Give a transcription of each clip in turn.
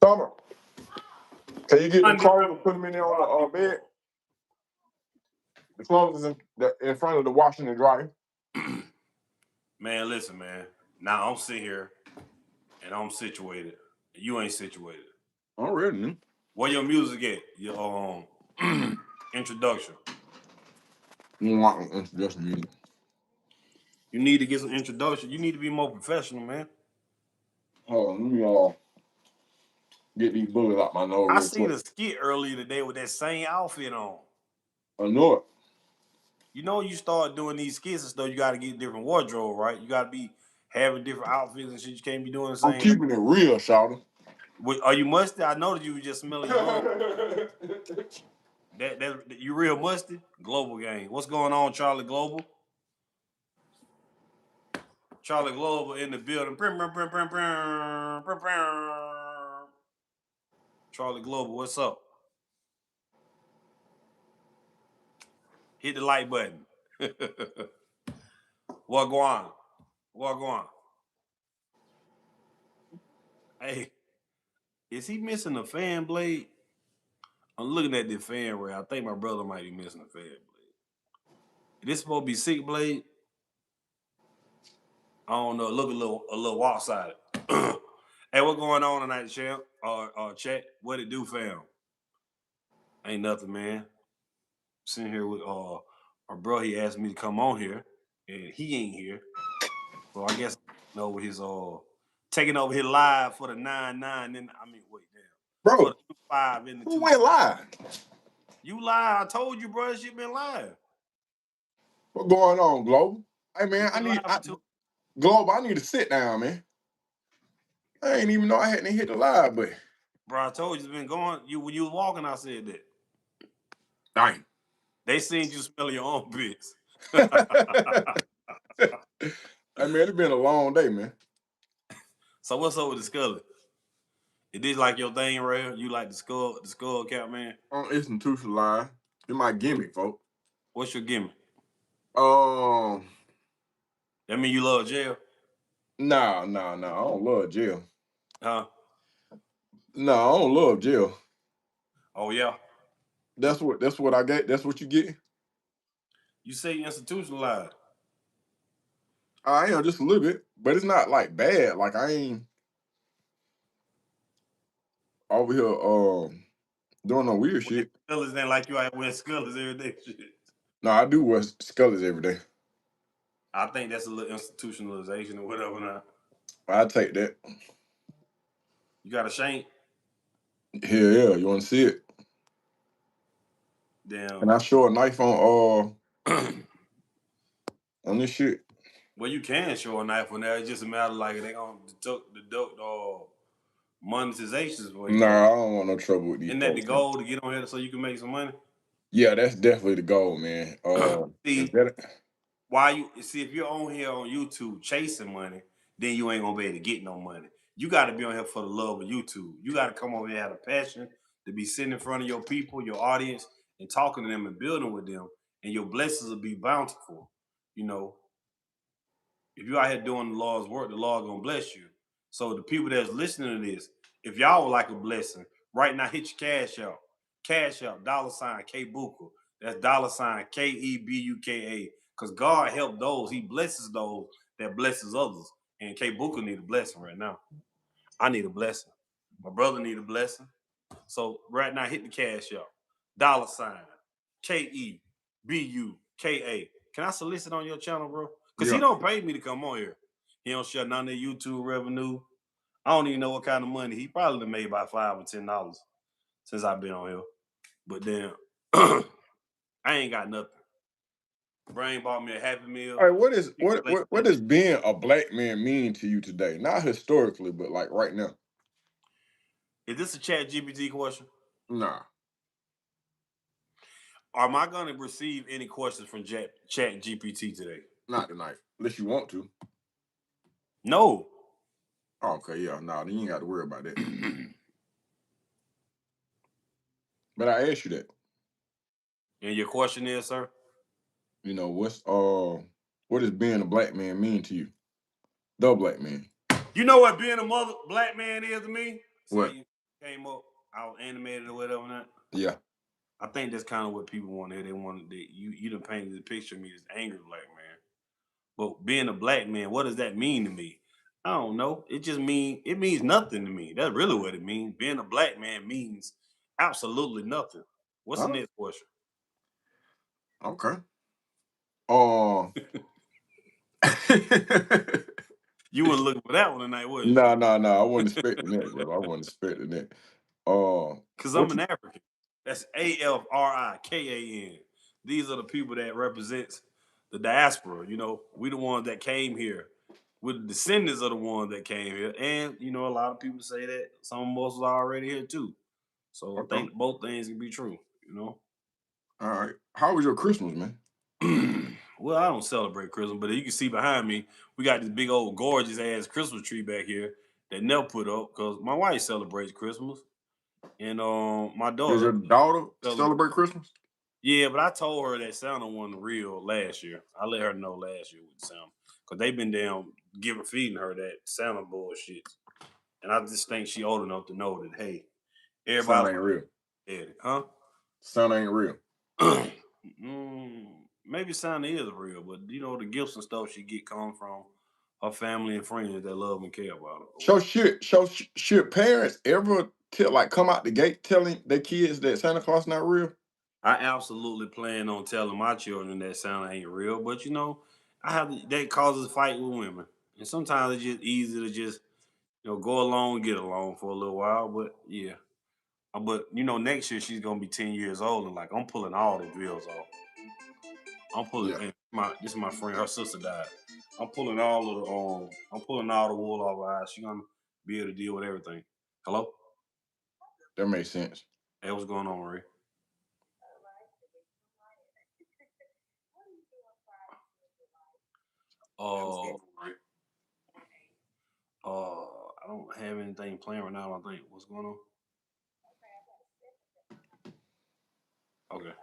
Summer, can you get the Under clothes River. and put them in there on the bed? The clothes is in front of the washing and drying. Man, listen, man. Now I'm sitting here and I'm situated. You ain't situated. Already. Where your music at? Your introduction. You want introduction music? You need to get some introduction. You need to be more professional, man. Hold on, let me get these bullets out my nose. I Real seen quick. a skit earlier today with that same outfit on. I know it. You know, you start doing these skits and stuff, you got to get different wardrobe, right? You got to be having different outfits and shit. You can't be doing the I'm same. keeping it real, Shawty. Are you musty? I know that you was just smelling your own. That you real musty? Global Gang. What's going on, Charlie Global? Charlie Global in the building. Charlie Global, what's up? Hit the like button. What go on? What go on? Hey, is he missing a fan blade? I'm looking at the fan rail. I think my brother might be missing a fan blade. Is this supposed to be 6 blade? I don't know. Look a little lopsided. Hey, what going on tonight, champ? Chat. What it do, fam? Ain't nothing, man. Sitting here with my bro. He asked me to come on here, and he ain't here. So I guess over his taking over his live for the 9-9. Then wait, damn. Bro, for the 2-5 in the who 2. went live? You live? I told you, bro. Shit been live. What going on, Global? Hey man, Global, I need to sit down, man. I ain't even know I hadn't hit the live, but Bro, I told you it's been going. When you was walking, I said that. dang. They seen you smell your own bits. Hey man, it's been a long day, man. So what's up with the Scully? It did like your thing, Ray? You like the skull cap, man? Institutionalized. It's my gimmick, folks. What's your gimmick? That mean you love jail? No. I don't love jail. Huh? No, I don't love jail. Oh yeah. That's what I get. That's what you get. You say you institutionalized. I am just a little bit, but it's not like bad. Like I ain't over here doing no weird shit. Scullies ain't like you out wearing Scullies every day. Shit. No, I do wear Scullies every day. I think that's a little institutionalization or whatever now. I take that. You got a shank? Hell yeah, you want to see it? Damn. And I show a knife on on this shit. Well, you can show a knife on there. It's just a matter of like they gonna deduct monetizations for you. Nah, I don't want no trouble with these. Isn't that the goal to get on here so you can make some money? Yeah, that's definitely the goal, man. See, if you're on here on YouTube chasing money, then you ain't gonna be able to get no money. You got to be on here for the love of YouTube. You got to come over here and have a passion to be sitting in front of your people, your audience, and talking to them and building with them, and your blessings will be bountiful. You know, if you're out here doing the Lord's work, the Lord gonna bless you. So the people that's listening to this, if y'all would like a blessing, right now hit your cash out. Cash out, $ K-Buka. That's $ Kebuka. Because God help those, he blesses those that blesses others. And K-Buka need a blessing right now. I need a blessing. My brother need a blessing. So right now hit the cash out. $Kebuka. Can I solicit on your channel, bro? Because he don't pay me to come on here. He don't share none of the YouTube revenue. I don't even know what kind of money. He probably done made about $5 or $10 since I've been on here. But then I ain't got nothing. Brain bought me a Happy Meal. All right, what does being a black man mean to you today? Not historically, but like right now. Is this a ChatGPT question? Nah. Am I going to receive any questions from ChatGPT today? Not tonight, unless you want to. No. Oh, okay, yeah, no, then you ain't got to worry about that. But I asked you that. And your question is, sir? You know, what does being a black man mean to you? The black man. You know what being a black man is to me? What? came up, I was animated or whatever. Not. Yeah. I think that's kind of what people want to hear. They want that you done painted the picture of me as angry black man. But being a black man, what does that mean to me? I don't know. It means nothing to me. That's really what it means. Being a black man means absolutely nothing. What's the next question? Okay. You weren't looking for that one tonight, was you? No. I wasn't expecting that, bro. I wasn't expecting that. Because I'm an African. That's AFRIKAN. These are the people that represents the diaspora. You know, we the ones that came here. We're the descendants of the ones that came here. And, you know, a lot of people say that some of us are already here too. So I think both things can be true, you know. All right. How was your Christmas, man? Well, I don't celebrate Christmas, but you can see behind me, we got this big old gorgeous ass Christmas tree back here that Nell put up because my wife celebrates Christmas. And my daughter. Does your daughter celebrate Christmas? Yeah, but I told her that Santa wasn't real last year. I let her know last year with Santa. Because they've been down feeding her that Santa bullshit. And I just think she old enough to know that, hey, everybody Santa ain't real. Huh? Santa ain't real. Maybe Santa is real, but you know, the gifts and stuff she get come from her family and friends that love and care about her. Should parents ever come out the gate telling their kids that Santa Claus not real? I absolutely plan on telling my children that Santa ain't real, but you know, that causes a fight with women. And sometimes it's just easy to just, you know, go along and get along for a little while. But yeah. But you know, next year she's gonna be 10 years old and like I'm pulling all the drills off. I'm pulling this is my friend, her sister died. I'm pulling all the wool off her eyes. She's gonna be able to deal with everything. Hello? That makes sense. Hey, what's going on, Marie? I don't have anything playing right now, I think. What's going on? Okay.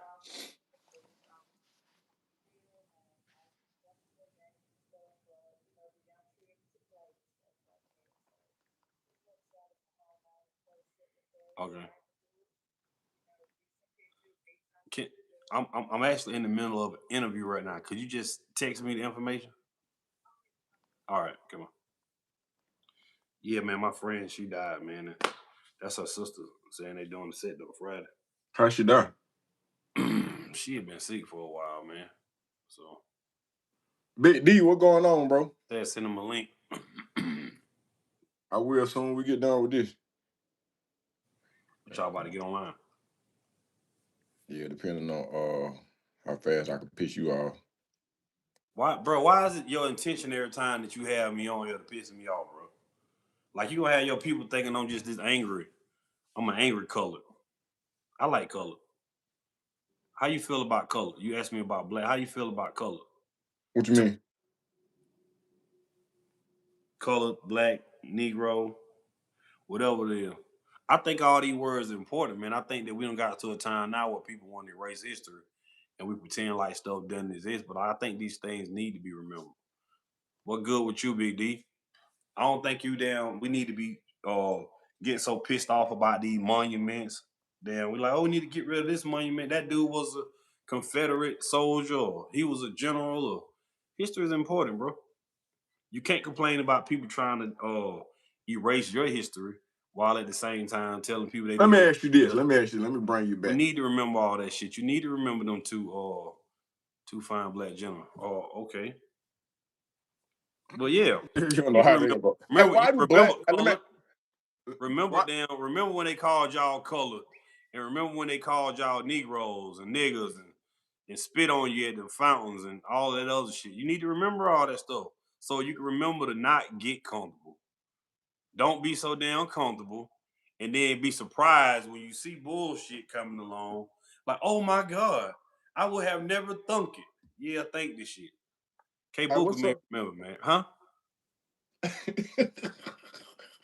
Okay. I'm actually in the middle of an interview right now. Could you just text me the information? All right, come on. Yeah, man, my friend, she died, man. That's her sister saying they doing the set on Friday. How she die? She had been sick for a while, man. So Big D, what going on, bro? They send him a link. I will soon we get done with this. What y'all about to get online? Yeah, depending on how fast I can piss you off. Why is it your intention every time that you have me on here to piss me off, bro? Like you gonna have your people thinking I'm just this angry. I'm an angry color. I like color. How you feel about color? You asked me about black. How you feel about color? What you mean? Color, black, Negro, whatever it is. I think all these words are important, man. I think that we don't got to a time now where people want to erase history and we pretend like stuff doesn't exist. But I think these things need to be remembered. What good with you, Big D? I don't think we need to be getting so pissed off about these monuments. Damn, we like, oh, we need to get rid of this monument. That dude was a Confederate soldier, or he was a general, or history is important, bro. You can't complain about people trying to erase your history while at the same time telling people they Let me ask you this. Let me bring you back. We need to remember all that shit. You need to remember them two fine black gentlemen. Oh, okay. But yeah, you don't know how they go. Remember when they called y'all colored, and remember when they called y'all Negroes and niggas and spit on you at the fountains and all that other shit. You need to remember all that stuff so you can remember to not get comfortable. Don't be so damn comfortable, and then be surprised when you see bullshit coming along. Like, oh my God, I would have never thunk it. Yeah, think this shit. K-Booker, man, remember, man. Huh?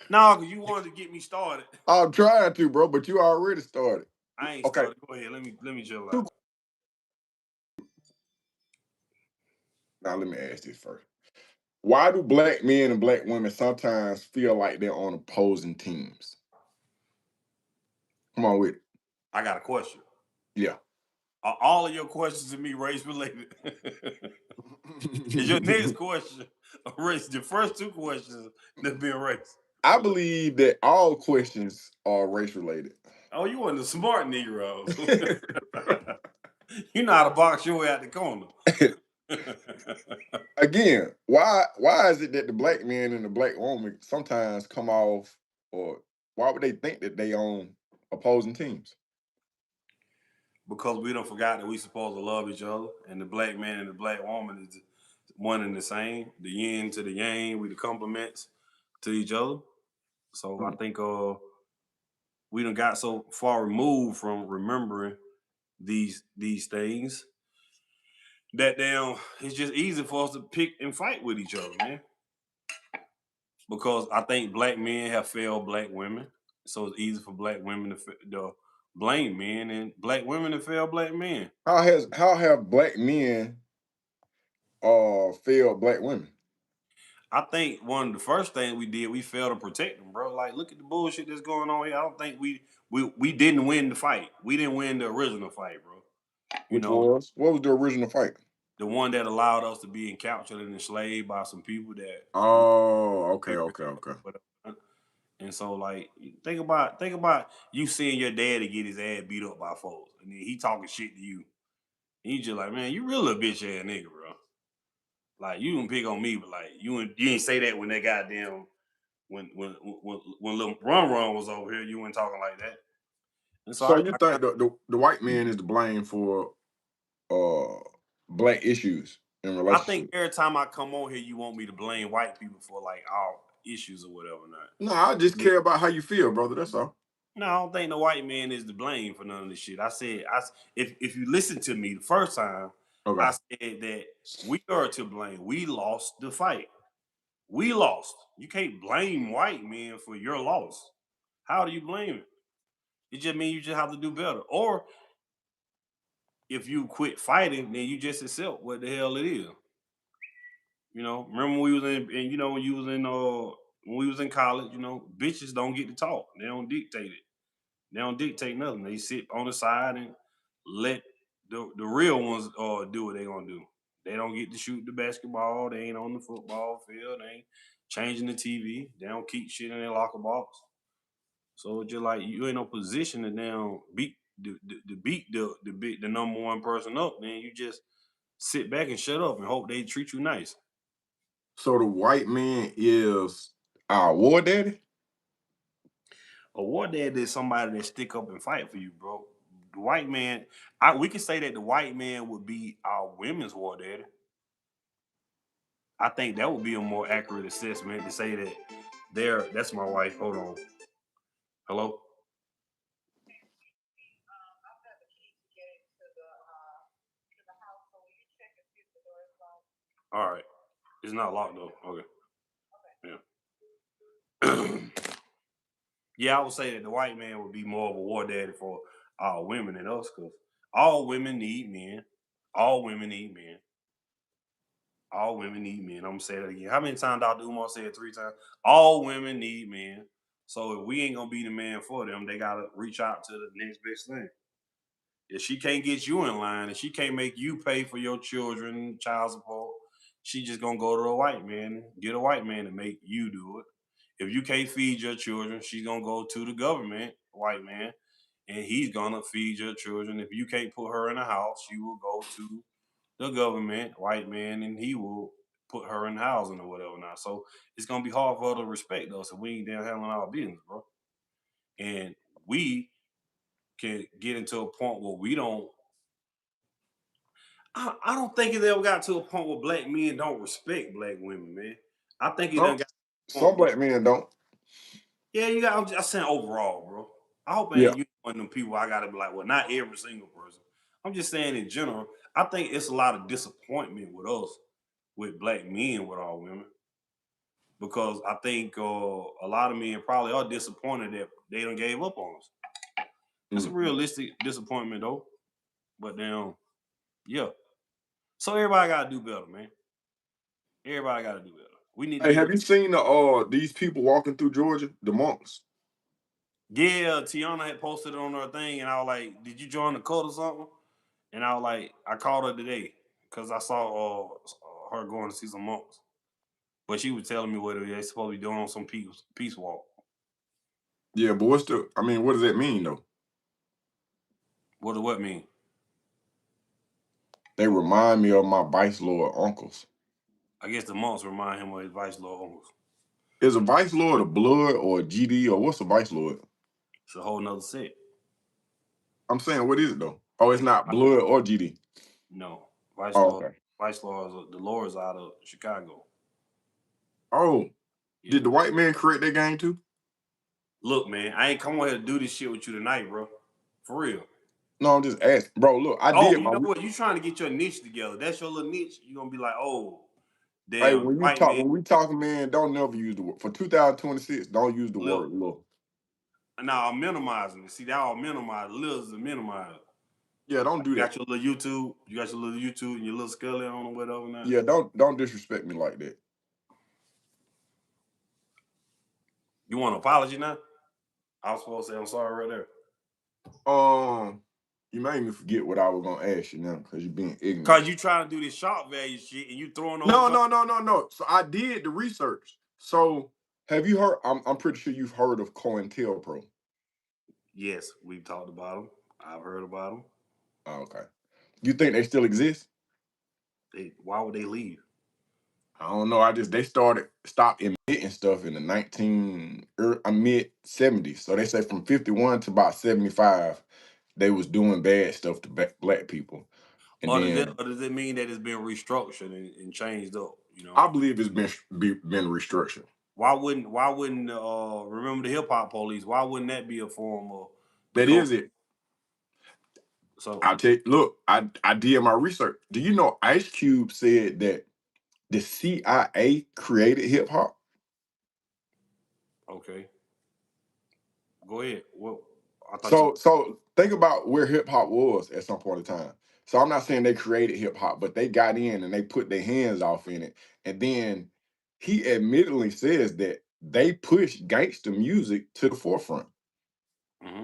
No, because you wanted to get me started. I'm trying to, bro, but you already started. I ain't started. Go ahead. Let me chill out. Now let me ask this first. Why do black men and black women sometimes feel like they're on opposing teams? Come on with it. I got a question. Yeah. Are all of your questions to me race related? Is your next question race? The first two questions that been race. I believe that all questions are race related. Oh, you want the smart Negro. You know how to box your way out the corner. Again, why is it that the black man and the black woman sometimes come off, or why would they think that they own opposing teams? Because we don't forgot that we supposed to love each other, and the black man and the black woman is one and the same. The yin to the yang, we the complements to each other. So I think we done got so far removed from remembering these things that damn it's just easy for us to pick and fight with each other, man. Because I think black men have failed black women, so it's easy for black women to blame men, and black women to fail black men. How have black men failed black women? I think one of the first things we did, we failed to protect them, bro. Like, look at the bullshit that's going on here. I don't think we didn't win the fight. We didn't win the original fight, bro. What was the original fight? The one that allowed us to be encaptured and enslaved by some people that. Oh, okay. And so, like, think about you seeing your daddy get his ass beat up by folks, and then he talking shit to you. And you just like, man, you really a bitch ass nigga, bro. Like, you can pick on me, but like, you ain't say that when that goddamn when little Run was over here, you weren't talking like that. And So you think the white man is to blame for black issues in I relationships? think every time I come on here, you want me to blame white people for like our issues or whatever. No, I just care about how you feel, brother. That's all. No, I don't think the white man is to blame for none of this shit. I said, if you listen to me the first time, Okay. I said that we are to blame. We lost the fight. We lost. You can't blame white men for your loss. How do you blame it? It just means you just have to do better. Or if you quit fighting, then you just accept what the hell it is. You know, remember when we was in, and you know, when you was in, when we was in college, you know, bitches don't get to talk. They don't dictate it. They don't dictate nothing. They sit on the side and let the real ones do what they gonna do. They don't get to shoot the basketball. They ain't on the football field. They ain't changing the TV. They don't keep shit in their locker box. So just like you ain't no position to now beat the number one person up, then you just sit back and shut up and hope they treat you nice. So the white man is our war daddy? A war daddy is somebody that stick up and fight for you, bro. The white man, we can say that the white man would be our women's war daddy. I think that would be a more accurate assessment to say that that's my wife. Hold on. Hello? All right. It's not locked though. Okay. Yeah. Yeah, I would say that the white man would be more of a war daddy for our women than us, because all women need men. All women need men. All women need men. I'm gonna say that again. How many times Dr. Umar said it 3 times? All women need men. So if we ain't gonna be the man for them, they gotta reach out to the next best thing. If she can't get you in line, if she can't make you pay for your children, child support, she just gonna go to a white man, get a white man to make you do it. If you can't feed your children, she's gonna go to the government, white man, and he's gonna feed your children. If you can't put her in a house, she will go to the government, white man, and he will put her in housing or whatever now. So it's gonna be hard for her to respect us if we ain't down handling our business, bro. And we can get into a point where we don't. I don't think it ever got to a point where black men don't respect black women, man. I think it done got. Some black men don't. Yeah, you got. I'm just saying overall, bro. I hope Yeah. ain't you one of them people I gotta be like, well, not every single person. I'm just saying in general. I think it's a lot of disappointment with us, with black men, with our women, because I think a lot of men probably are disappointed that they done gave up on us. It's a realistic disappointment though, but then yeah. So everybody gotta do better, man. Everybody gotta do better. We need. Hey, have you seen these people walking through Georgia? The monks. Yeah, Tiana had posted it on her thing, and I was like, "Did you join the cult or something?" And I was like, I called her today because I saw her going to see some monks. But she was telling me what they're supposed to be doing on some peace walk. Yeah, but I mean, what does that mean though? What does what mean? They remind me of my Vice Lord uncles. I guess the monks remind him of his vice lord uncles. Is a Vice Lord a blood or a GD or what's a Vice Lord? It's a whole nother set. I'm saying, what is it though? Oh, it's not blood or GD. No, vice Oh, lord. okay. Vice lord is the Lord's out of Chicago. Oh, Yeah. did the white man create that game too? Look, man, I ain't come on here to do this shit with you tonight, bro. For real. No, I'm just asking, bro. Look, I Oh, did you my. know what? You trying to get your niche together. That's your little niche. You're gonna be like, oh, Hey, damn, white man. when we talking, man, don't never use the word for 2026. Don't use the Look, word look. now I'm minimizing it. See, that all minimized. Lil is a minimizer. Yeah, don't do You that. got your little YouTube. You got your little YouTube and your little Scully on or whatever now. Yeah, don't disrespect me like that. You want an apology now? I was supposed to say I'm sorry right there. You made me forget what I was gonna ask you now because you're being ignorant. Cause you trying to do this shock value shit and you throwing No, over. no. So I did the research. So have you heard? I'm pretty sure you've heard of COINTELPRO. Yes, we've talked about them. I've heard about them. Oh, okay. You think they still exist? Why would they leave? I don't know. They stopped emitting stuff in the mid 70s. So they say from 51 to about 75, they was doing bad stuff to black people. And then Or does it mean that it's been restructured and changed up? You know, I believe it's been restructured. why wouldn't remember the hip hop police? Why wouldn't that be a form of the That code? is it. So I'll take look, I did my research. Do you know Ice Cube said that the CIA created hip hop? okay, go ahead. Well, I thought you. So think about where hip hop was at some point in time. So I'm not saying they created hip hop, but they got in and they put their hands off in it. And then he admittedly says that they pushed gangster music to the forefront, Mm-hmm.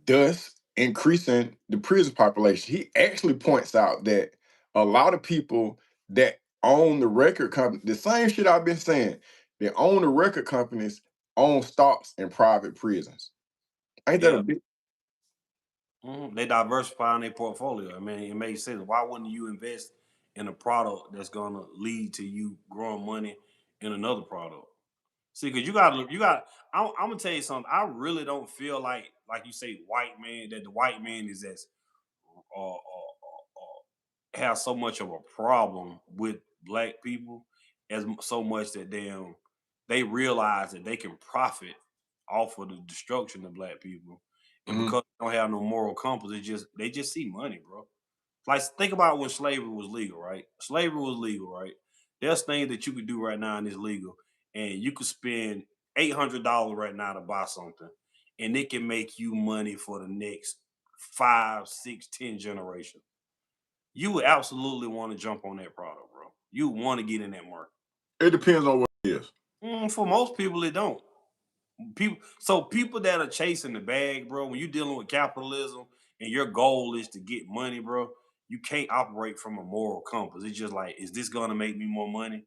thus increasing the prison population. He actually points out that a lot of people that own the record company, the same shit I've been saying, they own the record companies, own stocks in private prisons. Ain't that a Yeah. big? Mm-hmm. They diversify in their portfolio. I mean, it makes sense. Why wouldn't you invest in a product that's gonna lead to you growing money in another product? See, because you got. I'm gonna tell you something. I really don't feel like you say, white man. That the white man is as have so much of a problem with black people as so much that they realize that they can profit off of the destruction of black people, and Mhm. because they don't have no moral compass, they just see money, bro. Like think about when slavery was legal, right? Slavery was legal, right? There's things that you could do right now and it's legal, and you could spend $800 right now to buy something, and it can make you money for the next 5, 6, 10 generations. You would absolutely want to jump on that product, bro. You want to get in that market. It depends on what it is. For most people, it don't. People that are chasing the bag, bro. When you're dealing with capitalism and your goal is to get money, bro, you can't operate from a moral compass. It's just like, is this gonna make me more money?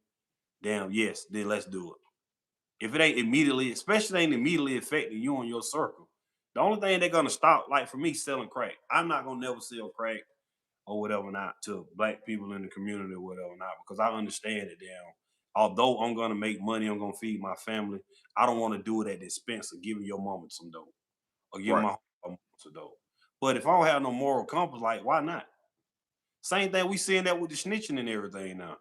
Damn, yes. Then let's do it. If it ain't immediately, especially ain't immediately affecting you and your circle, the only thing they're gonna stop, like for me, selling crack. I'm not gonna never sell crack or whatever not to black people in the community or whatever not because I understand it. Damn, although I'm gonna make money, I'm gonna feed my family. I don't want to do it at the expense of giving your mama some dope or giving Right. my mama some dope. But if I don't have no moral compass, like why not? Same thing we seeing that with the snitching and everything now.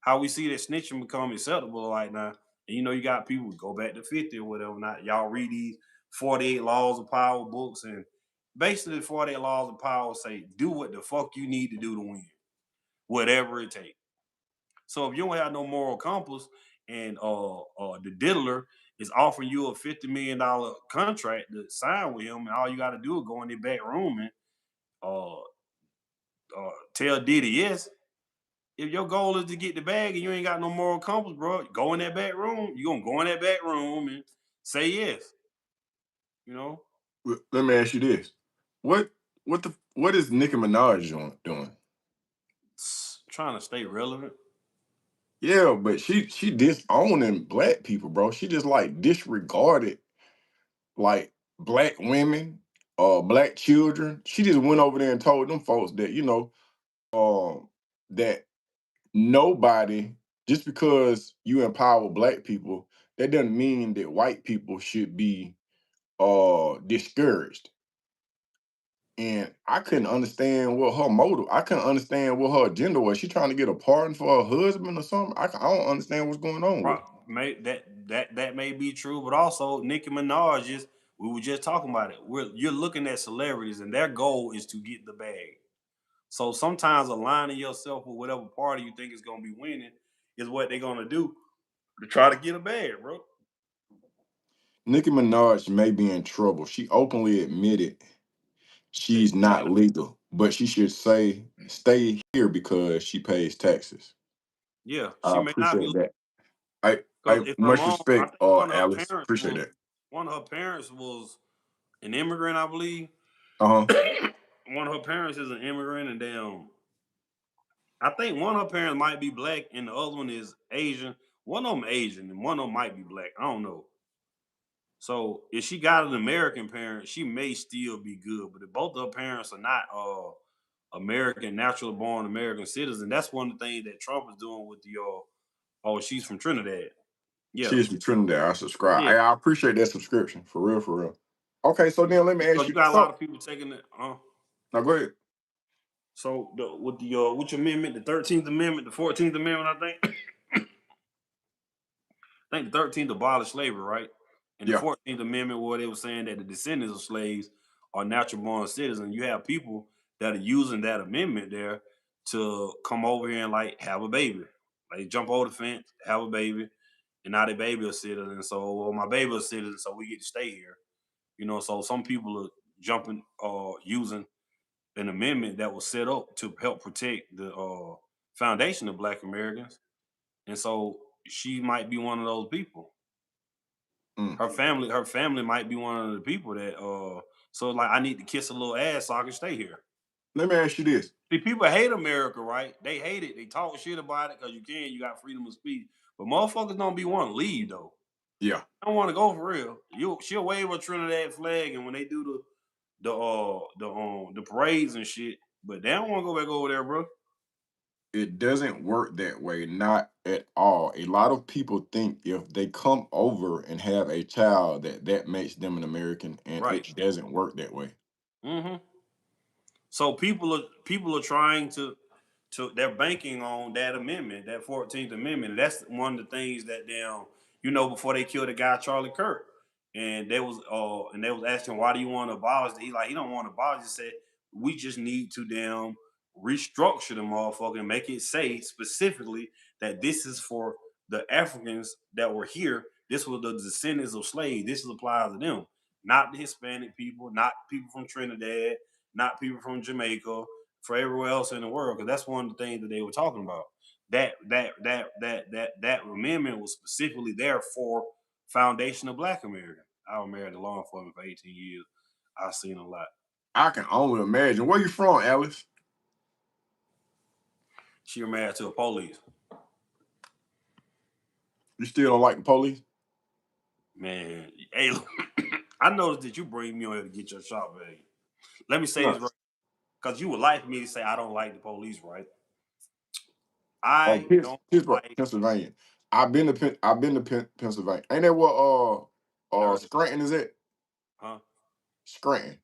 How we see that snitching become acceptable like now. And you got people go back to 50 or whatever not. Y'all read these 48 laws of power books and basically the 48 laws of power say do what the fuck you need to do to win. Whatever it takes. So if you don't have no moral compass and the diddler is offering you a $50 million contract to sign with him, and all you got to do is go in their back room and uh, tell Diddy yes. If your goal is to get the bag and you ain't got no moral compass, bro, go in that back room. You're gonna go in that back room and say yes. You know, Let me ask you this: what what is Nicki Minaj doing? trying to stay relevant. Yeah, but she disowning black people, bro. She just like disregarded like black women, black children. She just went over there and told them folks that that nobody, just because you empower black people, that doesn't mean that white people should be discouraged. And I couldn't understand what her motive. I couldn't understand what her agenda was. She trying to get a pardon for her husband or something. I don't understand what's going on with her. That may be true, but also Nicki Minaj is. We were just talking about it. You're looking at celebrities, and their goal is to get the bag. So sometimes aligning yourself with whatever party you think is going to be winning is what they're going to do to try to get a bag, bro. Nicki Minaj may be in trouble. She openly admitted That she's not legal, but she should say stay here because she pays taxes. yeah, I she may not be appreciate that. I because if her much mom, I respect, think Alice. Appreciate that. one of her parents was an immigrant, I believe. Uh huh. One of her parents is an immigrant, and I think one of her parents might be black, and the other one is Asian. One of them Asian, and one of them might be black. I don't know. So if she got an American parent, she may still be good. But if both of her parents are not American, naturally born American citizen, that's one of the things that Trump is doing with the oh, she's from Trinidad. Yeah, She's from Trinidad. I subscribe. yeah. I appreciate that subscription for real, for real. Okay, so then let me ask Because you you. got a lot So of people taking it. now go ahead. So with the which amendment, the 13th Amendment, the 14th Amendment, I think. I think the 13th abolished slavery, right? And the Yeah, 14th Amendment, where they were saying that the descendants of slaves are natural born citizens. You have people that are using that amendment there to come over here and like have a baby. Like jump over the fence, have a baby, and now their baby a citizen. So well, my baby a citizen, so we get to stay here. You know, so some people are jumping using an amendment that was set up to help protect the foundation of black Americans. And so she might be one of those people. mm. Her family might be one of the people that so like I need to kiss a little ass so I can stay here. Let me ask you this. See, people hate America, right? They hate it. They talk shit about it because you got freedom of speech. But motherfuckers don't be wanting to leave though. Yeah, I don't want to go for real. She'll wave a Trinidad flag and when they do the parades and shit, but they don't want to go back over there, bro. it doesn't work that way, not at all. A lot of people think if they come over and have a child, that makes them an American, and Right. it doesn't work that way. Mm-hmm. So people are trying to they're banking on that amendment, that 14th Amendment. That's one of the things that before they killed the guy Charlie Kirk. And they was asking why do you want to abolish it? He don't want to abolish it. He said we just need to restructure the motherfucker and make it say specifically that this is for the Africans that were here. This was the descendants of slaves. This applies to them, not the Hispanic people, not people from Trinidad, not people from Jamaica, for everywhere else in the world. Because that's one of the things that they were talking about. That amendment was specifically there for foundation of Black America. I was married to law enforcement for 18 years. I've seen a lot. I can only imagine. Where you from, Alice? She was married to a police. You still don't like the police? Man, hey, I noticed that you bring me on here to get your shot, man. Let me say No. this right, because you would like me to say I don't like the police, right? I don't Pittsburgh, like. Pennsylvania. I've been to Pennsylvania. Ain't that what Nurse, Scranton is at? huh? Scranton,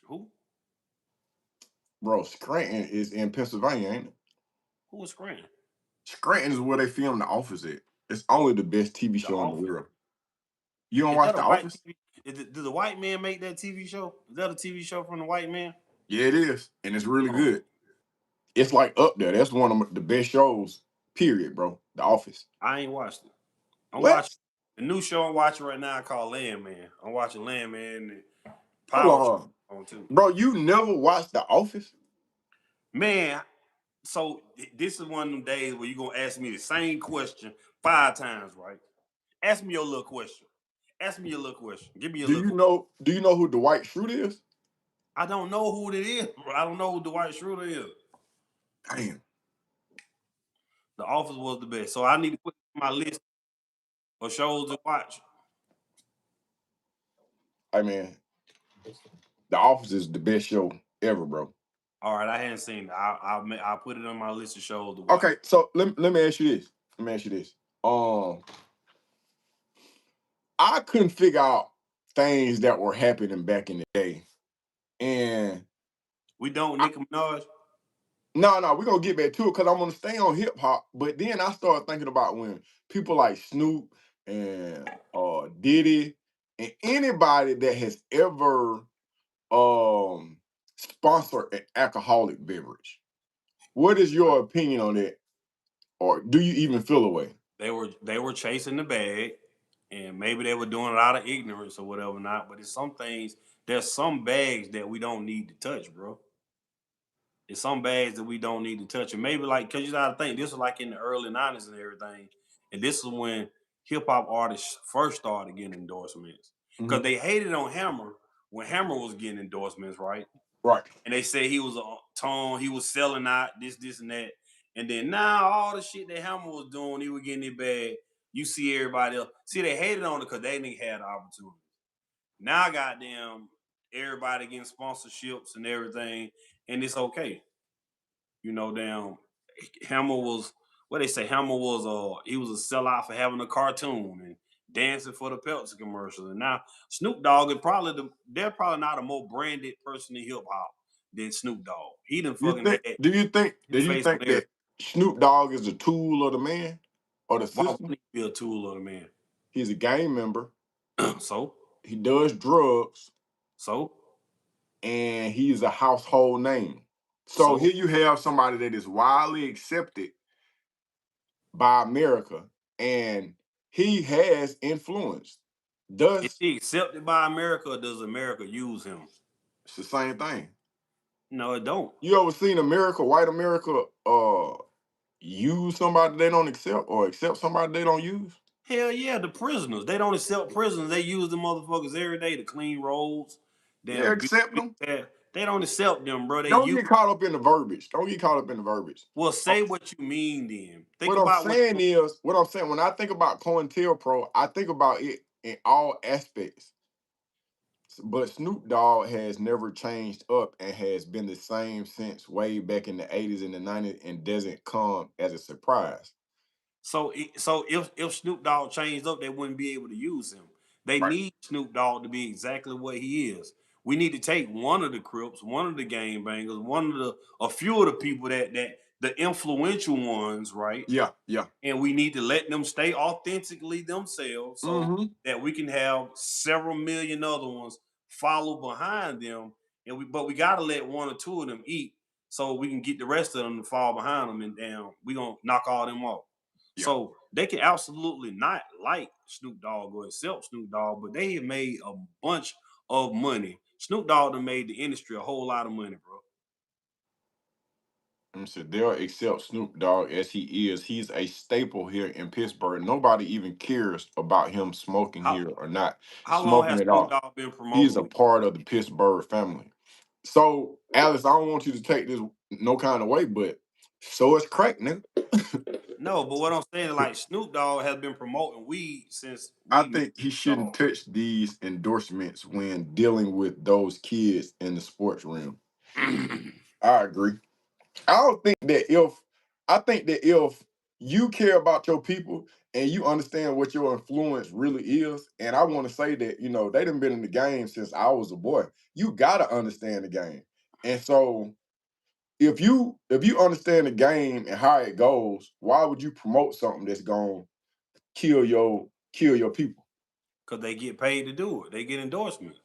Who? bro. Scranton is in Pennsylvania, ain't it? Who was Scranton? Scranton is where they film The Office at. It's only the best TV The show in the Office. world. You don't Is watch that a The white Office? TV? Did the white man make that TV show? Is that a TV show from the white man? Yeah, it is, and it's really Oh, good. It's like up there. That's one of the best shows. Period, bro. The Office. I ain't watched it. I'm What? watching the new show I'm watching right now called Landman. I'm watching Landman and Hold Power on, on too. bro. You never watched The Office? Man, so this is one of them days where you're gonna ask me the same question 5 times, right? Ask me your little question. Ask me your little question. Give me a Do little. you know? Do you know who Dwight Schrute is? I don't know who it is, bro. I don't know who Dwight Schrute is. Damn. The Office was the best, so I need to put it on my list of shows to watch. I mean, The Office is the best show ever, bro. All right, I hadn't seen it. I'll put it on my list of shows to watch. Okay, so let me ask you this. Let me ask you this. I couldn't figure out things that were happening back in the day. And We don't Nicki Minaj. no, we're gonna get back to it because I'm gonna stay on hip hop. But then I started thinking about when people like Snoop and Diddy and anybody that has ever sponsored an alcoholic beverage. What is your opinion on that? Or do you even feel away? They were chasing the bag, and maybe they were doing it out of ignorance or whatever not. But it's some things. There's some bags that we don't need to touch, bro. It's some bags that we don't need to touch, and maybe like because you gotta think this was like in the early '90s and everything, and this is when hip hop artists first started getting endorsements because Mhm. they hated on Hammer when Hammer was getting endorsements, right? Right. And they said he was a tone, he was selling out this, and that. And then now all the shit that Hammer was doing, he was getting it bad. You see everybody else. See, they hated on it because they didn't have the opportunity. Now, goddamn, everybody getting sponsorships and everything, and it's okay. You know, damn, Hammer was what they say. Hammer was he was a sellout for having a cartoon and dancing for the Pepsi commercials. And now Snoop Dogg is they're probably not a more branded person in hip hop than Snoop Dogg. He done You fucking think? had Do you think? Do his you face on think there. that Snoop Dogg is a tool of the man or the Why system? wouldn't he be a tool of the man? He's a gang member. so He does drugs, so and he's a household name. So so here you have somebody that is widely accepted by America, and he has influence. is Thus, he accepted by America or does America use him? it's the same thing. No, it don't. You ever seen America, white America, use somebody they don't accept or accept somebody they don't use? Hell yeah, the prisoners. They don't accept prisoners. They use the motherfuckers every day to clean roads. Yeah, Damn, accept them. they don't accept them, bro. They Don't use. get caught up in the verbiage. Don't get caught up in the verbiage. Well, Uh, say what you mean. Then think What I'm about what. saying is, what I'm saying when I think about COINTELPRO, I think about it in all aspects. But Snoop Dogg has never changed up and has been the same since way back in the 80s and the 90s and doesn't come as a surprise. So if Snoop Dogg changed up, they wouldn't be able to use him. They Right. need Snoop Dogg to be exactly what he is. We need to take one of the Crips, one of the gang bangers, a few of the people that the influential ones, right? Yeah, yeah. And we need to let them stay authentically themselves so Mm-hmm. that we can have several million other ones follow behind them. But we got to let one or two of them eat so we can get the rest of them to fall behind them, and damn, we gonna knock all them off. Yeah. So they can absolutely not like Snoop Dogg or accept Snoop Dogg, but they have made a bunch of money. Snoop Dogg done made the industry a whole lot of money, bro. And so they'll accept Snoop Dogg as he is. He's a staple here in Pittsburgh. Nobody even cares about him smoking How here or not how long smoking has at Snoop all. Dogg been He's promoting a weed? part of the Pittsburgh family. So, Alice, I don't want you to take this no kind of way, but so it's crack, nigga. No, but what I'm saying is like Snoop Dogg has been promoting weed since I weed was think he dog. shouldn't touch these endorsements when dealing with those kids in the sports realm. I agree. I don't think that if I think that if you care about your people and you understand what your influence really is, and I want to say that they done been in the game since I was a boy. You gotta understand the game, and so if you understand the game and how it goes, why would you promote something that's gonna kill your people? Because they get paid to do it. They get endorsements.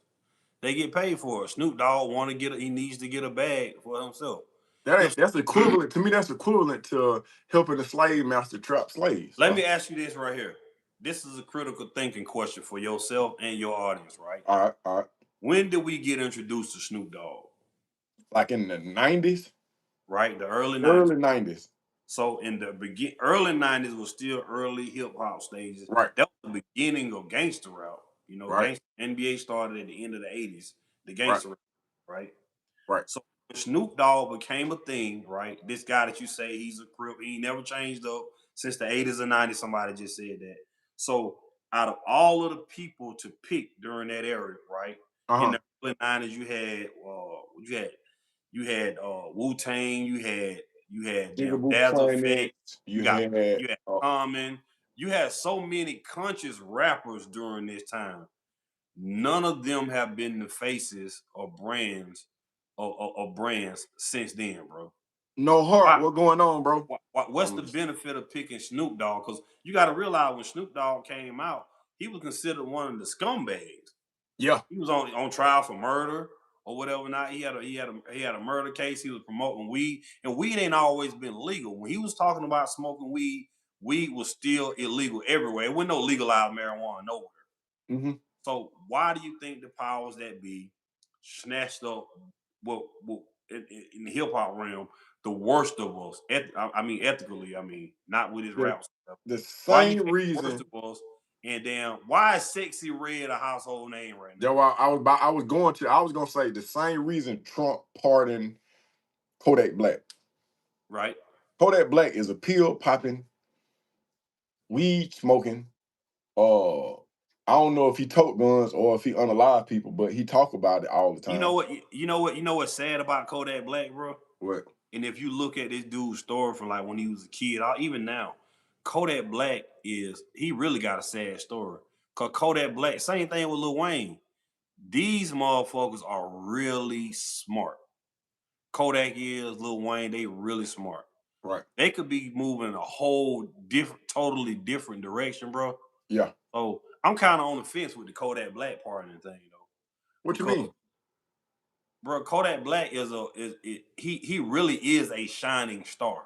They get paid for it. Snoop Dogg he needs to get a bag for himself. If That's equivalent to me. That's equivalent to helping the slave master trap slaves. Let me ask you this right here. This is a critical thinking question for yourself and your audience, right? All right. When did we get introduced to Snoop Dogg? Like in the '90s, Right? The early 90s. early '90s. So in the early 90s was still early hip hop stages. Right. That was the beginning of gangster rap. You know, Right. NBA started at the end of the 80s, the Right. gangster rap, right? Right. So when Snoop Dogg became a thing, right? This guy that you say he's a crip, he never changed up since the 80s and 90s. Somebody just said that. So out of all of the people to pick during that era, right? In Uh-huh. the early 90s, you had Wu Tang, you had damn Jigaboo Dazzle Climate. Effect, You had you had Common, you had so many conscious rappers during this time. None of them have been the faces or brands or brands since then, bro. No Heart. Why, What going on, bro? what's I'm the listening. benefit of picking Snoop Dogg? Because you got to realize when Snoop Dogg came out, he was considered one of the scumbags. Yeah. He was on trial for murder or whatever. Not he had a murder case. He was promoting weed, and weed ain't always been legal. When he was talking about smoking weed, weed was still illegal everywhere. It wasn't no legalized marijuana nowhere. Mm-hmm. So why do you think the powers that be snatched up what in the hip hop realm the worst of us? I mean ethically. I mean not with his The, rap stuff. the Why you same think the worst reason. of us? And damn, why is Sexy Red a household name right now? Yo, I was gonna say the same reason Trump pardoned Kodak Black. Right? Kodak Black is a pill popping, weed smoking. I don't know if he tote guns or if he unalive people, but he talk about it all the You know time. what? You know what's sad about Kodak Black, bro? What? And if you look at this dude's story from like when he was a kid, even now, Kodak Black he really got a sad story. Cause Kodak Black, same thing with Lil Wayne. These motherfuckers are really smart. Kodak is, Lil Wayne, they really smart. Right. They could be moving in a whole totally different direction, bro. Yeah. So I'm kind of on the fence with the Kodak Black part of the thing, though, What you because mean? bro, Kodak Black he really is a shining star.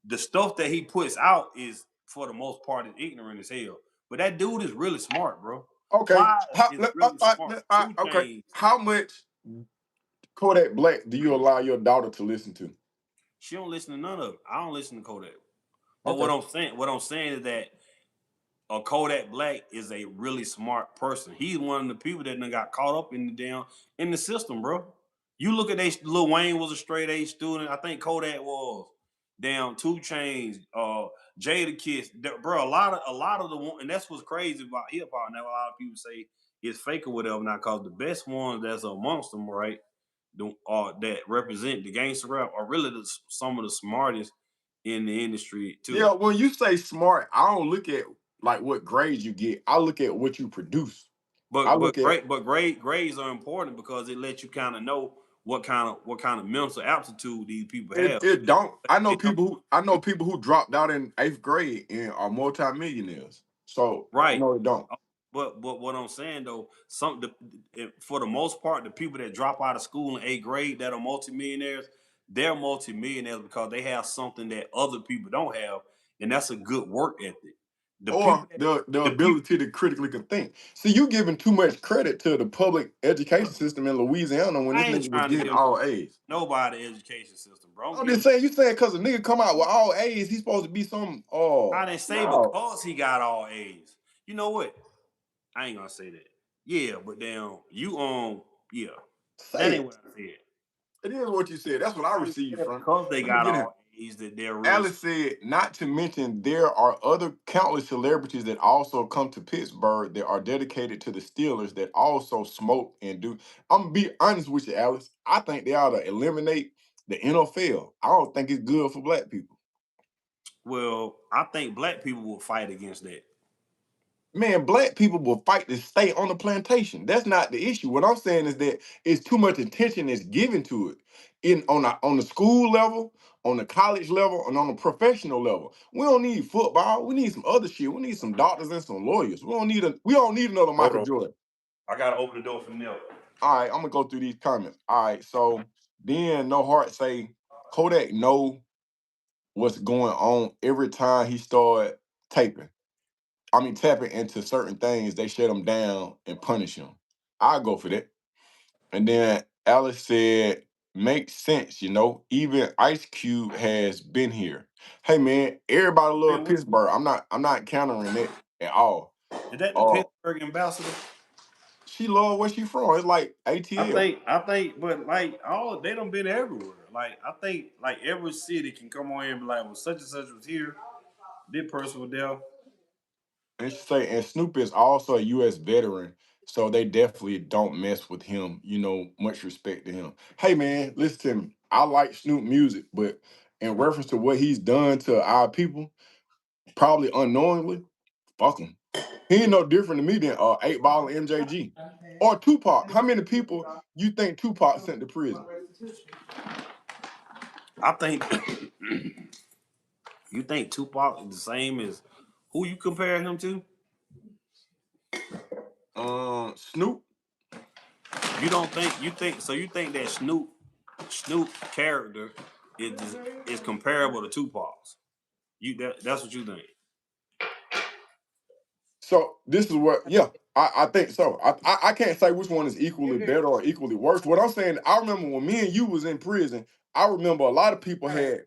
The stuff that he puts out is for the most part is ignorant as hell. But that dude is really smart, bro. Okay. Plies is really smart. Two Okay. Chainz, How much Kodak Black do you allow your daughter to listen to? she don't listen to none of it. I don't listen to Kodak. But Okay. what I'm saying is that Kodak Black is a really smart person. He's one of the people that done got caught up in the system, bro. You look at Lil Wayne was a straight A student. I think Kodak was. Damn, Two Chains, Jada Kiss, bro. A lot of the one, and that's what's crazy about hip hop. Now a lot of people say it's fake or whatever. Now, cause the best ones that's amongst them, right? That represent the gangster rap are really some of the smartest in the industry too. Yeah, when you say smart, I don't look at like what grades you get. I look at what you produce. I But look at grades are important because it lets you kind of know what kind of mental aptitude these people it. have. It don't. They don't- I know people who dropped out in eighth grade and are multimillionaires. So right. no, it don't. But what I'm saying though, for the most part, the people that drop out of school in eighth grade that are multimillionaires, they're multimillionaires because they have something that other people don't have, and that's a good work ethic. The people Or that the the people ability to critically think. See, you giving too much credit to the public education system in Louisiana when I this ain't nigga was trying to getting give all A's. nobody education system, bro. I'm I'm giving just saying, you saying because a nigga come out with all A's, he's supposed to be some. I Oh didn't say no, because he got all A's. You know what? I ain't gonna say that. Yeah, but damn, yeah. That say ain't it. what I said. It is what you said. That's what I I ain't received said from. because they Let me got get in. all A's that they're really Alice said, not to mention there are other countless celebrities that also come to Pittsburgh that are dedicated to the Steelers that also smoke and do. I'm gonna be honest with you, Alice. I think they ought to eliminate the NFL. I don't think it's good for black people. well. I think black people will fight against that. Man, black people will fight to stay on the plantation. That's not the issue. What I'm saying is that it's too much attention that's given to it on the school level, on the college level, and on the professional level. We don't need football. We need some other shit. We need some doctors and some lawyers. We don't need another Hold Michael on, Jordan. I gotta open the door for Nell. All right, I'm gonna go through these comments. All right, so then No Heart say Kodak know what's going on every time he start taping. Tapping into certain things, they shut him down and punish him. I go for that. And then Alice said, makes sense, Even Ice Cube has been here. Hey man, everybody love Man, Pittsburgh. I'm not countering it at all. Is that the Uh, Pittsburgh ambassador? she love where she from. It's like I ATL. think, but like all they done been everywhere. Like I think like every city can come on here and be like, well, such and such was here. This person was there. And she say, and Snoop is also a U.S. veteran, so they definitely don't mess with him. You know, much respect to him. Hey man, listen to me. I like Snoop music, but in reference to what he's done to our people, probably unknowingly, fuck him. He ain't no different to me than 8 Ball and MJG or Tupac. How many people you think Tupac sent to prison? I think you think Tupac is the same as who you compare him to? Snoop. You don't think you think that Snoop character is comparable to Tupac's. That's what you think. So this is what, yeah, I think so. I can't say which one is equally better or equally worse. What I'm saying, I remember when me and you was in prison. I remember a lot of people had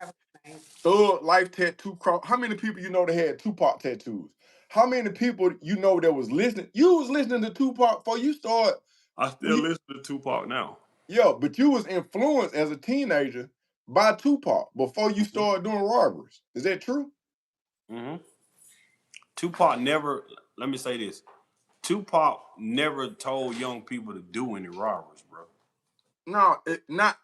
Thug Life tattoo cross. How many people you know that had Tupac tattoos? How many people you know that was listening? You was listening to Tupac before you start. I still listen to Tupac now. Yeah, but you was influenced as a teenager by Tupac before you started doing robberies. Is that true? Mm-hmm. Tupac never. Let me say this. Tupac never told young people to do any robberies, bro. No, not.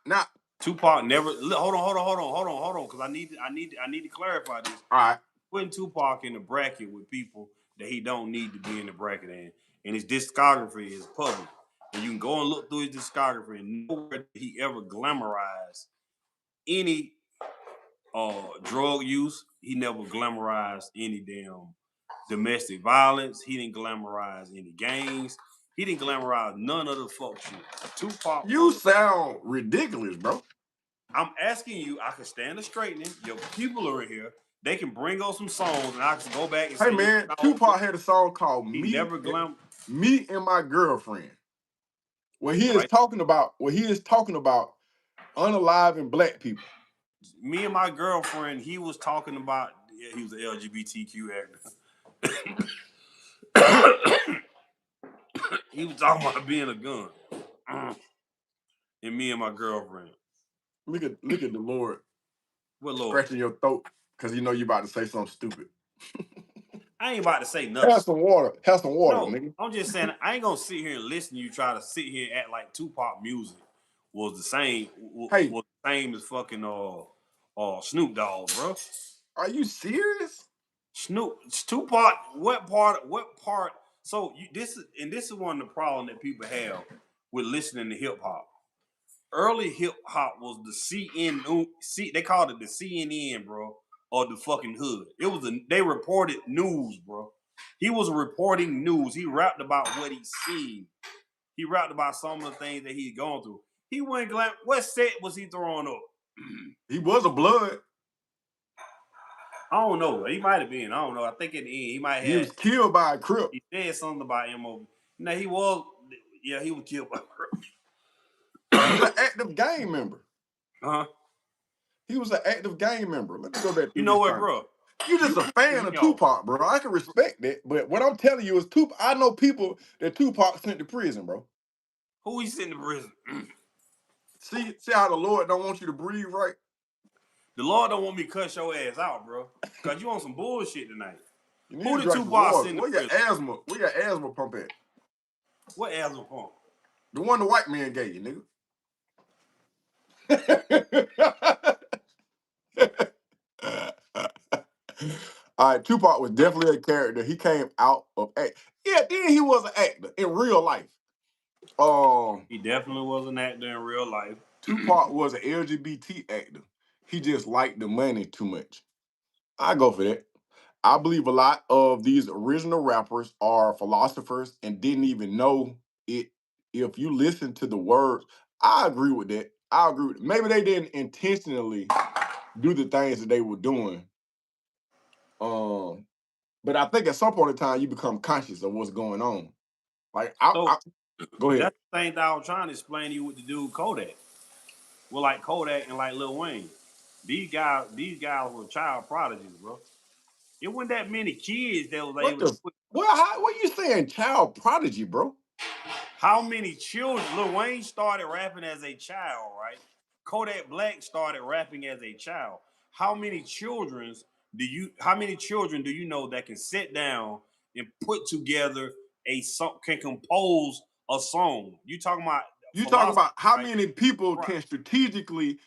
Tupac never. Hold on, because I need to clarify this. All right. Putting Tupac in the bracket with people that he don't need to be in the bracket in, and his discography is public, and you can go and look through his discography and nowhere did he ever glamorize any drug use. He never glamorized any damn domestic violence. He didn't glamorize any gangs. He didn't glamorize none of the fuck shit. Tupac. You sound ridiculous, bro. I'm asking you. I can stand the straightening. Your people are in here. They can bring us some songs, and I can go back and Hey say, man, no, Tupac had a song called he "Me." never glam. Me and my girlfriend. Where he is Right. talking about, unaliving black people. Me and my girlfriend. He was talking about. Yeah, he was an LGBTQ actor. He was talking about being a gun. And me and my girlfriend. Look at the Lord What Lord? scratching your throat because you know you about to say something stupid. I ain't about to say nothing. Have some water. Have some water, No, nigga. I'm just saying I ain't gonna sit here and listen to you try to sit here and act like Tupac music was the same. Hey, was the same as fucking Snoop Dogg, bro. Are you serious? Tupac. What part? So this is one of the problems that people have with listening to hip hop. Early hip hop was the they called it the CNN, bro, or the fucking hood. It was they reported news, bro. He was reporting news. He rapped about what he seen. He rapped about some of the things that he'd gone through. He went glad. What set was he throwing up? He was a blood. I don't know. He might have been. I don't know. I think in the end he might He have. was killed by a Crip. He said something about MOB. No, he was. Yeah, he was killed by a Crip. He was an active gang member. Uh huh. He was an active gang member. Let me go back. You know what, bro? You just a fan of Tupac, bro. I can respect that, but what I'm telling you is Tupac. I know people that Tupac sent to prison, bro. Who he sent to prison? See how the Lord don't want you to breathe right. The Lord don't want me to cuss your ass out, bro. Cause you on some bullshit tonight. You need Who to did drink some Tupac water. send to Where your prison? asthma? Where your asthma pump at? What asthma pump? The one the white man gave you, nigga. All right, Tupac was definitely a character. He came out of yeah. Then he was an actor in real life. He definitely was an actor in real life. Tupac was an LGBT actor. He just liked the money too much. I go for that. I believe a lot of these original rappers are philosophers and didn't even know it. If you listen to the words, I agree with that. I agree with it. Maybe they didn't intentionally do the things that they were doing. But I think at some point in time you become conscious of what's going on. Like go ahead. That's the thing that I was trying to explain to you with the dude Kodak. Well, like Kodak and like Lil Wayne. These guys were child prodigies, bro. It wasn't that many kids that was What able to the? put. What you saying? Child prodigy, bro? How many children? Lil Wayne started rapping as a child, right? Kodak Black started rapping as a child. How many children do you? How many children do you know that can sit down and put together a song, can compose a song? You talking about You talking philosophy, about how right? many people Right. can strategically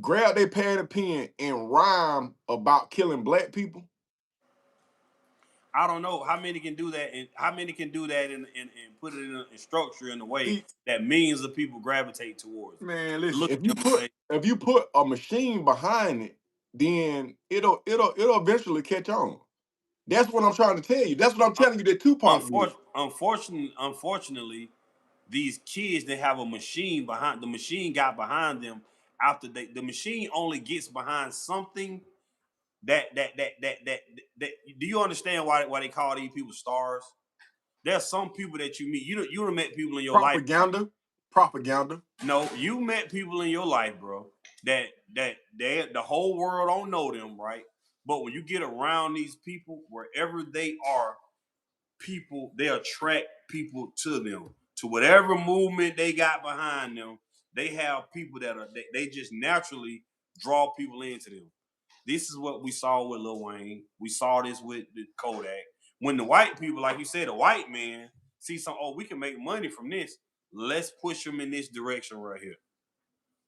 grab their pad and pen and rhyme about killing black people? I don't know how many can do that, and how many can do that and put it in structure in a way See, that millions of people gravitate towards. man, listen, Look at them and say, if you put a machine behind it, then it'll eventually catch on. That's what I'm trying to tell you. That's what I'm telling you that Tupac did. unfortunately, these kids they have a machine behind. The machine got behind them after the machine only gets behind something that. Do you understand why they call these people stars? There's some people that you meet. You done met people in your life. Propaganda. No, you met people in your life, bro, that the whole world don't know them, right? But when you get around these people, wherever they are, people they attract people to them, to whatever movement they got behind them. They have people that they just naturally draw people into them. This is what we saw with Lil Wayne. We saw this with the Kodak. When the white people, like you said, the white man see some, oh, we can make money from this. Let's push them in this direction right here.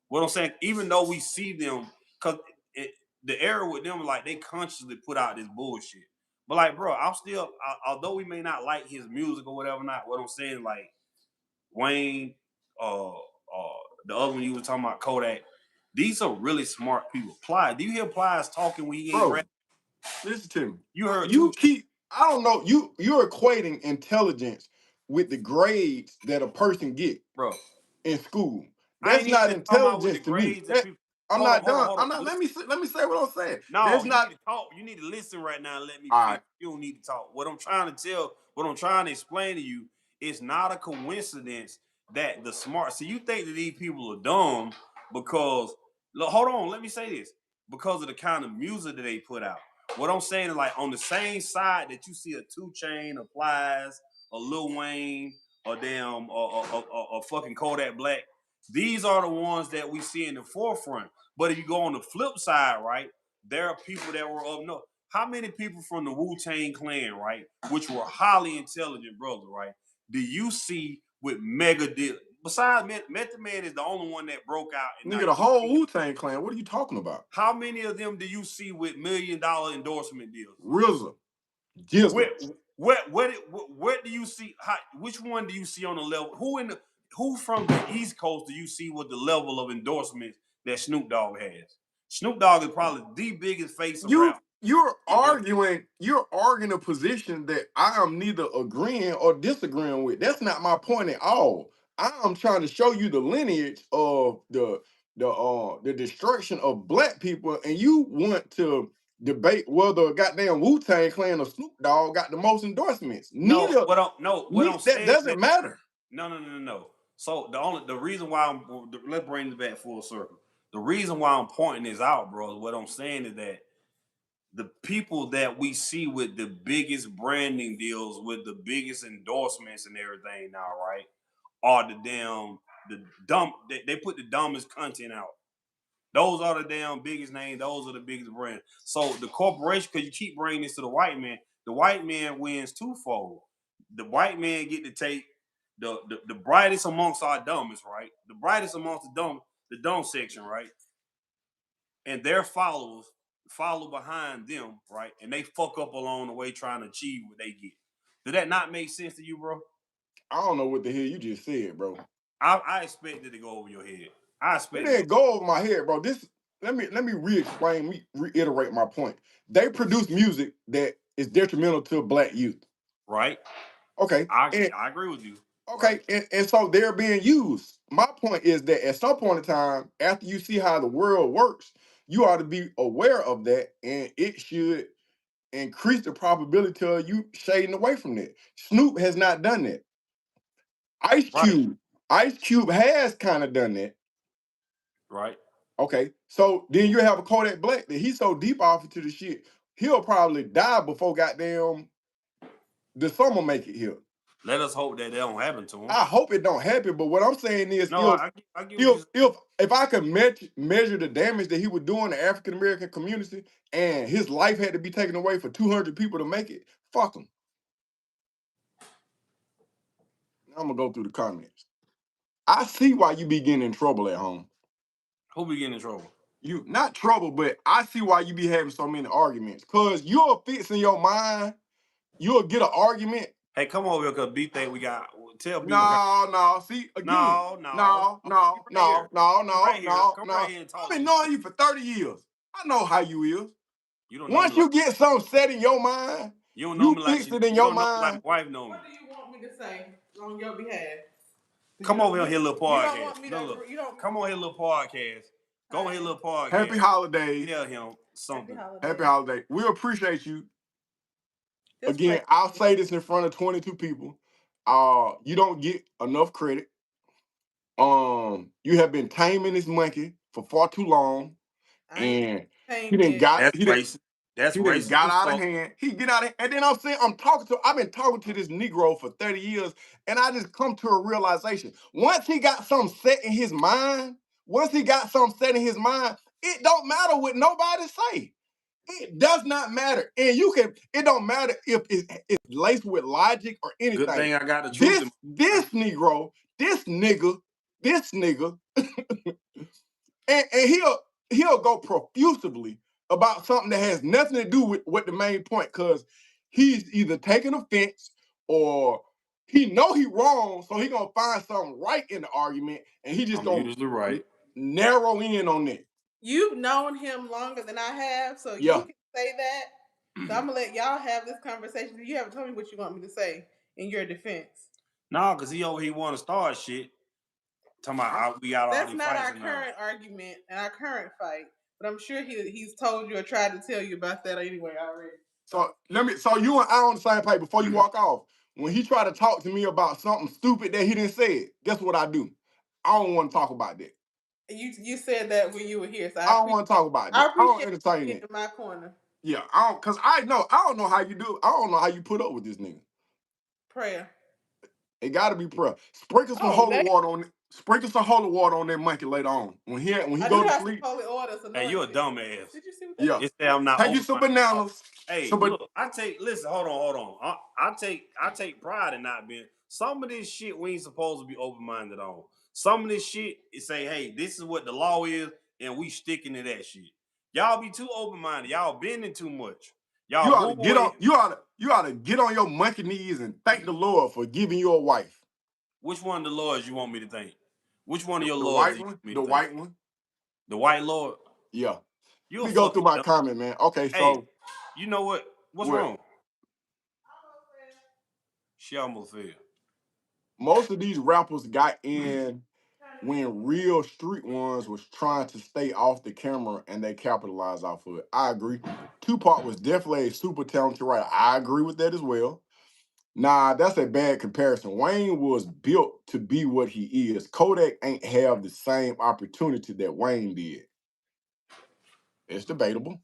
What I'm saying, even though we see them, because the era with them, like they consciously put out this bullshit. But like, bro, I'm still, although we may not like his music or whatever, not what I'm saying, like Wayne, the other one you were talking about, Kodak. These are really smart people. Ply, do you hear Plies talking when he ain't Bro, rap? listen to me. You heard You too, keep I don't know, you're equating intelligence with the grades that a person get bro. in school. I That's ain't even not just talking about with intelligence the to me. grades that people. I'm Hold on, not hold on, done. hold I'm on. not. Let me say what I'm saying. No, That's you need not to talk. You need to listen right now and let me all finish. right. You don't need to talk. What I'm trying to explain to you, it's not a coincidence that the smart. See, you think that these people are dumb because, look, hold on, let me say this. Because of the kind of music that they put out. What I'm saying is like on the same side that you see a 2 Chainz, a Plies, a Lil Wayne, a damn, a fucking Kodak Black. These are the ones that we see in the forefront. But if you go on the flip side, right, there are people that were up north. How many people from the Wu-Tang Clan, right, which were highly intelligent brothers, right, do you see with mega deal? Besides, Method Man is the only one that broke out. Nigga, the whole Wu-Tang Clan. What are you talking about? How many of them do you see with $1 million endorsement deals? RZA, Jizzle. What do you see? Which one do you see on the level? Who from the East Coast do you see with the level of endorsements that Snoop Dogg has? Snoop Dogg is probably the biggest face of rap. You're arguing a position that I am neither agreeing or disagreeing with. That's not my point at all. I am trying to show you the lineage of the destruction of black people, and you want to debate whether goddamn Wu-Tang Clan or Snoop Dogg got the most endorsements. No, what I'm That saying doesn't matter. No. So the reason why let's bring this back full circle. The reason why I'm pointing this out, bro, what I'm saying is that the people that we see with the biggest branding deals, with the biggest endorsements and everything now, right, are the dumb. They put the dumbest content out. Those are the damn biggest names. Those are the biggest brands. So the corporation, because you keep bringing this to the white man wins twofold. The white man get to take the brightest amongst our dumbest, right? The brightest amongst the dumb section, right? And their followers follow behind them, right? And they fuck up along the way trying to achieve what they get. Did that not make sense to you, bro? I don't know what the hell you just said, bro. I expected it to go over your head. It didn't go over my head, bro. Let me reiterate my point. They produce music that is detrimental to black youth. Right. Okay. I agree with you. Okay, right. And so they're being used. My point is that at some point in time, after you see how the world works, you ought to be aware of that, and it should increase the probability of you shading away from that. Snoop has not done that. Ice Cube, right. Ice Cube has kind of done that. Right. Okay, so then you have a Kodak Black that he's so deep off into the shit. he'll probably die before goddamn the summer make it here. Let us hope that don't happen to him. I hope it don't happen, but what I'm saying is, no, I get what if I could measure the damage that he would do in the African American community, and his life had to be taken away for 200 people to make it, fuck him. I'm gonna go through the comments. I see why you be getting in trouble at home. Who be getting in trouble? You not trouble, but I see why you be having so many arguments. Cause you'll fix in your mind, you'll get an argument. Hey, come over here, cause B think we got tell people. No. See again. No. I've been knowing you for 30 years. I know how you is. You don't Once you get something set in your mind, you don't know me fix it in your mind. Like wife know me. What do you want me to say on your behalf? Come over here, little podcast. Come on here, little podcast. Go on here, little podcast. Happy holidays. Tell him something. Happy holiday. We appreciate you. Again, I'll say this in front of 22 people. You don't get enough credit. You have been taming this monkey for far too long, and he didn't got out of hand. He get out of, and then I've been talking to this Negro for 30 years, and I just come to a realization. Once he got something set in his mind, it don't matter what nobody say. It does not matter. And it don't matter if it's laced with logic or anything. Good thing I got the truth. This nigga, and he'll go profusely about something that has nothing to do with what the main point, because he's either taking offense or he know he wrong, so he gonna find something right in the argument, and he just gonna usually right. Narrow in on it. You've known him longer than I have, so you can say that. So I'm gonna let y'all have this conversation. You haven't told me what you want me to say in your defense. No, because he want to start shit. Talking about we got all That's these not fights our current argument and our current fight. But I'm sure he's told you or tried to tell you about that anyway already. So you and I on the same page. Before you walk off, when he tried to talk to me about something stupid that he didn't say, guess what I do? I don't want to talk about that. You said that when you were here, so I don't want to talk about that. I don't entertain it. In my corner. Yeah, I don't know how you do. I don't know how you put up with this nigga. Prayer. It got to be prayer. Sprinkle some holy water on it. Sprinkle some holy water on that monkey later on. When he go to sleep. Holy water, so hey, you a dumbass. Did you see what that It said I'm not. Take you some bananas. Hey, look, listen, hold on. I take pride in not being. Some of this shit we ain't supposed to be open-minded on. Some of this shit is say, hey, this is what the law is, and we sticking to that shit. Y'all be too open-minded. Y'all bending too much. You ought to get on your monkey knees and thank the Lord for giving you a wife. Which one of the lords you want me to thank? Which one of your lords? The white one. The white lord? Yeah. Let me go through my comment, man. Okay, so you know what? What's wrong? She almost fell. Most of these rappers got in when real street ones was trying to stay off the camera, and they capitalized off of it. I agree. Tupac was definitely a super talented writer. I agree with that as well. Nah, that's a bad comparison. Wayne was built to be what he is. Kodak ain't have the same opportunity that Wayne did. It's debatable.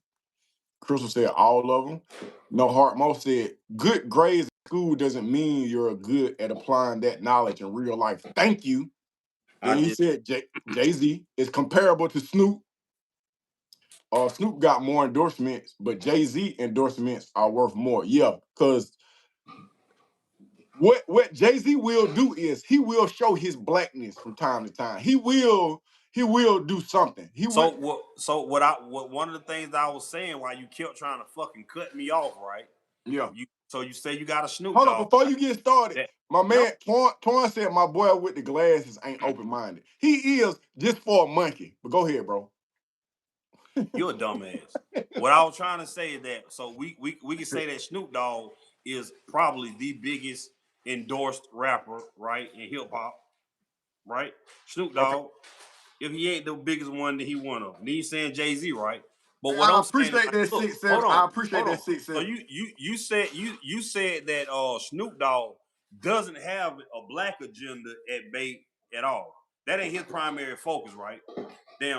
Crystal said all of them. No, Hartmo said good grades in school doesn't mean you're good at applying that knowledge in real life. Thank you. And he said Jay-Z is comparable to Snoop. Snoop got more endorsements, but Jay-Z endorsements are worth more. Yeah, because what Jay-Z will do is he will show his blackness from time to time. He will do something. One of the things I was saying while you kept trying to fucking cut me off, right? Yeah. So you say you got a Snoop Hold Dogg. on, before you get started, my man Torn said my boy with the glasses ain't open-minded. He is just for a monkey. But go ahead, bro. You're a dumbass. What I was trying to say is that so we can say that Snoop Dogg is probably the biggest endorsed rapper, right, in hip hop, right? Snoop Dogg. Okay. If he ain't the biggest one, then he one of them. Then you saying Jay-Z, right? But what I appreciate that 6 7. I appreciate that 6 7. So you said that Snoop Dogg doesn't have a black agenda at bay at all. That ain't his primary focus, right?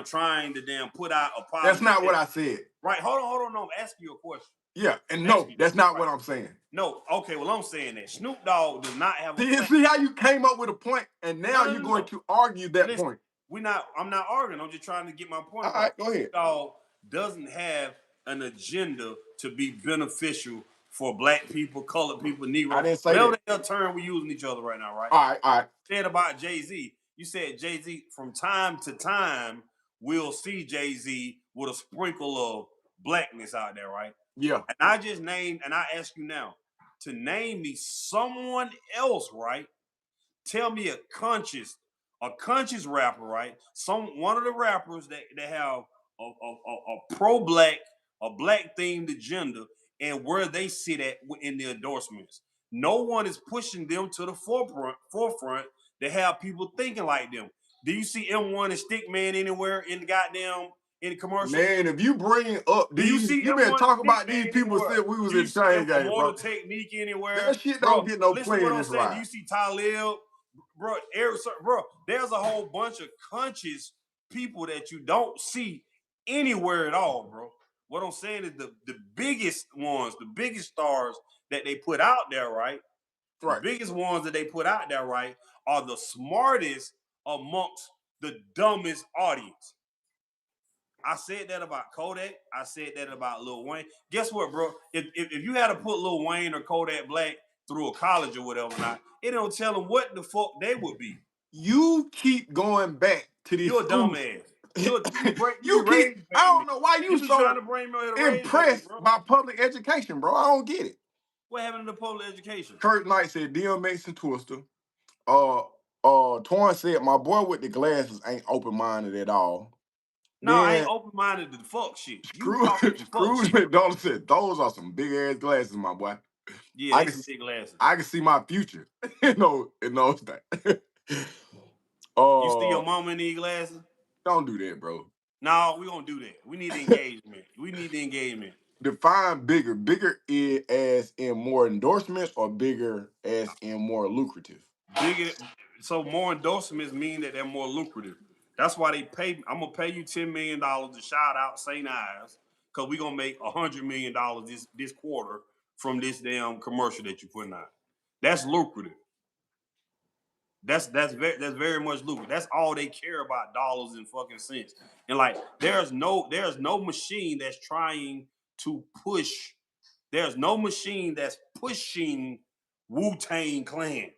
Trying to put out a product. That's not what I said. Right. Hold on. No, I'm asking you a question. Yeah, and no, that's not what I'm saying. No, okay, well, I'm saying that Snoop Dogg does not have a See how you came up with a point, and now you're going to argue that point. I'm not arguing. I'm just trying to get my point across. All right, go ahead. Snoop Dogg doesn't have an agenda to be beneficial for black people, colored people, Negro. I didn't say that. Whatever the hell term we using each other right now, right? All right. Said about Jay-Z. You said Jay-Z from time to time we'll see Jay-Z with a sprinkle of blackness out there, right? Yeah. And I just named, and I ask you now to name me someone else, right? Tell me a conscious rapper, right? One of the rappers that have a pro-black, a black themed agenda, and where they sit at in the endorsements. No one is pushing them to the forefront to have people thinking like them. Do you see M1 and Stickman anywhere in the goddamn in the commercial? Man, if you bring up these, you been talking about these people since we was in Chain Gang, bro. Mortal Technique anywhere. That shit don't get no play in this ride. Do you see Talib? Bro, there's a whole bunch of conscious people that you don't see anywhere at all, bro. What I'm saying is the biggest ones, the biggest stars that they put out there, right? The biggest ones that they put out there, right, are the smartest amongst the dumbest audience. I said that about Kodak. I said that about Lil Wayne. Guess what, bro? If you had to put Lil Wayne or Kodak Black through a college or whatever, not, it don't tell them what the fuck they would be. You keep going back to these. You're a dumbass. I don't know why you so trying to bring me impressed by public education, bro. I don't get it. What happened to public education? Kurt Knight said DMX and Twister. Torn said my boy with the glasses ain't open-minded at all. No, I ain't open-minded to the fuck shit. Scrooge McDonald said those are some big ass glasses, my boy. Yeah, I can see glasses. I can see my future. In those things. You see your mama in these glasses? Don't do that, bro. No, we gonna do that. We need the engagement. Define bigger. Bigger as in more endorsements, or bigger as in more lucrative? Bigger. So more endorsements mean that they're more lucrative. That's why they pay. I'm gonna pay you $10 million to shout out St. Ives, because we're gonna make $100 million this quarter from this damn commercial that you're putting out. That's lucrative. That's very much lucrative. That's all they care about, dollars and fucking cents. And like there's no machine that's trying to push. There's no machine that's pushing Wu-Tang Clan.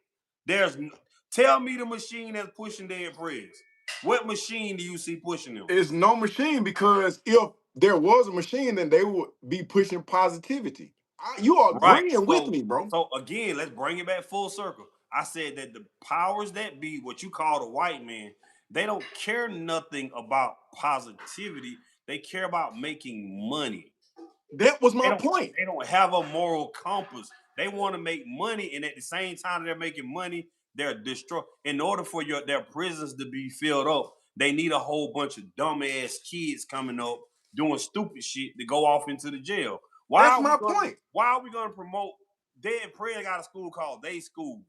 Tell me the machine that's pushing Dead Prez. What machine do you see pushing them? It's no machine, because if there was a machine, then they would be pushing positivity. You are agreeing with me, bro. So again, let's bring it back full circle. I said that the powers that be, what you call the white man, they don't care nothing about positivity. They care about making money. That was my point. They don't have a moral compass. They want to make money, and at the same time they're making money, they're destroyed. In order for their prisons to be filled up, they need a whole bunch of dumbass kids coming up doing stupid shit to go off into the jail. That's my point. Why are we going to promote? Dead Prez got a school called They Schools.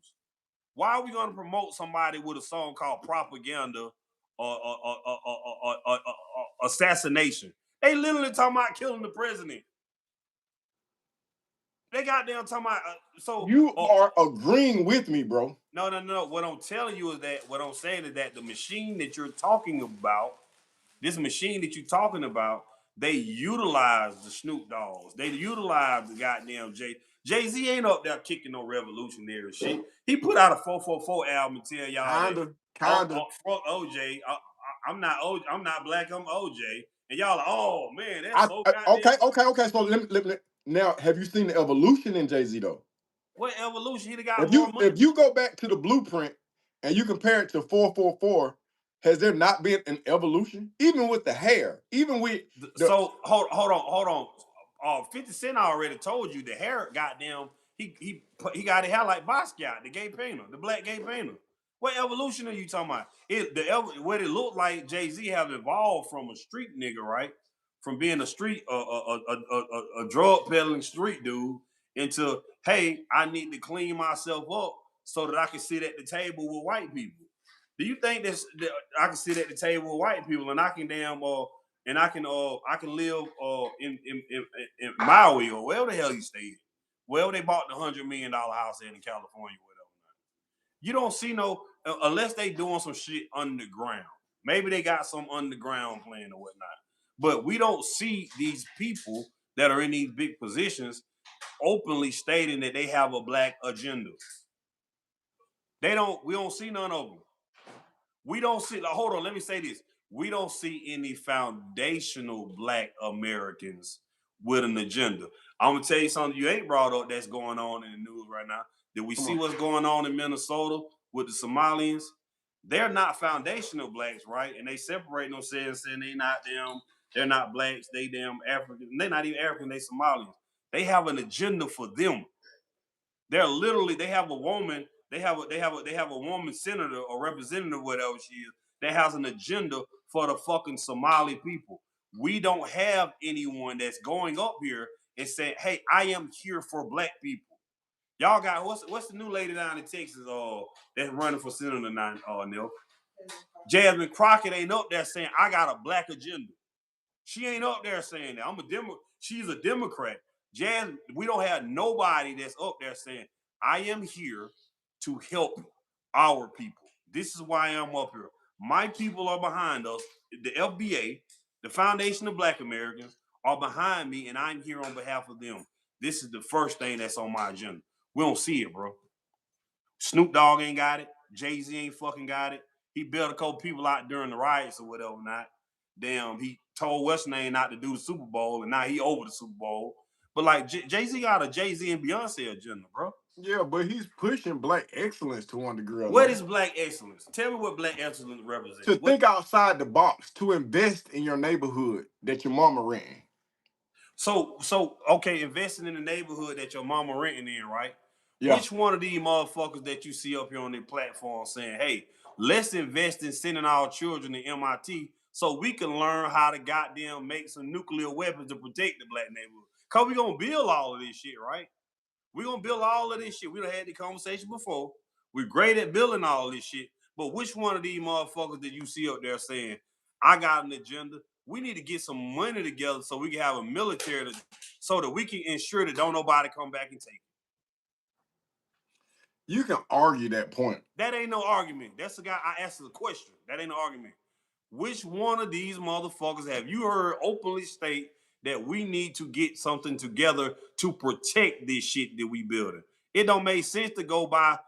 Why are we going to promote somebody with a song called Propaganda or Assassination? They literally talking about killing the president. They got them talking about. So you are agreeing with me, bro. No. What I'm telling you is that what I'm saying is that the machine that you're talking about, this machine that you're talking about, they utilize the Snoop Dogs. They utilize the goddamn Jay-Z ain't up there kicking no revolutionary shit. He put out a 444 album and tell y'all kinda. Fuck OJ. I'm not OJ. I'm not black. I'm OJ. And y'all are, oh man, that's so goddamn. Okay. So let me. Now, have you seen the evolution in Jay-Z though? What evolution? He got more money. If you go back to the blueprint and you compare it to 444, has there not been an evolution? Even with the hair, even with so hold on. 50 Cent already told you the hair, goddamn, he got the hair like Basquiat, the gay painter, the black gay painter. What evolution are you talking about? What it looked like, Jay-Z have evolved from a street nigga, right? From being a street a drug peddling street dude into, hey, I need to clean myself up so that I can sit at the table with white people. Do you think that I can sit at the table with white people and I can damn and I can live in Maui or wherever the hell you stayed, wherever they bought the $100 million house in California, whatever. You don't see no unless they doing some shit underground. Maybe they got some underground plan or whatnot. But we don't see these people that are in these big positions openly stating that they have a black agenda. We don't see none of them. We don't see, hold on, let me say this. We don't see any foundational black Americans with an agenda. I'm gonna tell you something you ain't brought up that's going on in the news right now. Did we see what's going on in Minnesota with the Somalians? They're not foundational blacks, right? And they separate themselves saying they're not blacks, they damn African. They're not even African, they Somalians. They have an agenda for them. They have a woman, they have a woman senator or representative, whatever she is, that has an agenda for the fucking Somali people. We don't have anyone that's going up here and saying, hey, I am here for black people. Y'all got what's the new lady down in Texas that's running for senator now, Neil? Jasmine Crockett ain't up there saying I got a black agenda. She ain't up there saying that. She's a Democrat. We don't have nobody that's up there saying, I am here to help our people. This is why I'm up here. My people are behind us. The FBA, the Foundation of Black Americans, are behind me, and I'm here on behalf of them. This is the first thing that's on my agenda. We don't see it, bro. Snoop Dogg ain't got it. Jay-Z ain't fucking got it. He bailed a couple people out during the riots or whatever not. Damn, he told what's name not to do the Super Bowl, and now he over the Super Bowl. But like Jay-Z got a Jay-Z and Beyonce agenda, bro. Yeah, but he's pushing black excellence to one degree. What is black excellence? Tell me what black excellence represents. To think outside the box, to invest in your neighborhood that your mama renting. So okay, investing in the neighborhood that your mama renting in, right? Yeah. Which one of these motherfuckers that you see up here on their platform saying, hey, let's invest in sending our children to MIT so we can learn how to goddamn make some nuclear weapons to protect the black neighborhood? Because we're going to build all of this shit, right? We're going to build all of this shit. We done had the conversation before. We're great at building all this shit. But which one of these motherfuckers that you see up there saying, I got an agenda? We need to get some money together so we can have a military so that we can ensure that don't nobody come back and take it. You can argue that point. That ain't no argument. That's the guy I asked the question. That ain't no argument. Which one of these motherfuckers have you heard openly state that we need to get something together to protect this shit that we building? It don't make sense to go buy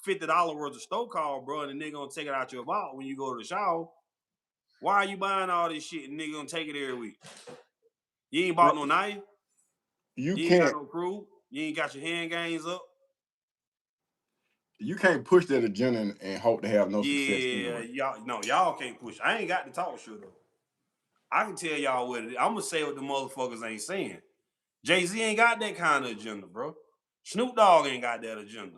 $50 worth of stove call, bro, and the nigga gonna take it out your vault when you go to the shower. Why are you buying all this shit and nigga gonna take it every week? You ain't bought no knife. You ain't got no crew. You ain't got your hand games up. You can't push that agenda and hope to have no success. Yeah, y'all can't push. I ain't got to talk shit though. I can tell y'all what it is. I'm gonna say what the motherfuckers ain't saying. Jay-Z ain't got that kind of agenda, bro. Snoop Dogg ain't got that agenda.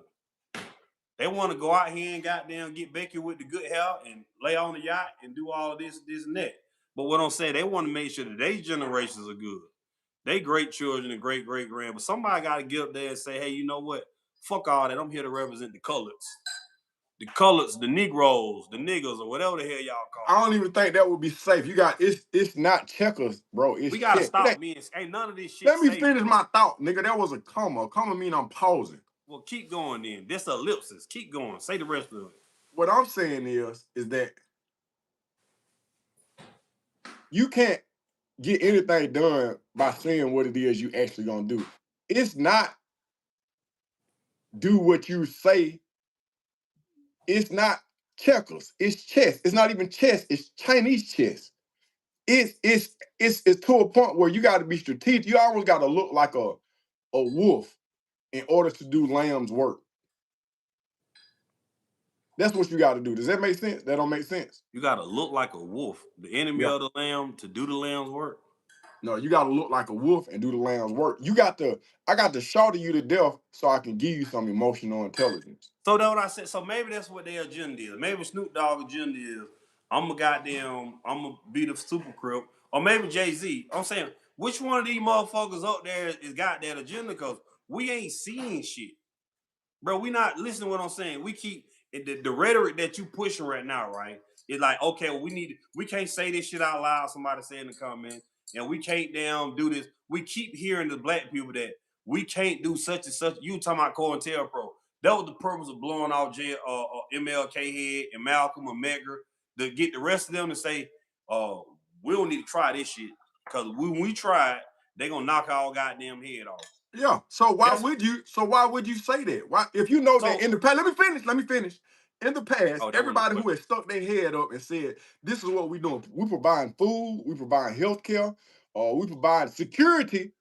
They want to go out here and goddamn get Becky with the good hair and lay on the yacht and do all of this and that. But what I'm saying, they want to make sure that their generations are good. They great children and great grand. But somebody got to get up there and say, hey, you know what? Fuck all that. I'm here to represent the colors. The colors, the Negroes, the niggas, or whatever the hell y'all call it. I don't even think that would be safe. You got it's not checkers, bro. It's we gotta stop being. Ain't none of this shit. Let me finish my thought, nigga. That was a comma. A comma mean I'm pausing. Well, keep going then. This ellipsis. Keep going. Say the rest of it. What I'm saying is that you can't get anything done by saying what it is you actually gonna do. It's not do what you say. It's not checkers. It's chess. It's not even chess. It's Chinese chess. It's to a point where you got to be strategic. You always got to look like a wolf in order to do lamb's work. That's what you got to do. Does that make sense? That don't make sense. You got to look like a wolf, the enemy of the lamb, to do the lamb's work. No, you got to look like a wolf and do the lamb's work. I got to shout at you to death so I can give you some emotional intelligence. So that's what I said. So maybe that's what their agenda is. Maybe Snoop Dogg agenda is, I'm gonna be the super crip. Or maybe Jay-Z. I'm saying, which one of these motherfuckers up there is got that agenda? Because we ain't seeing shit. Bro, we not listening to what I'm saying. We keep the rhetoric that you pushing right now, right? It's like, okay, well, we can't say this shit out loud. Somebody say in the comments, and we can't damn do this. We keep hearing the black people that we can't do such and such. You talking about COINTELPRO? That was the purpose of blowing off MLK Head and Malcolm and Medgar to get the rest of them to say, we don't need to try this shit because when we try it, they gonna knock our goddamn head off. Yeah. So why would you say that? Why, if you know that in the past, let me finish. In the past, everybody who had stuck their head up and said, this is what we're doing. We provide food, we provide health care, we provide security,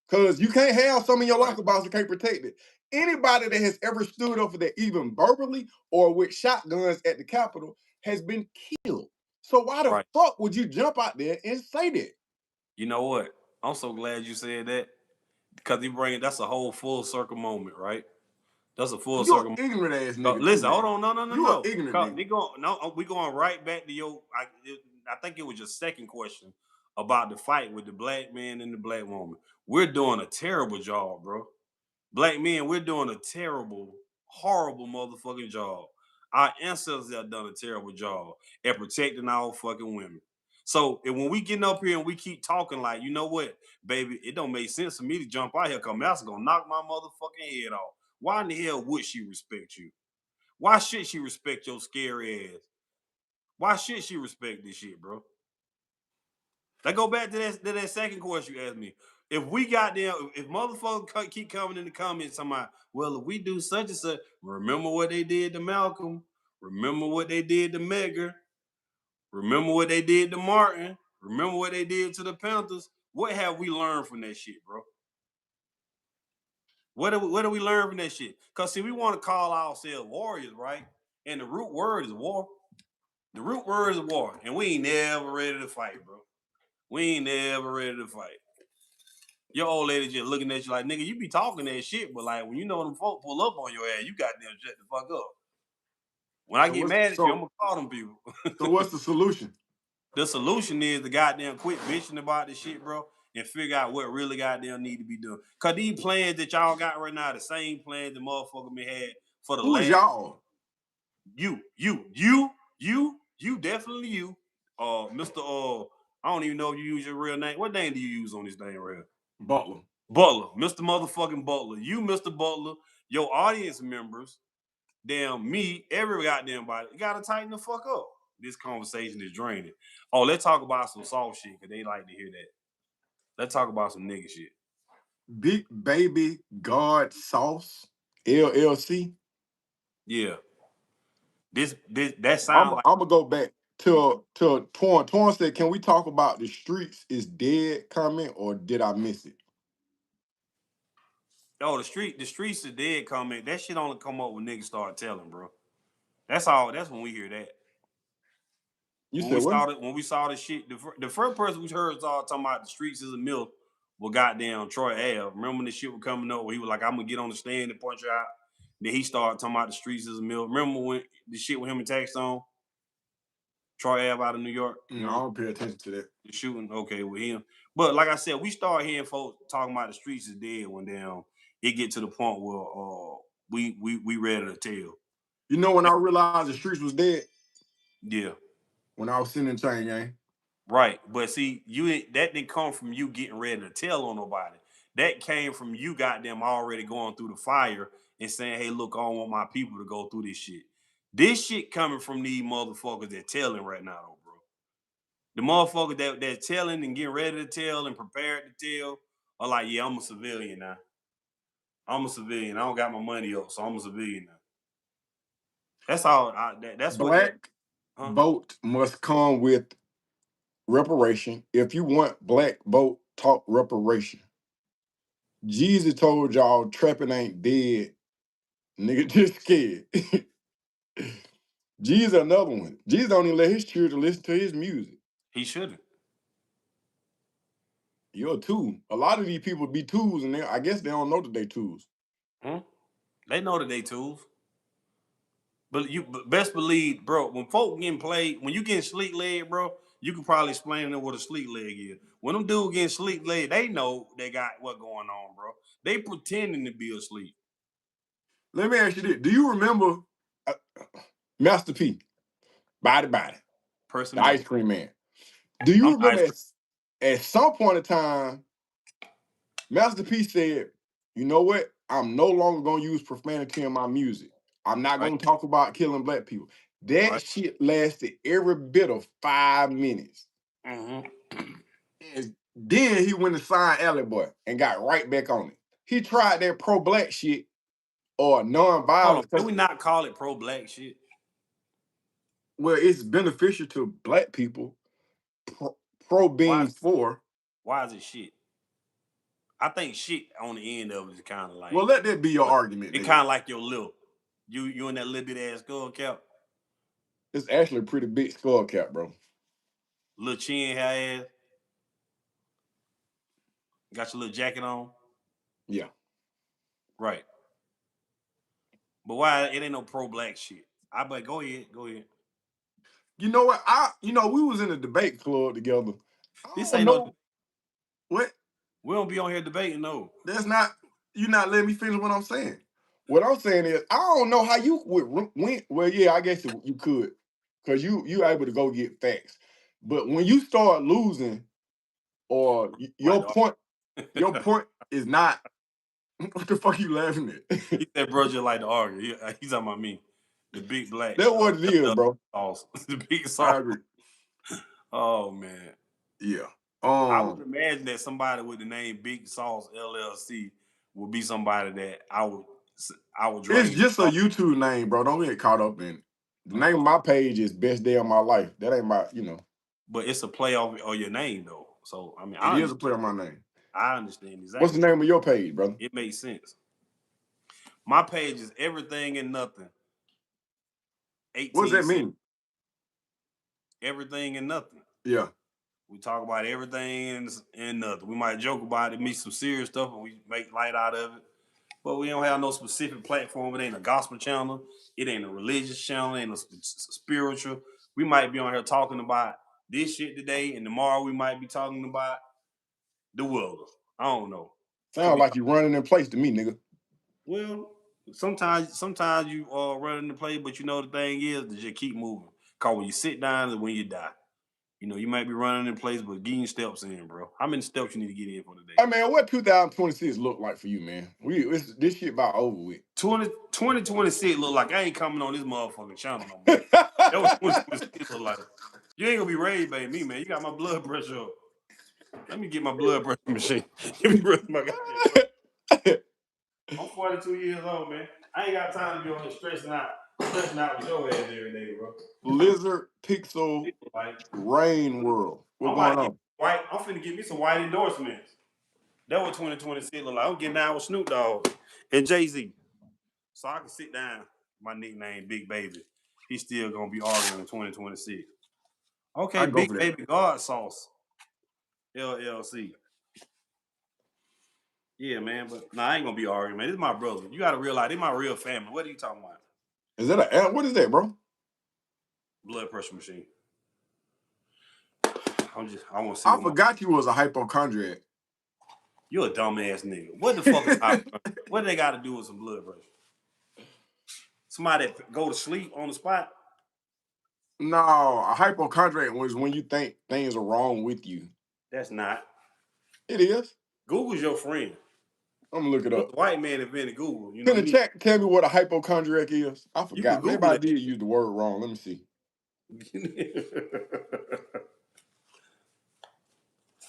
because you can't have some in your locker box that can't protect it. Anybody that has ever stood up for that, even verbally or with shotguns at the Capitol, has been killed. So why the fuck would you jump out there and say that? You know what? I'm so glad you said that. Because that's a whole full circle moment, right? That's a full circle. You're ignorant ass nigga. Listen, hold on, no. You're ignorant nigga. We going right back to I think it was your second question about the fight with the black man and the black woman. We're doing a terrible job, bro. Black men, we're doing a terrible, horrible motherfucking job. Our ancestors have done a terrible job at protecting our fucking women. So when we getting up here and we keep talking like, you know what, baby, it don't make sense for me to jump out here because Master gonna knock my motherfucking head off. Why in the hell would she respect you? Why should she respect your scary ass? Why should she respect this shit, bro? Let's go back to that second question you asked me. If we got there, if motherfuckers keep coming in the comments talking about, well, if we do such and such, remember what they did to Malcolm, remember what they did to Medgar, remember what they did to Martin, remember what they did to the Panthers. What have we learned from that shit, bro? What do we learn from that shit? Because, see, we want to call ourselves warriors, right? And the root word is war. The root word is war. And we ain't never ready to fight, bro. We ain't never ready to fight. Your old lady just looking at you like, nigga, you be talking that shit, but like when you know them folk pull up on your ass, you got them shut the fuck up. When I get mad at you, I'm gonna call them people. So what's the solution? The solution is to goddamn quit bitching about this shit, bro, and figure out what really goddamn need to be done. Cause these plans that y'all got right now, the same plans the motherfucker me had for the last. Who's y'all? You, definitely you. Mr. I don't even know if you use your real name. What name do you use on this thing right here? Butler. Mr. motherfucking Butler. You, Mr. Butler, your audience members, damn me, every goddamn body. You gotta tighten the fuck up. This conversation is draining. Oh, let's talk about some soft shit, because they like to hear that. Let's talk about some nigga shit. Big Baby God Sauce, LLC. Yeah. That sound like... I'm gonna go back to Torn. Torn said, can we talk about the streets is dead comment, or did I miss it? Oh, the streets is dead comment. That shit only come up when niggas start telling, bro. That's all. That's when we hear that. When we saw the shit, the first person we heard start talking about the streets is a mill was goddamn Troy Ave. Remember when the shit was coming up where he was like, I'm gonna get on the stand and punch you out. Then he started talking about the streets is a mill. Remember when the shit with him and Taxstone? Troy Ave out of New York. No, I don't pay attention to that. The shooting, okay, with him. But like I said, we start hearing folks talking about the streets is dead when damn it get to the point where we ready to tell. You know when I realized the streets was dead? Yeah. When I was sitting in Chain Gang. Right. But see, that didn't come from you getting ready to tell on nobody. That came from you goddamn already going through the fire and saying, hey, look, I don't want my people to go through this shit. This shit coming from these motherfuckers that telling right now, though, bro. The motherfuckers that telling and getting ready to tell and prepared to tell are like, yeah, I'm a civilian now. I'm a civilian. I don't got my money up, so I'm a civilian now. That's all. That's Black vote must come with reparation. If you want black vote, talk reparation. Jesus told y'all trapping ain't dead. Nigga just scared. Jesus another one. Jesus don't even let his children listen to his music. He shouldn't. You're a tool. A lot of these people be tools, and I guess they don't know that they tools. They know that they tools. But you best believe, bro, when folk getting played, when you getting sleek leg, bro, you can probably explain to them what a sleek leg is. When them dudes getting sleek leg, they know they got what going on, bro. They pretending to be asleep. Let me ask you this. Do you remember Master P? Body. The Ice Cream Man. Do you remember at some point in time, Master P said, you know what? I'm no longer going to use profanity in my music. I'm not going to talk about killing black people. That shit lasted every bit of 5 minutes. Mm-hmm. And then he went to sign Alley Boy and got right back on it. He tried that pro-black shit or non-violence. Can we not call it pro-black shit? Well, it's beneficial to black people. Pro being for. Why is it shit? I think shit on the end of it is kind of like. Well, let that be your argument. It's kind of like your lip. You in that little bit ass skull cap. It's actually a pretty big skull cap, bro. Little chin hair ass. Got your little jacket on. Yeah. Right. But why it ain't no pro-black shit? But go ahead. You know what? We was in a debate club together. This ain't no. What? We don't be on here debating, no. That's not. You're not letting me finish what I'm saying. What I'm saying is, I don't know how you would win. Well, yeah, I guess you could, because you able to go get facts. But when you start losing, or your point is not. What the fuck you laughing at? He said, bro, just like to argue. He's talking about me. The big black. That's what it is, bro. Sauce. The big sauce. I agree. Oh, man. Yeah. I would imagine that somebody with the name Big Sauce LLC would be somebody that I would drink. It's just a YouTube name, bro. Don't get caught up in it. The name of my page is Best Day of My Life. That ain't my, But it's a play on your name, though. So, I mean, it is a play on my name. I understand exactly. What's the name of your page, brother? It makes sense. My page is Everything and Nothing. What does that mean? Everything and nothing. Yeah. We talk about everything and nothing. We might joke about it, meet some serious stuff, and we make light out of it. But we don't have no specific platform. It ain't a gospel channel. It ain't a religious channel. It ain't a spiritual. We might be on here talking about this shit today, and tomorrow we might be talking about the world. I don't know. Sound like you running in place to me, nigga. Well, sometimes you running in place, but the thing is to just keep moving. Cause when you sit down is when you die. You might be running in place, but getting steps in, bro. How many steps you need to get in for the day? Hey, man, what 2026 look like for you, man? This shit about over with. 2026 look like I ain't coming on this motherfucking channel no more. That was 2026 look like. You ain't gonna be raised by me, man. You got my blood pressure up. Let me get my blood pressure machine. Give me my goddamn. I'm 42 years old, man. I ain't got time to be on here stressing out with your ass every day, bro. Lizard Pixel Rain World. What's going on? I'm finna get me some white endorsements. That what 2026 look like. I'm getting down with Snoop Dogg and Jay-Z. So I can sit down. My nickname, Big Baby. He's still gonna be arguing in 2026. Okay, Big Baby God Sauce. LLC. Yeah, man, but I ain't gonna be arguing, man. This is my brother. You gotta realize, this is my real family. What are you talking about? Is that what is that, bro? Blood pressure machine. I want to see. I forgot you was a hypochondriac. You're a dumbass nigga. What the fuck is hypochondriac? What do they got to do with some blood pressure? Somebody that go to sleep on the spot? No, a hypochondriac was when you think things are wrong with you. That's not. It is. Google's your friend. I'm gonna look it up. The white man invented Google. Can the chat tell me what a hypochondriac is? I forgot. Maybe I did use the word wrong. Let me see.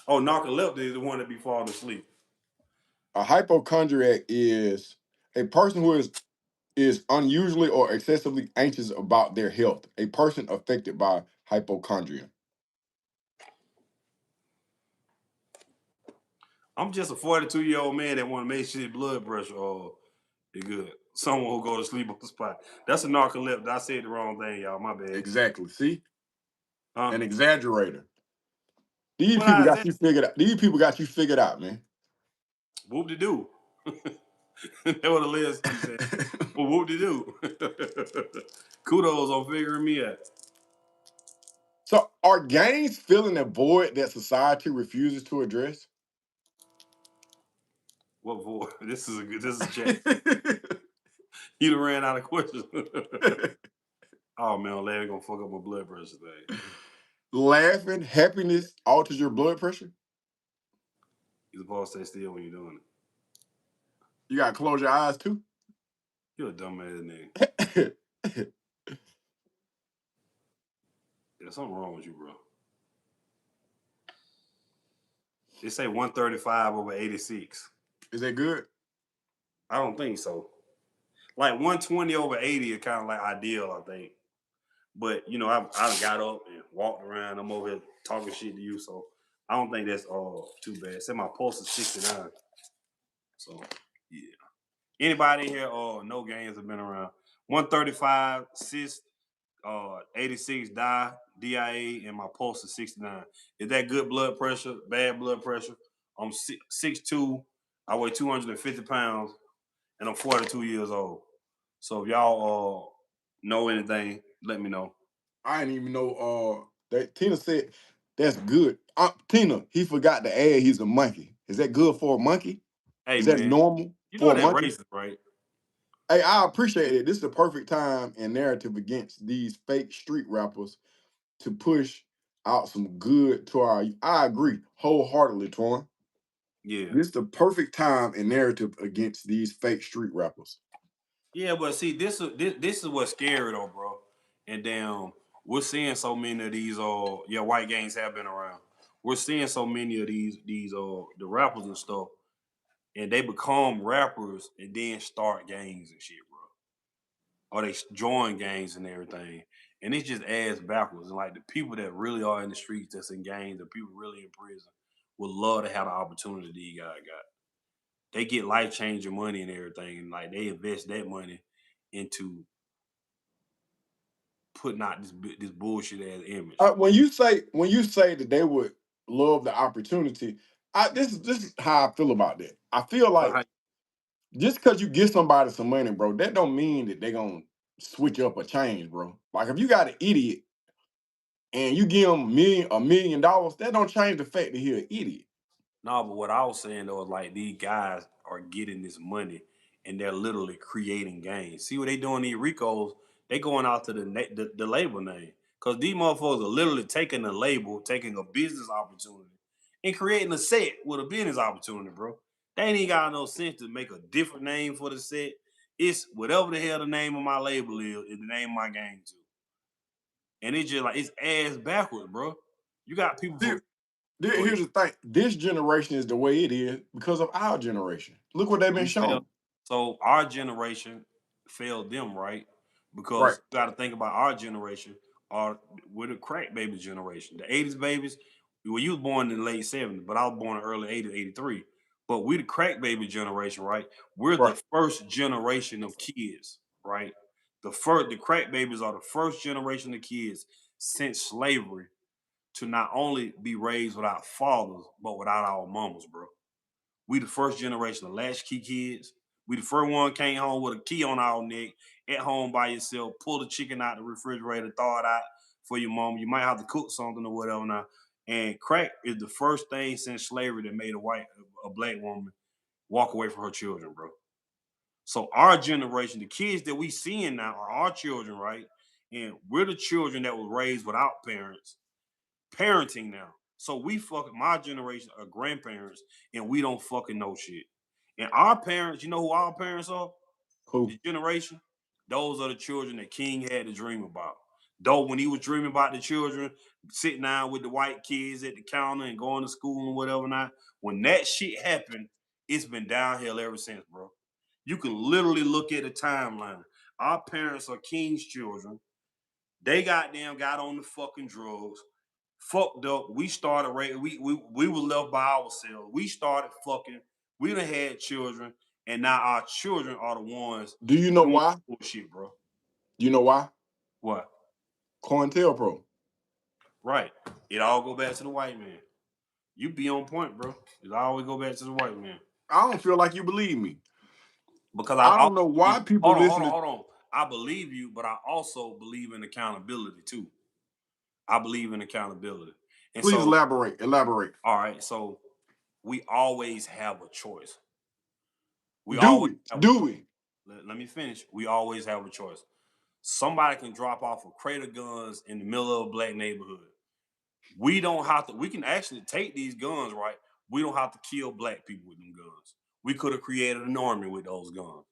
Oh, narcoleptic is the one that be falling asleep. A hypochondriac is a person who is unusually or excessively anxious about their health. A person affected by hypochondria. I'm just a 42-year-old man that want to make sure his blood pressure is good. Someone who go to sleep on the spot. That's a narcoleptic. I said the wrong thing, y'all. My bad. Exactly. See? An exaggerator. These people got you figured out. These people got you figured out, man. Whoop-de-doo. That's what the list said. Well, whoop-de-doo. Kudos on figuring me out. So are gangs filling a void that society refuses to address? What void? This is a chat. You done ran out of questions. Oh man, Larry gonna fuck up my blood pressure thing. laughing, happiness alters your blood pressure? You're supposed to stay still when you're doing it. You gotta close your eyes too. You're a dumbass nigga. There's something wrong with you, bro. They say 135 over 86. Is that good? I don't think so. Like 120 over 80 is kind of like ideal, I think. But you know, I got up and walked around. I'm over here talking shit to you, so I don't think that's too bad. Say my pulse is 69. So yeah. Anybody in here no games have been around. 135 cyst, 86 DIA, and my pulse is 69. Is that good blood pressure? Bad blood pressure? I'm 6'2", I weigh 250 pounds, and I'm 42 years old. So if y'all know anything, let me know. I didn't even know that Tina said that's good. Tina, he forgot to add he's a monkey. Is that good for a monkey? Hey, Is that man, normal you for know a that monkey? racist, right? Hey, I appreciate it. This is the perfect time and narrative against these fake street rappers to push out some good to our. I agree wholeheartedly, Twan. Yeah. This is the perfect time and narrative against these fake street rappers. Yeah, but see, this is what's scary though, bro. And damn, we're seeing so many of these white gangs have been around. We're seeing so many of these the rappers and stuff, and they become rappers and then start gangs and shit, bro. Or they join gangs and everything. And it just adds backwards. And like the people that really are in the streets that's in gangs, the people really in prison would love to have the opportunity these guys got. They get life changing money and everything, and like they invest that money into putting out this bullshit ass image. When you say that they would love the opportunity, this is how I feel about that. I feel like just because you give somebody some money, bro, that don't mean that they're gonna switch up or change, bro. Like if you got an idiot and you give him $1 million, that don't change the fact that he's an idiot. No, but what I was saying though is like these guys are getting this money and they're literally creating gains. See what they doing? These Ricos, they going out to the label name because these motherfuckers are literally taking a label, taking a business opportunity, and creating a set with a business opportunity, bro. They ain't even got no sense to make a different name for the set. It's whatever the hell the name of my label is the name of my game too. And it's just like it's ass backwards, bro. You got people from Here's the thing. This generation is the way it is because of our generation. Look what they've been shown. So our generation failed them, right? Because you got to think about our generation. We're the crack baby generation. The 80s babies, well, you was born in the late 70s, but I was born in early 80s, 83. But we the crack baby generation, right? We're the first generation of kids, right? The crack babies are the first generation of kids since slavery to not only be raised without fathers, but without our mamas, bro. We the first generation of latchkey kids. We the first one came home with a key on our neck, at home by yourself, pull the chicken out the refrigerator, throw it out for your mom. You might have to cook something or whatever now. And crack is the first thing since slavery that made a black woman walk away from her children, bro. So our generation, the kids that we seeing now are our children, right? And we're the children that was raised without parents, parenting now. So we fucking my generation are grandparents and we don't fucking know shit. And our parents, you know who our parents are? Who? The generation. Those are the children that King had to dream about. Though when he was dreaming about the children, sitting down with the white kids at the counter and going to school and whatever not, when that shit happened, it's been downhill ever since, bro. You can literally look at the timeline. Our parents are King's children. They got on the fucking drugs, fucked up. We started we were left by ourselves. We started fucking. We done had children, and now our children are the ones. Do you know why? Bullshit, bro. You know why? What? COINTELPRO. Right. It all go back to the white man. You be on point, bro. It always go back to the white man. I don't feel like you believe me. Because I don't know why people listen. Hold on. I believe you, but I also believe in accountability too. I believe in accountability. And please elaborate. All right. So we always have a choice. Do we? Let me finish. We always have a choice. Somebody can drop off a crate of guns in the middle of a black neighborhood. We don't have to. We can actually take these guns, right? We don't have to kill black people with them guns. We could have created an army with those guns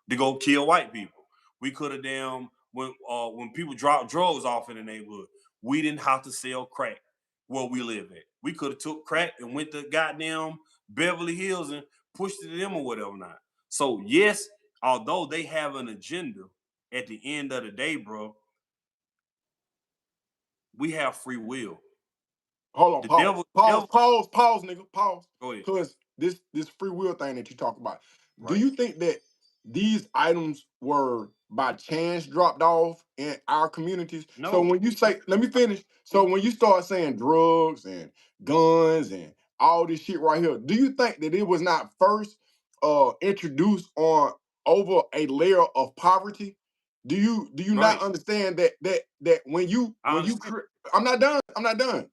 to go kill white people. We could have when people drop drugs off in the neighborhood, we didn't have to sell crack where we live at. We could have took crack and went to goddamn Beverly Hills and pushed it to them or whatever not. So yes, although they have an agenda, at the end of the day, bro, we have free will. Hold on, The pause, devil, pause, nigga, pause. go ahead. Because this free will thing that you talk about, do Right. you think that these items were by chance dropped off in our communities? No. So when you say, let me finish. So when you start saying drugs and guns and all this shit right here, do you think that it was not first introduced on over a layer of poverty? Do you Right. not understand that when you I'm not done.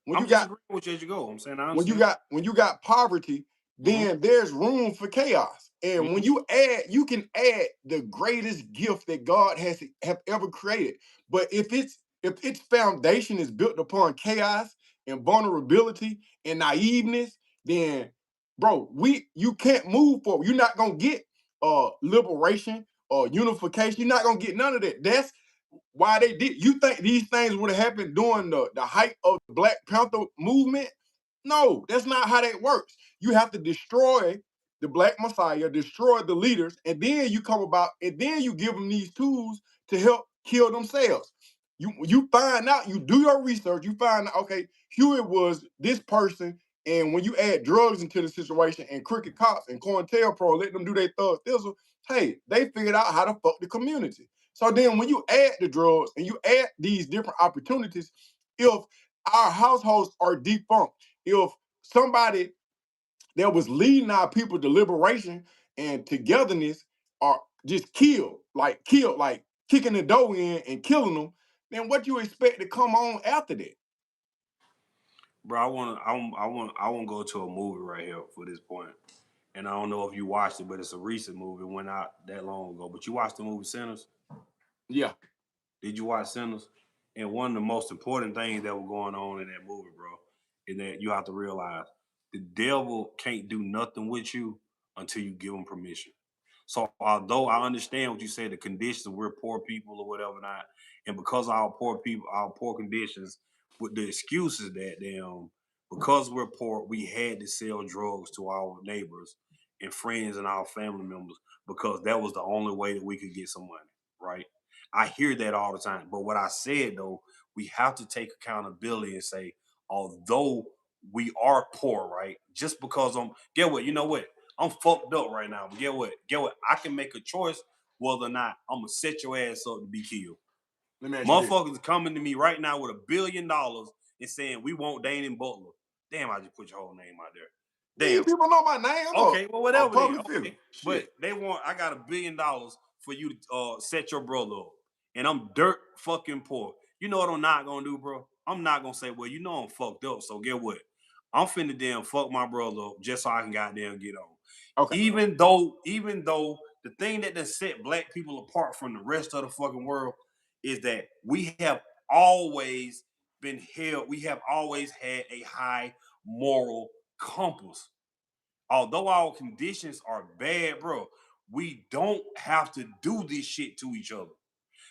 When I'm you just got agreeing with you as you go. I'm saying I when understand. you got poverty, then there's room for chaos. And when you can add the greatest gift that God have ever created. But if its foundation is built upon chaos and vulnerability and naiveness, then bro, you can't move forward. You're not gonna get liberation or unification. You're not gonna get none of that. That's why they did. You think these things would have happened during the height of the Black Panther movement? No, that's not how that works. You have to destroy the Black Messiah, destroy the leaders, and then you come about, and then you give them these tools to help kill themselves. You find out, you do your research, you find out, okay, Hewitt was this person, and when you add drugs into the situation and crooked cops and COINTELPRO let them do their thug thizzle, hey, they figured out how to fuck the community. So then when you add the drugs and you add these different opportunities, if our households are defunct, if somebody that was leading our people to liberation and togetherness are just killed, like kicking the door in and killing them, then what you expect to come on after that? Bro, I want to go to a movie right here for this point. And I don't know if you watched it, but it's a recent movie. It went out that long ago. But you watched the movie Sinners? Yeah. Did you watch Sinners? And one of the most important things that were going on in that movie, bro, is that you have to realize the devil can't do nothing with you until you give him permission. So although I understand what you say, the conditions, we're poor people or whatever not, and because our poor people, our poor conditions, with the excuses that because we're poor, we had to sell drugs to our neighbors and friends and our family members because that was the only way that we could get some money, right? I hear that all the time. But what I said though, we have to take accountability and say, although we are poor, right? Just because get what, you know what? I'm fucked up right now. But get what? Get what? I can make a choice whether or not I'm gonna set your ass up to be killed. Motherfuckers coming to me right now with $1 billion and saying we want Dane Butler. Damn, I just put your whole name out there. Damn. People know my name. Okay, well, whatever then. Okay. But they want, I got $1 billion for you to set your brother up. And I'm dirt fucking poor. You know what I'm not gonna do, bro? I'm not gonna say, well, you know I'm fucked up, so get what? I'm finna damn fuck my brother up just so I can goddamn get on. Okay. Even though the thing that set black people apart from the rest of the fucking world is that we have always been held, we have always had a high moral compass. Although our conditions are bad, bro, we don't have to do this shit to each other.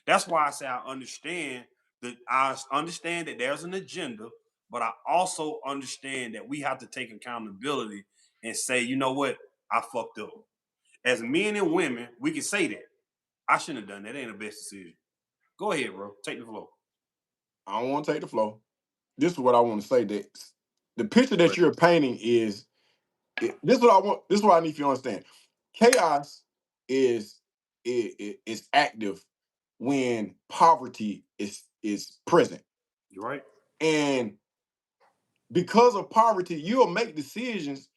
That's why I say I understand that there's an agenda, but I also understand that we have to take accountability and say, you know what, I fucked up. As men and women, we can say that. I shouldn't have done that. That ain't the best decision. Go ahead, bro. Take the floor. I don't want to take the floor. This is what I want to say. That the picture that you're painting is this is what I want. This is what I need you to understand. Chaos is active when poverty is present. You're right. And because of poverty, you'll make decisions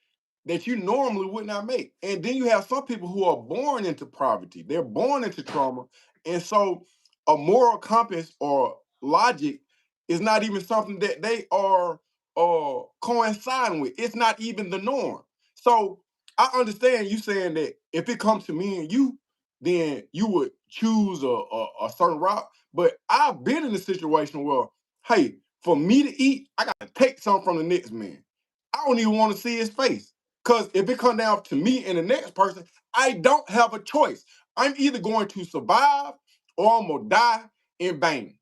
that you normally would not make. And then you have some people who are born into poverty. They're born into trauma. And so a moral compass or logic is not even something that they are coinciding with. It's not even the norm. So I understand you saying that if it comes to me and you, then you would choose a certain route. But I've been in a situation where, hey, For me to eat, I gotta take something from the next man. I don't even want to see his face. Because if it come down to me and the next person, I don't have a choice. I'm either going to survive or I'm gonna die in vain.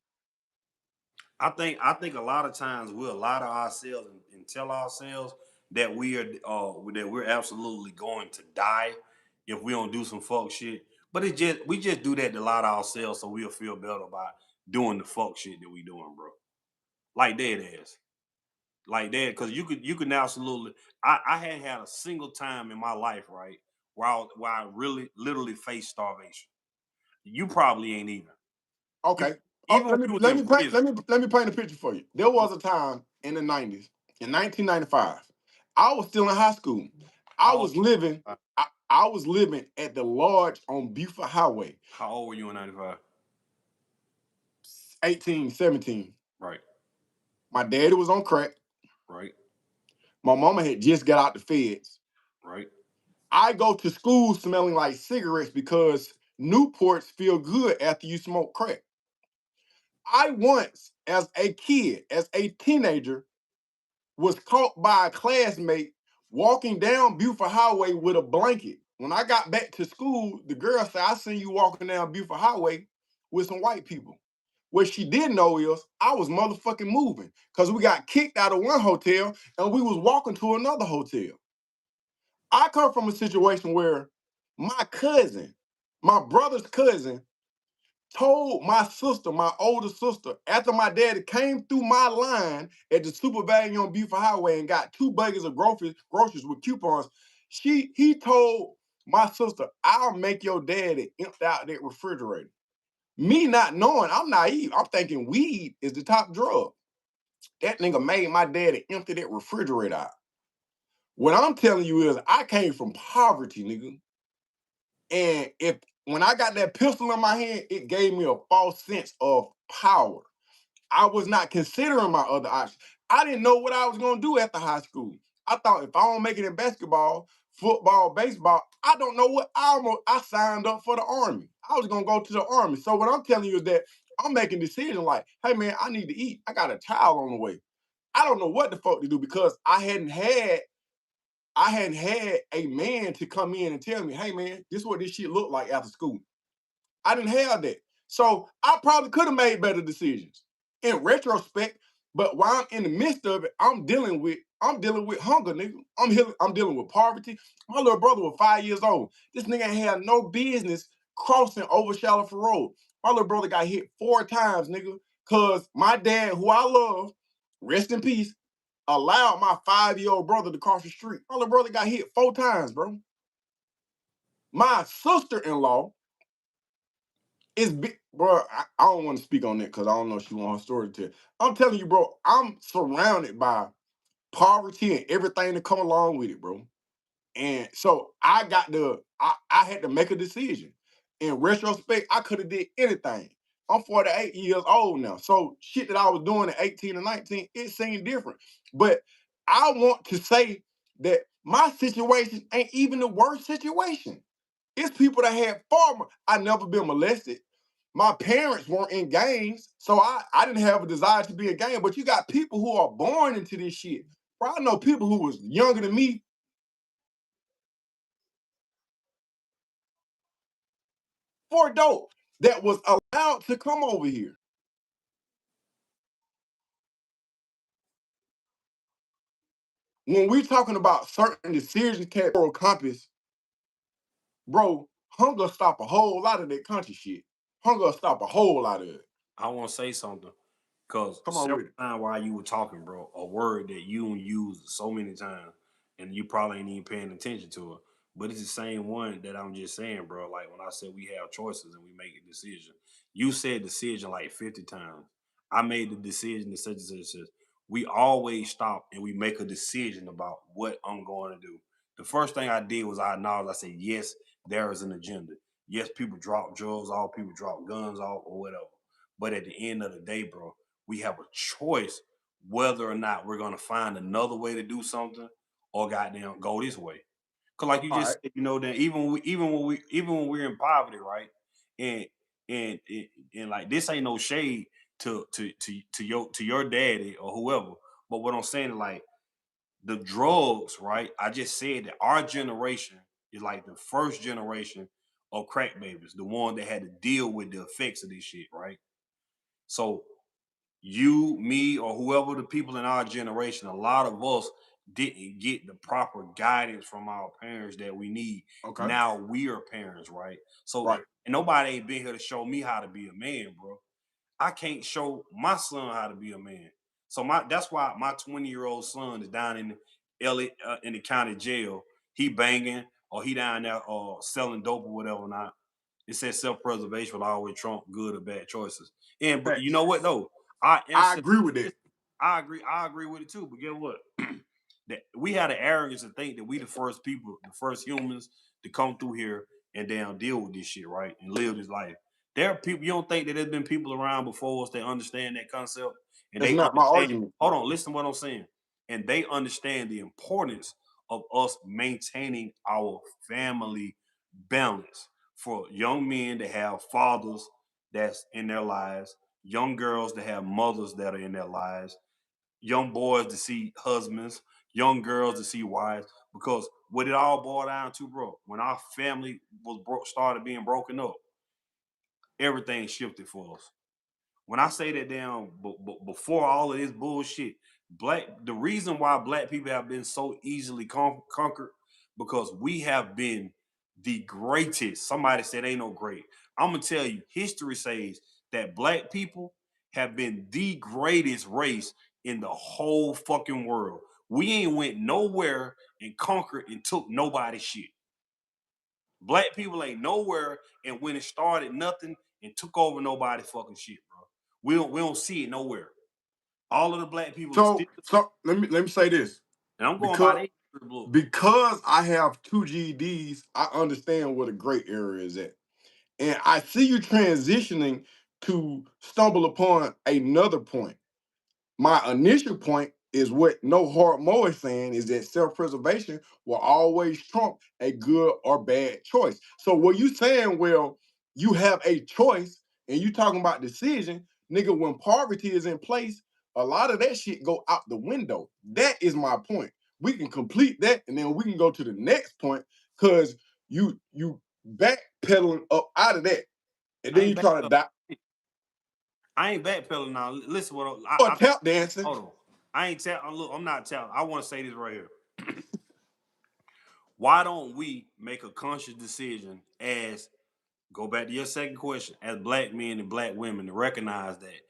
I think a lot of times we'll lie to ourselves and tell ourselves that we're absolutely going to die if we don't do some fuck shit. But we just do that to lie to ourselves so we'll feel better about doing the fuck shit that we doing, bro. Like dead ass. Like that, because you could now absolutely. I hadn't had a single time in my life, right, where I really literally faced starvation. You probably ain't either. Okay. Even when we was in prison. Let me paint a picture for you. There was a time in the 90s, in 1995. I was still in high school. I was living at the lodge on Buford Highway. How old were you in 95? 18, 17. Right. My daddy was on crack. Right. My mama had just got out the feds. Right. I go to school smelling like cigarettes because Newports feel good after you smoke crack. I once, as a kid, as a teenager, was caught by a classmate walking down Buford Highway with a blanket. When I got back to school, the girl said, I seen you walking down Buford Highway with some white people. What she didn't know is I was motherfucking moving because we got kicked out of one hotel and we was walking to another hotel. I come from a situation where my cousin, my brother's cousin, told my sister, my older sister, after my daddy came through my line at the Super Value on Buford Highway and got 2 buckets of groceries with coupons, he told my sister, I'll make your daddy empty out that refrigerator. Me not knowing, I'm naive. I'm thinking weed is the top drug. That nigga made my daddy empty that refrigerator out. What I'm telling you is I came from poverty, nigga. And when I got that pistol in my hand, it gave me a false sense of power. I was not considering my other options. I didn't know what I was gonna do after high school. I thought if I don't make it in basketball, football, baseball, I don't know what I signed up for the Army. I was gonna go to the Army. So what I'm telling you is that I'm making decisions like, hey man, I need to eat. I got a child on the way. I don't know what the fuck to do because I hadn't had a man to come in and tell me, hey man, this is what this shit look like after school. I didn't have that. So I probably could have made better decisions in retrospect, but while I'm in the midst of it, I'm dealing with hunger, nigga. I'm dealing with poverty. My little brother was 5 years old. This nigga ain't had no business crossing over Shaliford Road. My little brother got hit 4 times, nigga, because my dad, who I love, rest in peace, allowed my 5-year-old brother to cross the street. My little brother got hit 4 times, bro. My sister-in-law is big, bro. I don't want to speak on that because I don't know if she want her story to tell. I'm telling you, bro, I'm surrounded by poverty and everything that come along with it, bro. And so I had to make a decision. In retrospect, I could have did anything. I'm 48 years old now. So shit that I was doing at 18 and 19, it seemed different. But I want to say that my situation ain't even the worst situation. It's people that had far more. I never been molested. My parents weren't in gangs, so I didn't have a desire to be in a gang. But you got people who are born into this shit. Bro, I know people who was younger than me for dope that was allowed to come over here. When we talking about certain decisions, moral compass, bro, hunger stop a whole lot of that country shit. Hunger stop a whole lot of it. I want to say something because Come on several with it. times while you were talking, bro, a word that you used so many times and you probably ain't even paying attention to it. But it's the same one that I'm just saying, bro. Like when I said we have choices and we make a decision, you said decision like 50 times. I made the decision to such and such and such. We always stop and we make a decision about what I'm going to do. The first thing I did was I acknowledged, I said, yes, there is an agenda. Yes, people drop drugs off, people drop guns off, or whatever. But at the end of the day, bro, we have a choice whether or not we're gonna find another way to do something or goddamn go this way. Cause like you All just right. said, that even when we're in poverty, right? And and like this ain't no shade. to your daddy or whoever. But what I'm saying is like the drugs, right? I just said that our generation is like the first generation of crack babies, the one that had to deal with the effects of this shit, right? So you, me, or whoever the people in our generation, a lot of us didn't get the proper guidance from our parents that we need. Okay. Now we are parents, right? So Right. and nobody ain't been here to show me how to be a man, bro. I can't show my son how to be a man. So that's why my 20-year-old son is down in in the county jail. He banging or he down there selling dope or whatever not. It says self-preservation will always trump good or bad choices. And but you know what though? I agree with that. I agree with it too. But guess what? That we had the arrogance to think that we the first people, the first humans to come through here and then deal with this shit, right? And live this life. There are people, you don't think that there's been people around before us that understand that concept? And That's they not my understand, argument. hold on, listen to what I'm saying. And they understand the importance of us maintaining our family balance for young men to have fathers that's in their lives, young girls to have mothers that are in their lives, young boys to see husbands, young girls to see wives. Because what it all boiled down to, bro, when our family was started being broken up, everything shifted for us. When I say that down, before all of this bullshit, the reason why black people have been so easily conquered because we have been the greatest. Somebody said ain't no great. I'm gonna tell you, history says that black people have been the greatest race in the whole fucking world. We ain't went nowhere and conquered and took nobody's shit. Black people ain't nowhere and when it started nothing and took over nobody's fucking shit, bro. We don't see it nowhere. All of the black people are still. So let me say this. And I'm going by Because the book. because I have 2 GEDs, I understand where the gray area is at. And I see you transitioning to stumble upon another point. My initial point is what No Hard Mo is saying is that self-preservation will always trump a good or bad choice. So what you saying, well, you have a choice and you talking about decision, nigga, when poverty is in place, a lot of that shit go out the window. That is my point. We can complete that and then we can go to the next point because you backpedaling up out of that. And then you try to die. I ain't backpedaling now. Listen, what Or tap dancing. hold on. I ain't tell. Look, I'm not telling. I want to say this right here. Why don't we make a conscious decision as go back to your second question as black men and black women to recognize that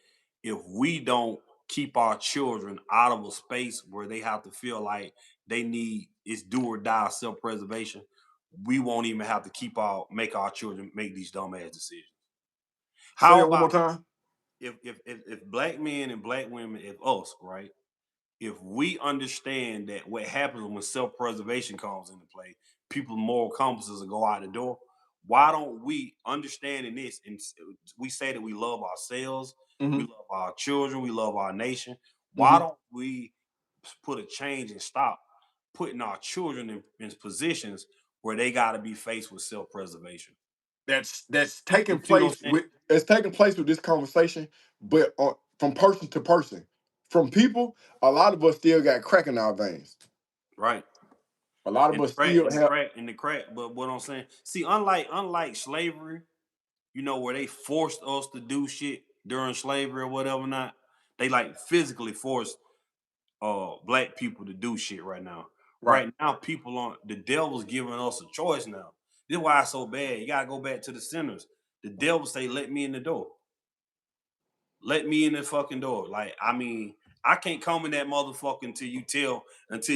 if we don't keep our children out of a space where they have to feel like they need it's do or die self-preservation, we won't even have to make our children make these dumbass decisions. Say that one more time. If black men and black women, if us, right, if we understand that what happens when self-preservation comes into play, people's moral compasses will go out the door. Why don't we understanding this and we say that we love ourselves, we love our children, we love our nation. Why don't we put a change and stop putting our children in positions where they got to be faced with self-preservation? That's taking place with this conversation, but from person to person. From people, a lot of us still got crack in our veins. Right. A lot of us still have the crack. But what I'm saying, see, unlike slavery, you know, where they forced us to do shit during slavery or whatever not, they like physically forced black people to do shit right now. Right now, people on the devil's giving us a choice now. This is why it's so bad. You gotta go back to the sinners. The devil say, "Let me in the door. Let me in the fucking door." Like, I mean, I can't come in that motherfucker until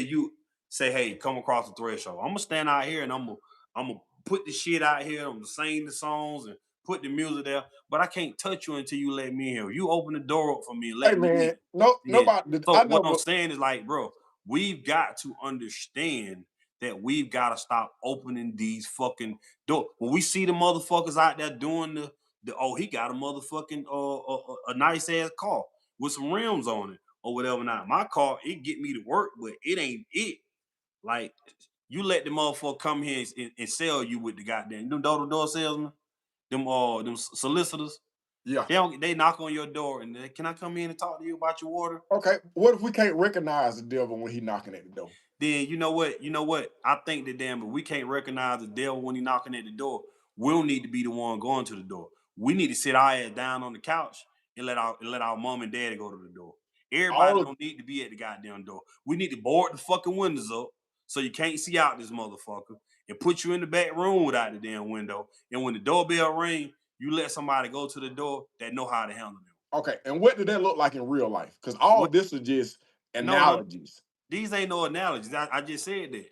you say, "Hey, come across the threshold." I'm gonna stand out here and I'm gonna put the shit out here. I'm gonna sing the songs and put the music there. But I can't touch you until you let me in here. You open the door up for me and let me in. Nobody. So what I'm saying is like, bro, we've got to understand that we've got to stop opening these fucking doors. When we see the motherfuckers out there doing the oh, he got a motherfucking a nice ass car with some rims on it or whatever. Not my car, it get me to work, but it ain't it. Like you let the motherfucker come here and sell you with the goddamn them door-to-door salesmen, them solicitors. Yeah. They knock on your door and can I come in and talk to you about your water? Okay. What if we can't recognize the devil when he knocking at the door? Then you know what? You know what? I think that damn, if we can't recognize the devil when he knocking at the door, we don't need to be the one going to the door. We need to sit our ass down on the couch and let our mom and daddy go to the door. Everybody All don't need to be at the goddamn door. We need to board the fucking windows up so you can't see out this motherfucker and put you in the back room without the damn window. And when the doorbell ring, you let somebody go to the door that know how to handle them. okay. And what did that look like in real life? Because all What? this is just No. analogies. These ain't no analogies. I just said that.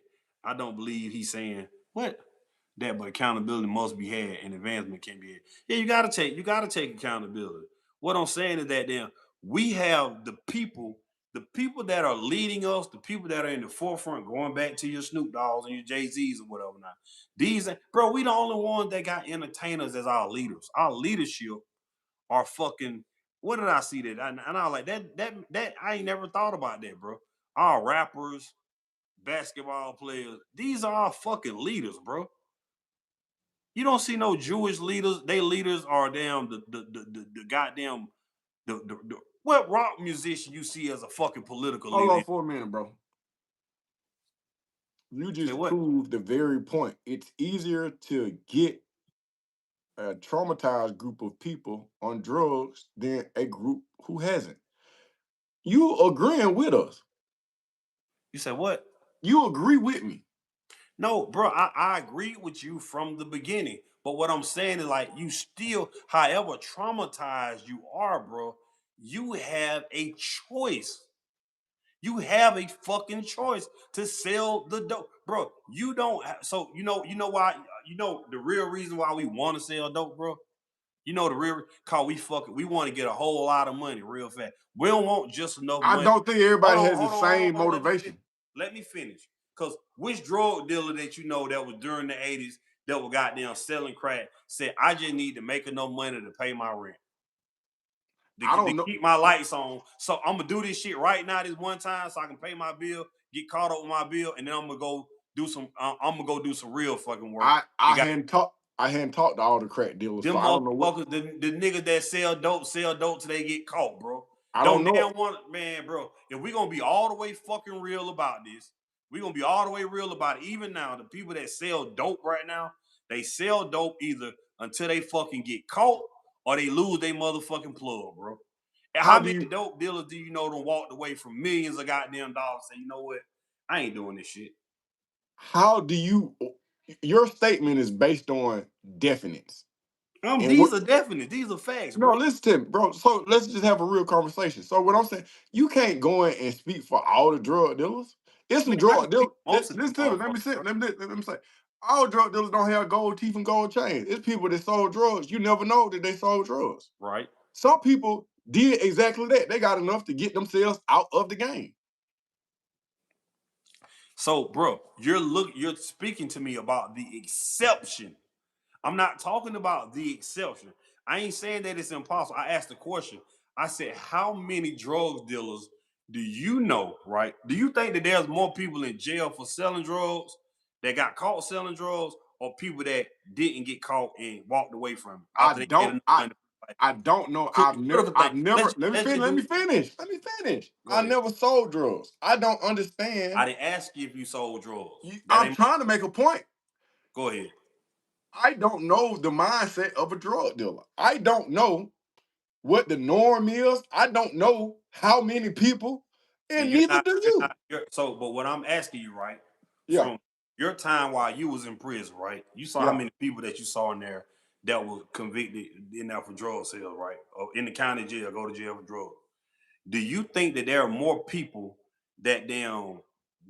I don't believe he's saying what that, but accountability must be had and advancement can be had. Yeah, you gotta take accountability. What I'm saying is that then we have the people that are leading us, the people that are in the forefront, going back to your Snoop Dogg's and your Jay-Z's or whatever now. These bro, we the only ones that got entertainers as our leaders. Our leadership are fucking. What did I see that? And I was like that I ain't never thought about that, bro. Our rappers, basketball players, these are our fucking leaders, bro. You don't see no Jewish leaders. They leaders are damn the goddamn the what rock musician you see as a fucking political Hold leader? on for a minute, bro. You Say just what? proved the very point. It's easier to get a traumatized group of people on drugs than a group who hasn't. You agreeing with us. You say what? You agree with me. No, bro, I agree with you from the beginning. But what I'm saying is like you still, however traumatized you are, bro, you have a choice. You have a fucking choice to sell the dope, bro. You don't. So you know why? You know the real reason why we want to sell dope, bro. You know the real cause we want to get a whole lot of money real fast. We don't want just enough I money. don't think everybody has the same Hold on. motivation. Let me finish. Cause which drug dealer that you know that was during the 80s that was goddamn selling crack said, I just need to make enough money to pay my rent. I To don't know. keep my lights on. So I'm gonna do this shit right now this one time so I can pay my bill, get caught up with my bill, and then I'm gonna go do some real fucking work. I hadn't talked to all the crack dealers, Them so I don't know what. motherfuckers, the niggas that sell dope till they get caught, bro. I don't Don't know. damn want, man, bro. If we gonna be all the way fucking real about this, we gonna be all the way real about it. Even now, the people that sell dope right now, they sell dope either until they fucking get caught or they lose their motherfucking plug, bro. And How how do many you dope dealers do you know that walked away from millions of goddamn dollars? Say, you know what? I ain't doing this shit. how do you your statement is based on definites. And These what are definite. These are facts, no, bro. listen to me, bro. So let's just have a real conversation. So what I'm saying, you can't go in and speak for all the drug dealers. It's some Man, I can drug speak dealers. most of Listen them to me. motherfuckers, bro. Let me say. All drug dealers don't have gold teeth and gold chains. It's people that sold drugs. You never know that they sold drugs. Right. Some people did exactly that. They got enough to get themselves out of the game. So, bro, you're speaking to me about the exception. I'm not talking about the exception. I ain't saying that it's impossible. I asked the question. I said, how many drug dealers do you know, right? Do you think that there's more people in jail for selling drugs that got caught selling drugs or people that didn't get caught and walked away from it I after they made don't. enough I money? I don't know. Critical I've thing. never. Let me Let's finish. just Let me do. finish. Let me finish. Go I ahead. never sold drugs. I don't I understand. didn't ask you if you sold drugs. That I'm ain't. trying to make a point. Go ahead. I don't know the mindset of a drug dealer. I don't know what the norm is. I don't know how many people, And and neither do you. but what I'm asking you, right, Yeah, from your time while you was in prison, right? You saw how yeah. many people that you saw in there that were convicted in there for drug sales, right? Or in the county jail, go to jail for drugs. Do you think that there are more people that damn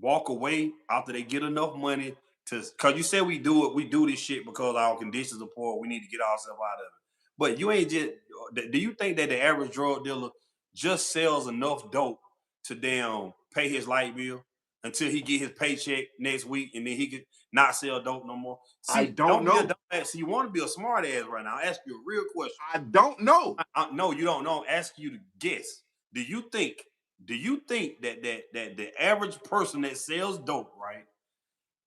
walk away after they get enough money to? Because you said we do this shit because our conditions are poor. We need to get ourselves out of it. But you ain't just. Do you think that the average drug dealer just sells enough dope to damn pay his light bill until he get his paycheck next week and then he could not sell dope no more? I See, don't don't be a know. dumbass. See, you want to be a smart ass right now. I'll ask you a real question. I don't know. No, you don't know. I'm asking you to guess. Do you think? Do you think that the average person that sells dope, right?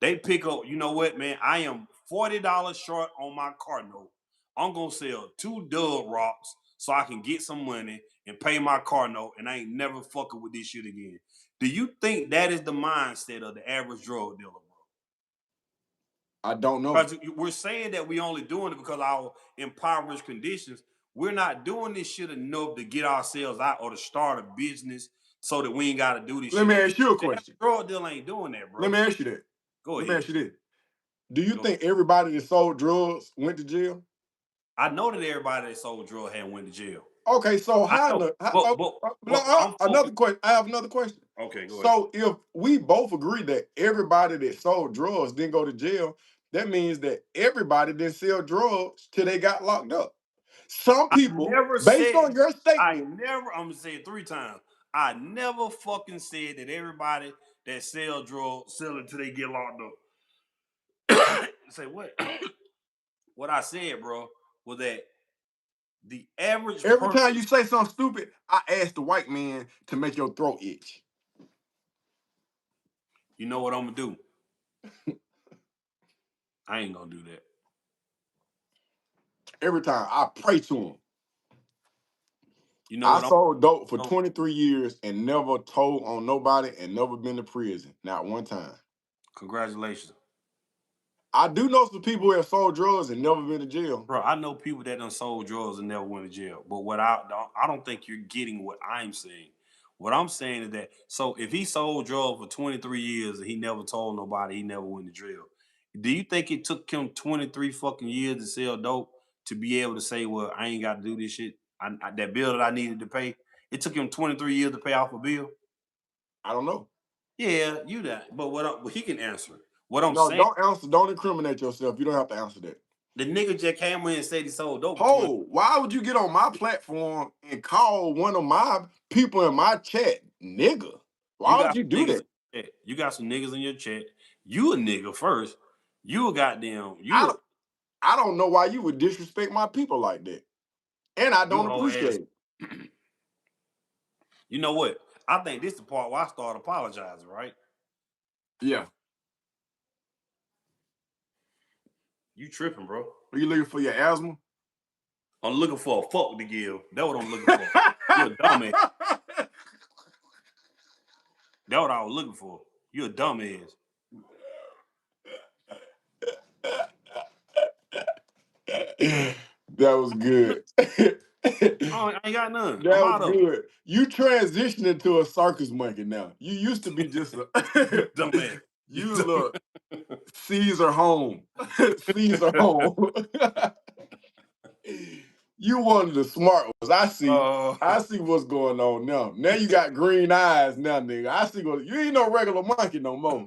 They pick up. You know what, man? I am $40 short on my car note. I'm gonna sell 2 Dub rocks so I can get some money and pay my car note, and I ain't never fucking with this shit again. Do you think that is the mindset of the average drug dealer, bro? I don't know. Because we're saying that we only doing it because of our impoverished conditions. We're not doing this shit enough to get ourselves out or to start a business so that we ain't got to do this shit. Let me ask you a question. Drug dealer ain't doing that, bro. Let me ask you that. Go ahead. Let me ask you this. Do you think everybody that sold drugs went to jail? I know that everybody that sold drugs had went to jail. Okay, so another question. I have another question. Okay, go ahead. So if we both agree that everybody that sold drugs didn't go to jail, that means that everybody didn't sell drugs till they got locked up. Some people, based on your statement, I'm gonna say it 3 times. I never fucking said that everybody that sell drugs sell it till they get locked up. Say what? What I said, bro, was that the average every time you say something stupid, I ask the white man to make your throat itch. You know what I'm gonna do? I ain't gonna do that. Every time I pray to him. You know I sold dope for 23 years and never told on nobody and never been to prison. Not one time. Congratulations. I do know some people who have sold drugs and never been to jail. Bro, I know people that done sold drugs and never went to jail. But what I don't think you're getting what I'm saying. What I'm saying is that, so if he sold drugs for 23 years and he never told nobody, he never went to jail. Do you think it took him 23 fucking years to sell dope to be able to say, well, I ain't got to do this shit? That bill that I needed to pay, it took him 23 years to pay off a bill? I don't know. Yeah, you that. But he can answer. What I'm saying. Don't answer. Don't incriminate yourself. You don't have to answer that. The nigga just came in and said he sold dope. Why would you get on my platform and call one of my people in my chat nigga? Why would you do that? You got some niggas in your chat. You a nigga first. You a goddamn. I don't know why you would disrespect my people like that. And I don't appreciate it. You know what? I think this is the part where I start apologizing, right? Yeah. You tripping, bro. Are you looking for your asthma? I'm looking for a fuck to give. That's what I'm looking for. You're a dumbass. That's what I was looking for. You're a dumbass. That was good. I ain't got none. That was good. You transitioned into a circus monkey now. You used to be just a dumbass. You look Caesar home. Caesar home. You one of the smart ones. I see what's going on now. Now you got green eyes now, nigga. I see what you ain't no regular monkey no more.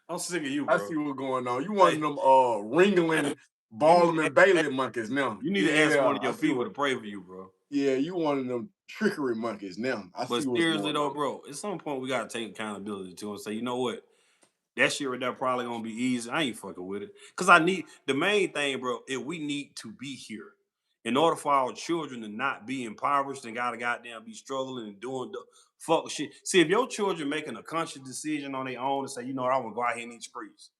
I'm sick of you, bro. I see what's going on. You one of them Ringling, Ballum, and Bailey monkeys now. You need to ask one of your people to pray for you, bro. Yeah, you one of them trickery monkeys now. But seriously though, bro, at some point we gotta take accountability to and say, you know what? That shit right there probably gonna be easy. I ain't fucking with it. Cause the main thing, bro, is we need to be here. In order for our children to not be impoverished and gotta goddamn be struggling and doing the fuck shit. See, if your children making a conscious decision on their own and say, you know what, I wanna go out here and eat streets,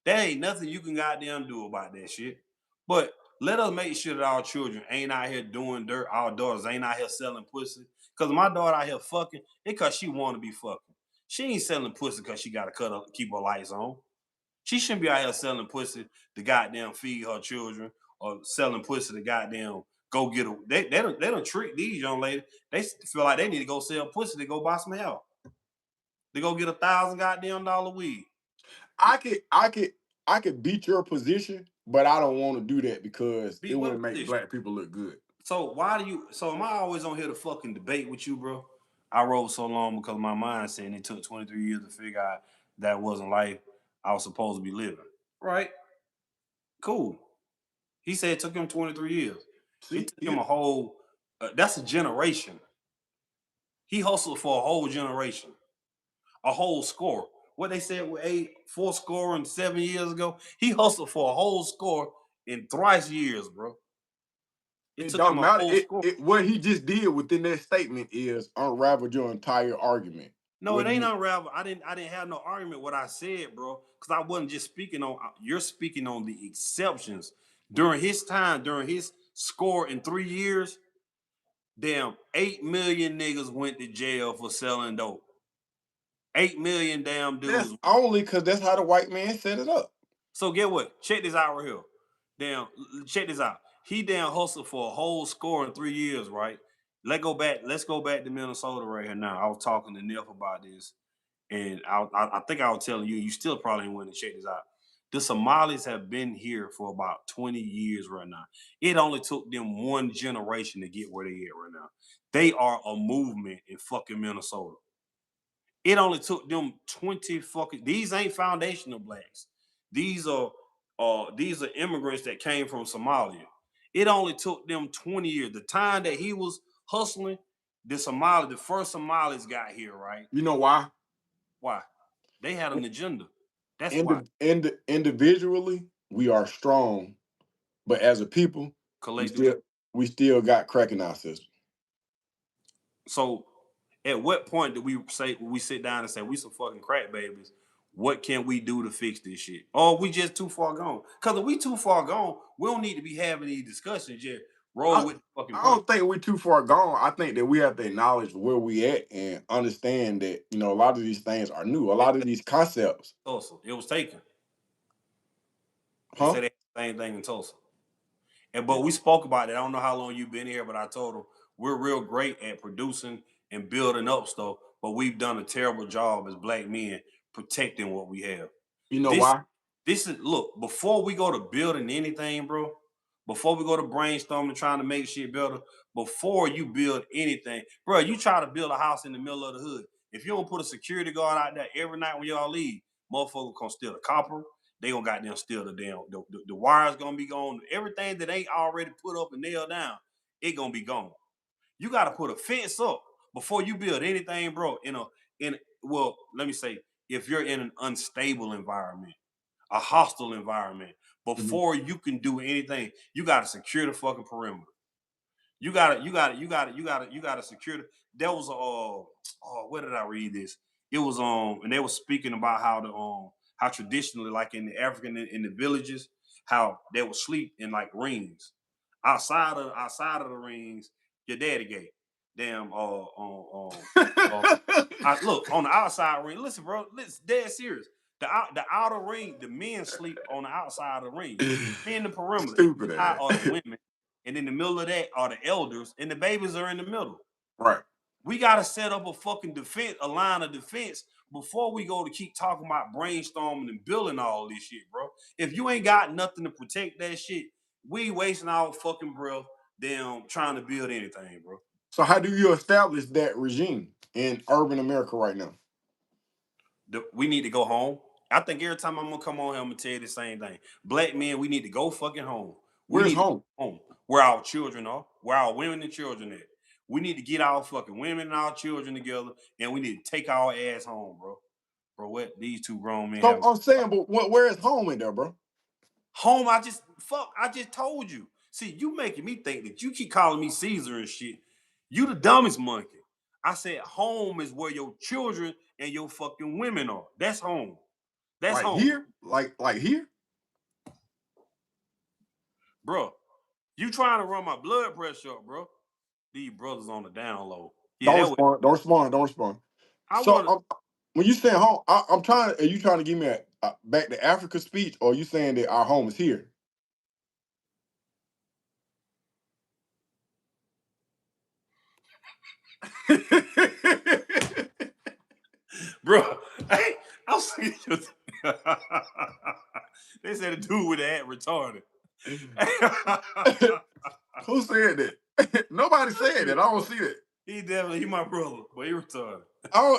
there ain't nothing you can goddamn do about that shit. But let us make sure that our children ain't out here doing dirt. Our daughters ain't out here selling pussy. Cause my daughter out here fucking, it cause she wanna be fucking. She ain't selling pussy because she got to keep her lights on. She shouldn't be out here selling pussy to goddamn feed her children or selling pussy to goddamn go get her. They don't treat these young ladies. They feel like they need to go sell pussy to go buy some help. They go get $1,000 goddamn weed. I could beat your position, but I don't want to do that because it wouldn't make black people look good. So am I always on here to fucking debate with you, bro? I wrote so long because my mind said it took 23 years to figure out that wasn't life I was supposed to be living. Right? Cool. He said it took him 23 years. It took him a whole, that's a generation. He hustled for a whole generation. A whole score. What they said with 4 score and 7 years ago, he hustled for a whole score in thrice years, bro. It don't matter. What he just did within that statement is unraveled your entire argument. No, it ain't unraveled. I didn't have no argument what I said, bro. Because I wasn't just speaking on. You're speaking on the exceptions during his time, during his score in 3 years. Damn, 8 million niggas went to jail for selling dope. 8 million damn dudes. That's only because that's how the white man set it up. So get what? Check this out right here. Damn, check this out. He damn hustled for a whole score in 3 years, right? Let's go back to Minnesota right here now. I was talking to Neff about this, and I think I was telling you, you still probably want to check this out. The Somalis have been here for about 20 years right now. It only took them one generation to get where they at right now. They are a movement in fucking Minnesota. It only took them 20 fucking. These ain't foundational blacks. These are immigrants that came from Somalia. It only took them 20 years. The time that he was hustling, the first Somalis got here, right? You know why? Why? They had an agenda. That's why. Individually, we are strong, but as a people, we still got crack in our system. So, at what point do we sit down and say we some fucking crack babies? What can we do to fix this shit? Or we just too far gone? Because if we too far gone, we don't need to be having these discussions. Just roll with the fucking. I don't think we're too far gone. I think that we have to acknowledge where we at and understand that, you know, a lot of these things are new. A lot of these concepts. Tulsa, it was taken. Huh? They said the same thing in Tulsa. But we spoke about it. I don't know how long you've been here, but I told them we're real great at producing and building up stuff, but we've done a terrible job as black men protecting what we have. You know why? Look, before we go to building anything, bro, before we go to brainstorming, trying to make shit better, before you build anything, bro, you try to build a house in the middle of the hood. If you don't put a security guard out there every night when y'all leave, motherfuckers gonna steal the copper. They gonna goddamn steal the damn, the wires gonna be gone. Everything that ain't already put up and nailed down, it gonna be gone. You gotta put a fence up before you build anything, bro. Well, let me say, if you're in an unstable environment, a hostile environment, before you can do anything, you gotta secure the fucking perimeter. You gotta secure the. There was where did I read this? It was and they were speaking about how traditionally, like in the African in the villages, how they would sleep in like rings. Outside of the rings, your daddy gay. Damn. Look on the outside ring. Listen, bro. Listen, dead serious. The outer ring, the men sleep on the outside of the ring. In the perimeter. Stupid. Are the women, and in the middle of that are the elders, and the babies are in the middle. Right. We gotta set up a fucking defense, a line of defense before we go to keep talking about brainstorming and building all this shit, bro. If you ain't got nothing to protect that shit, we wasting our fucking breath, damn, trying to build anything, bro. So how do you establish that regime in urban America right now? We need to go home. I think every time I'm gonna come on here, I'm gonna tell you the same thing. Black men, we need to go fucking home. Where's home? Home. Where our children are, where our women and children at. We need to get our fucking women and our children together, and we need to take our ass home, bro. Bro, what these two grown men? So I'm saying, but where is home in there, bro? Home, I just told you. See, you making me think that you keep calling me Caesar and shit. You the dumbest monkey. I said home is where your children and your fucking women are. That's home. That's like home. Here? Like here? Bro, you trying to run my blood pressure up, bro. These brothers on the down low. Yeah, don't respond. When you say home, I'm trying. Are you trying to give me a back to Africa speech, or are you saying that our home is here? Bro, I'm saying they said a dude with that retarded. Who said that? Nobody said that. I don't see that. He my brother, but he retarded.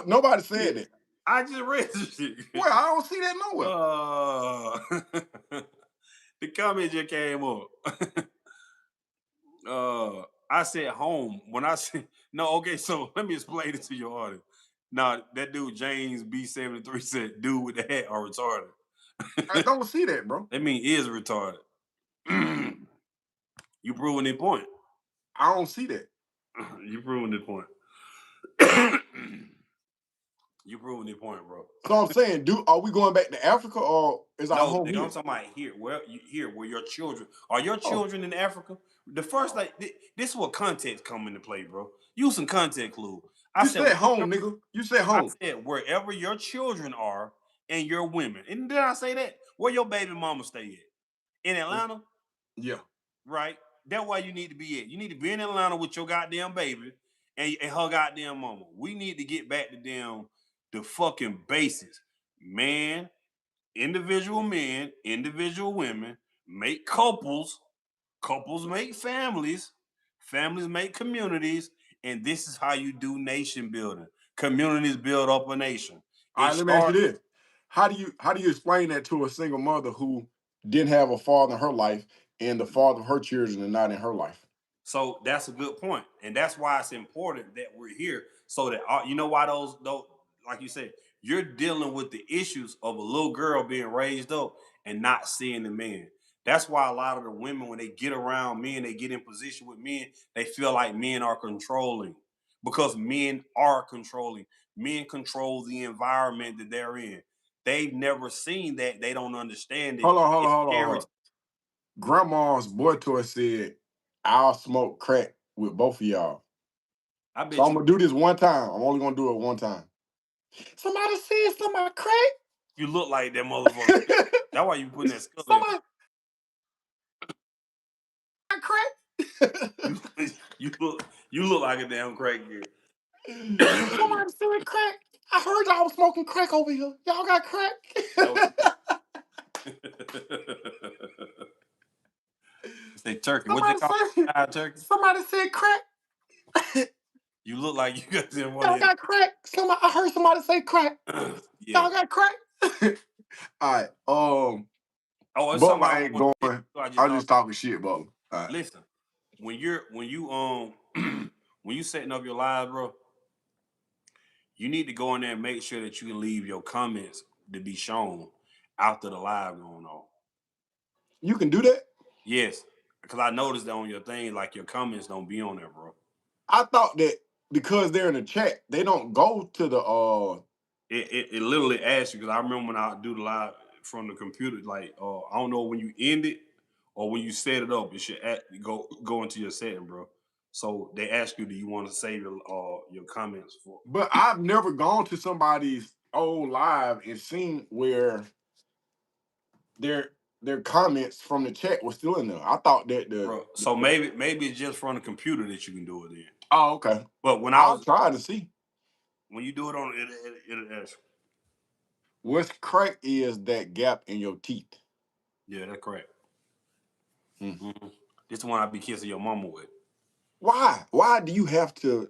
Nobody said that. I just read this shit. Well, I don't see that nowhere. The comment just came up. I said home. When I said no, okay, so let me explain it to your audience. Now, that dude James B73 said dude with the hat are retarded. I don't see that, bro. That mean is retarded. You proving the point. I don't see that. You proving the point. You proving your point, bro. So I'm saying, are we going back to Africa or is our home here? I'm talking about here. Where your children are your children in Africa? The first this is what context come into play, bro. Use some context clue. You said home, nigga. You said home. I said wherever your children are and your women. And did I say that? Where your baby mama stay at? In Atlanta? Yeah. Right? That's why you need to be at. You need to be in Atlanta with your goddamn baby and her goddamn mama. We need to get back to the fucking basics. Man, individual men, individual women make couples, couples make families, families make communities, and this is how you do nation building. Communities build up a nation. All right, let me ask you this. How do you explain that to a single mother who didn't have a father in her life and the father of her children are not in her life? So that's a good point, and that's why it's important that we're here, so that you know why those like you said, you're dealing with the issues of a little girl being raised up and not seeing the man. That's why a lot of the women, when they get around men, they get in position with men, they feel like men are controlling, because men are controlling. Men control the environment that they're in. They've never seen that. They don't understand it. Hold on. Grandma's boy toy said, I'll smoke crack with both of y'all. So I'm gonna do this one time. I'm only gonna do it one time. Somebody said something about crack. You look like that motherfucker. That's why you putting that skull Somebody crack. you look like a damn crack kid. Somebody said crack. I heard y'all was smoking crack over here. Y'all got crack. Say turkey. What you call turkey? Somebody said crack. You look like you got them one. Y'all got crack. I heard somebody say crack. Yeah. Y'all got crack. All right. But I ain't going. I'm just talking shit, bro. Right. Listen, when you when you setting up your live, bro, you need to go in there and make sure that you can leave your comments to be shown after the live going on. You can do that? Yes, because I noticed that on your thing, like your comments don't be on there, bro. I thought that because they're in the chat, they don't go to the It literally asks you, because I remember when I do the live from the computer, like I don't know when you end it or when you set it up, it should go into your setting, bro. So they ask you, do you want to save your comments for? But I've never gone to somebody's old live and seen where their comments from the chat were still in there. I thought that so maybe it's just from the computer that you can do it in. Oh, okay. But when I'll try to see. When you do it on it asks. What's crack is that gap in your teeth. Yeah, that's correct. Mm-hmm. This is the one I be kissing your mama with. Why? Why do you have to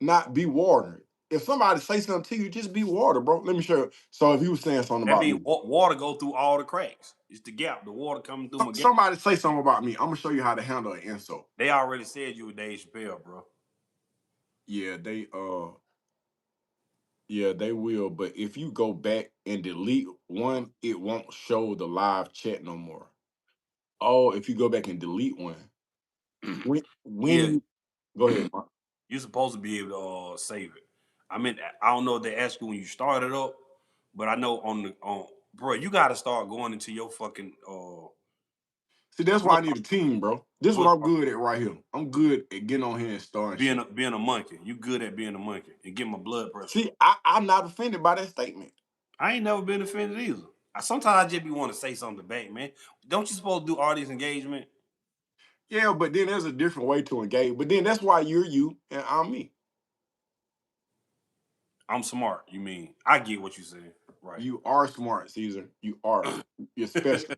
not be watered? If somebody say something to you, just be water, bro. Let me show you. So if you were saying something about me, water go through all the cracks. It's the gap. The water coming through my gap. Somebody say something about me. I'm gonna show you how to handle an insult. They already said you were Dave Chappelle, bro. Yeah, they will. But if you go back and delete one, it won't show the live chat no more. Oh, if you go back and delete one, go ahead, Mark. You're supposed to be able to save it. I mean, I don't know if they ask you when you start it up, but I know bro, you got to start going into your fucking. See, that's why I need a team, bro. This is what I'm good at right here. I'm good at getting on here and starting being a monkey. You good at being a monkey and getting my blood pressure. See, I'm not offended by that statement. I ain't never been offended either. Sometimes I just be want to say something back, man. Don't you supposed to do audience engagement? Yeah, but then there's a different way to engage. But then that's why you're you and I'm me. I'm smart, you mean. I get what you're saying. Right. You are smart, Caesar. You are. You're special.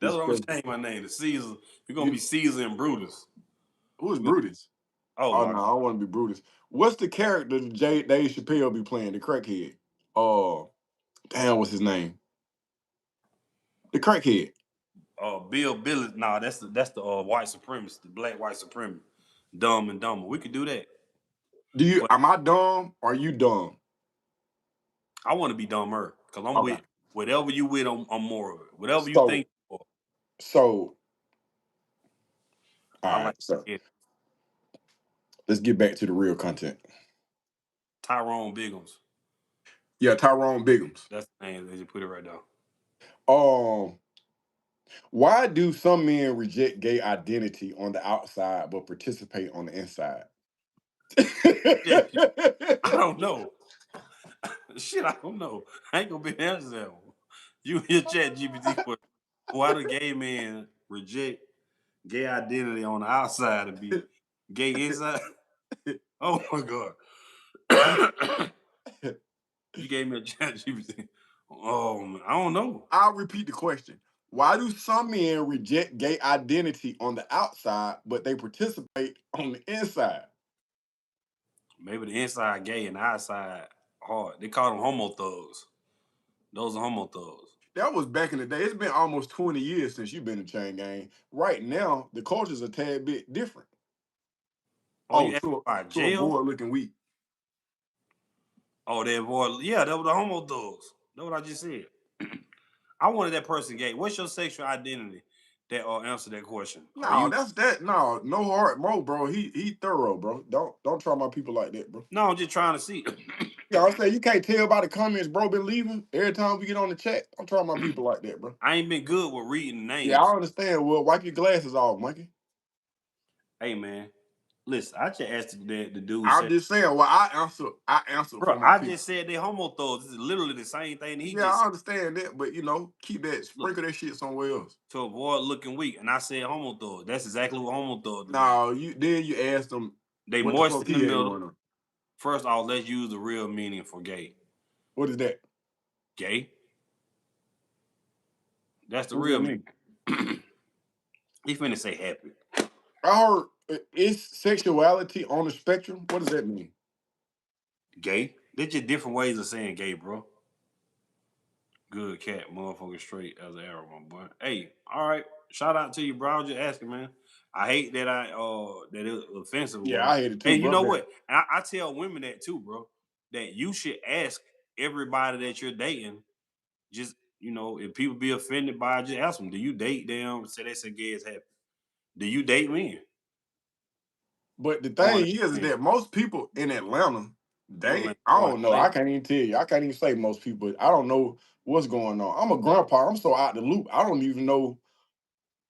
That's what I'm saying, my name. The Caesar. You're going to be Caesar and Brutus. Who is Brutus? Oh no, I don't want to be Brutus. What's the character that Dave Chappelle be playing? The crackhead. Damn, what's his name? The crackhead. Bill Billy. Nah, that's the white supremacist, the black white supremacist. Dumb and Dumber. We could do that. Am I dumb or are you dumb? I want to be dumber because I'm with whatever you with. I'm more of it. Whatever you think. So, all right. So, let's get back to the real content. Tyrone Biggums. Yeah, Tyrone Biggums. That's the name. They just put it right down. Why do some men reject gay identity on the outside but participate on the inside? I don't know. Shit, I don't know. I ain't gonna be the answer to that one. You your chat GPT for why do gay men reject gay identity on the outside and be gay inside? Oh my god. You gave me a chat GPT. Oh man, I don't know. I'll repeat the question. Why do some men reject gay identity on the outside, but they participate on the inside? Maybe the inside gay and the outside hard. They call them homo thugs. Those are homo thugs. That was back in the day. It's been almost 20 years since you've been in Chain Gang. Right now, the culture's a tad bit different. Oh, you asking about to a jail? boy looking weak. Oh, that boy. Yeah, that was the homo thugs. That's what I just said. I wanted that person gay. What's your sexual identity? That answer that question. No, that's that. No heart, bro. He thorough, bro. Don't try my people like that, bro. No, I'm just trying to see. Yeah, I say you can't tell by the comments, bro. Been leaving every time we get on the chat. Don't try my people like that, bro. I ain't been good with reading names. Yeah, I understand. Well, wipe your glasses off, monkey. Hey, man. Listen, I just asked the dude. I'm just saying. Well, I answer. Bro, I just said they homo thugs. This is literally the same thing. I understand that, but keep that, sprinkle that shit somewhere else to avoid looking weak. And I said homo thugs. That's exactly what homo thugs do. No, you asked them. They moist in the middle. First off, let's use the real meaning for gay. What is that? Gay. That's the real meaning. He finna say happy. I heard is sexuality on the spectrum. What does that mean? Gay. They're just different ways of saying gay, bro. Good cat, motherfucker, straight as an arrow, my boy. Hey, all right. Shout out to you, bro. I was just asking, man. I hate that that it was offensive. Yeah, I hate it too. And you know what? And I tell women that too, bro. That you should ask everybody that you're dating. Just if people be offended by it, just ask them, do you date them? Say they say gay is happy. Do you date men? But the thing is that most people in Atlanta, I don't know. I can't even tell you. I can't even say most people. I don't know what's going on. I'm a grandpa. I'm so out the loop. I don't even know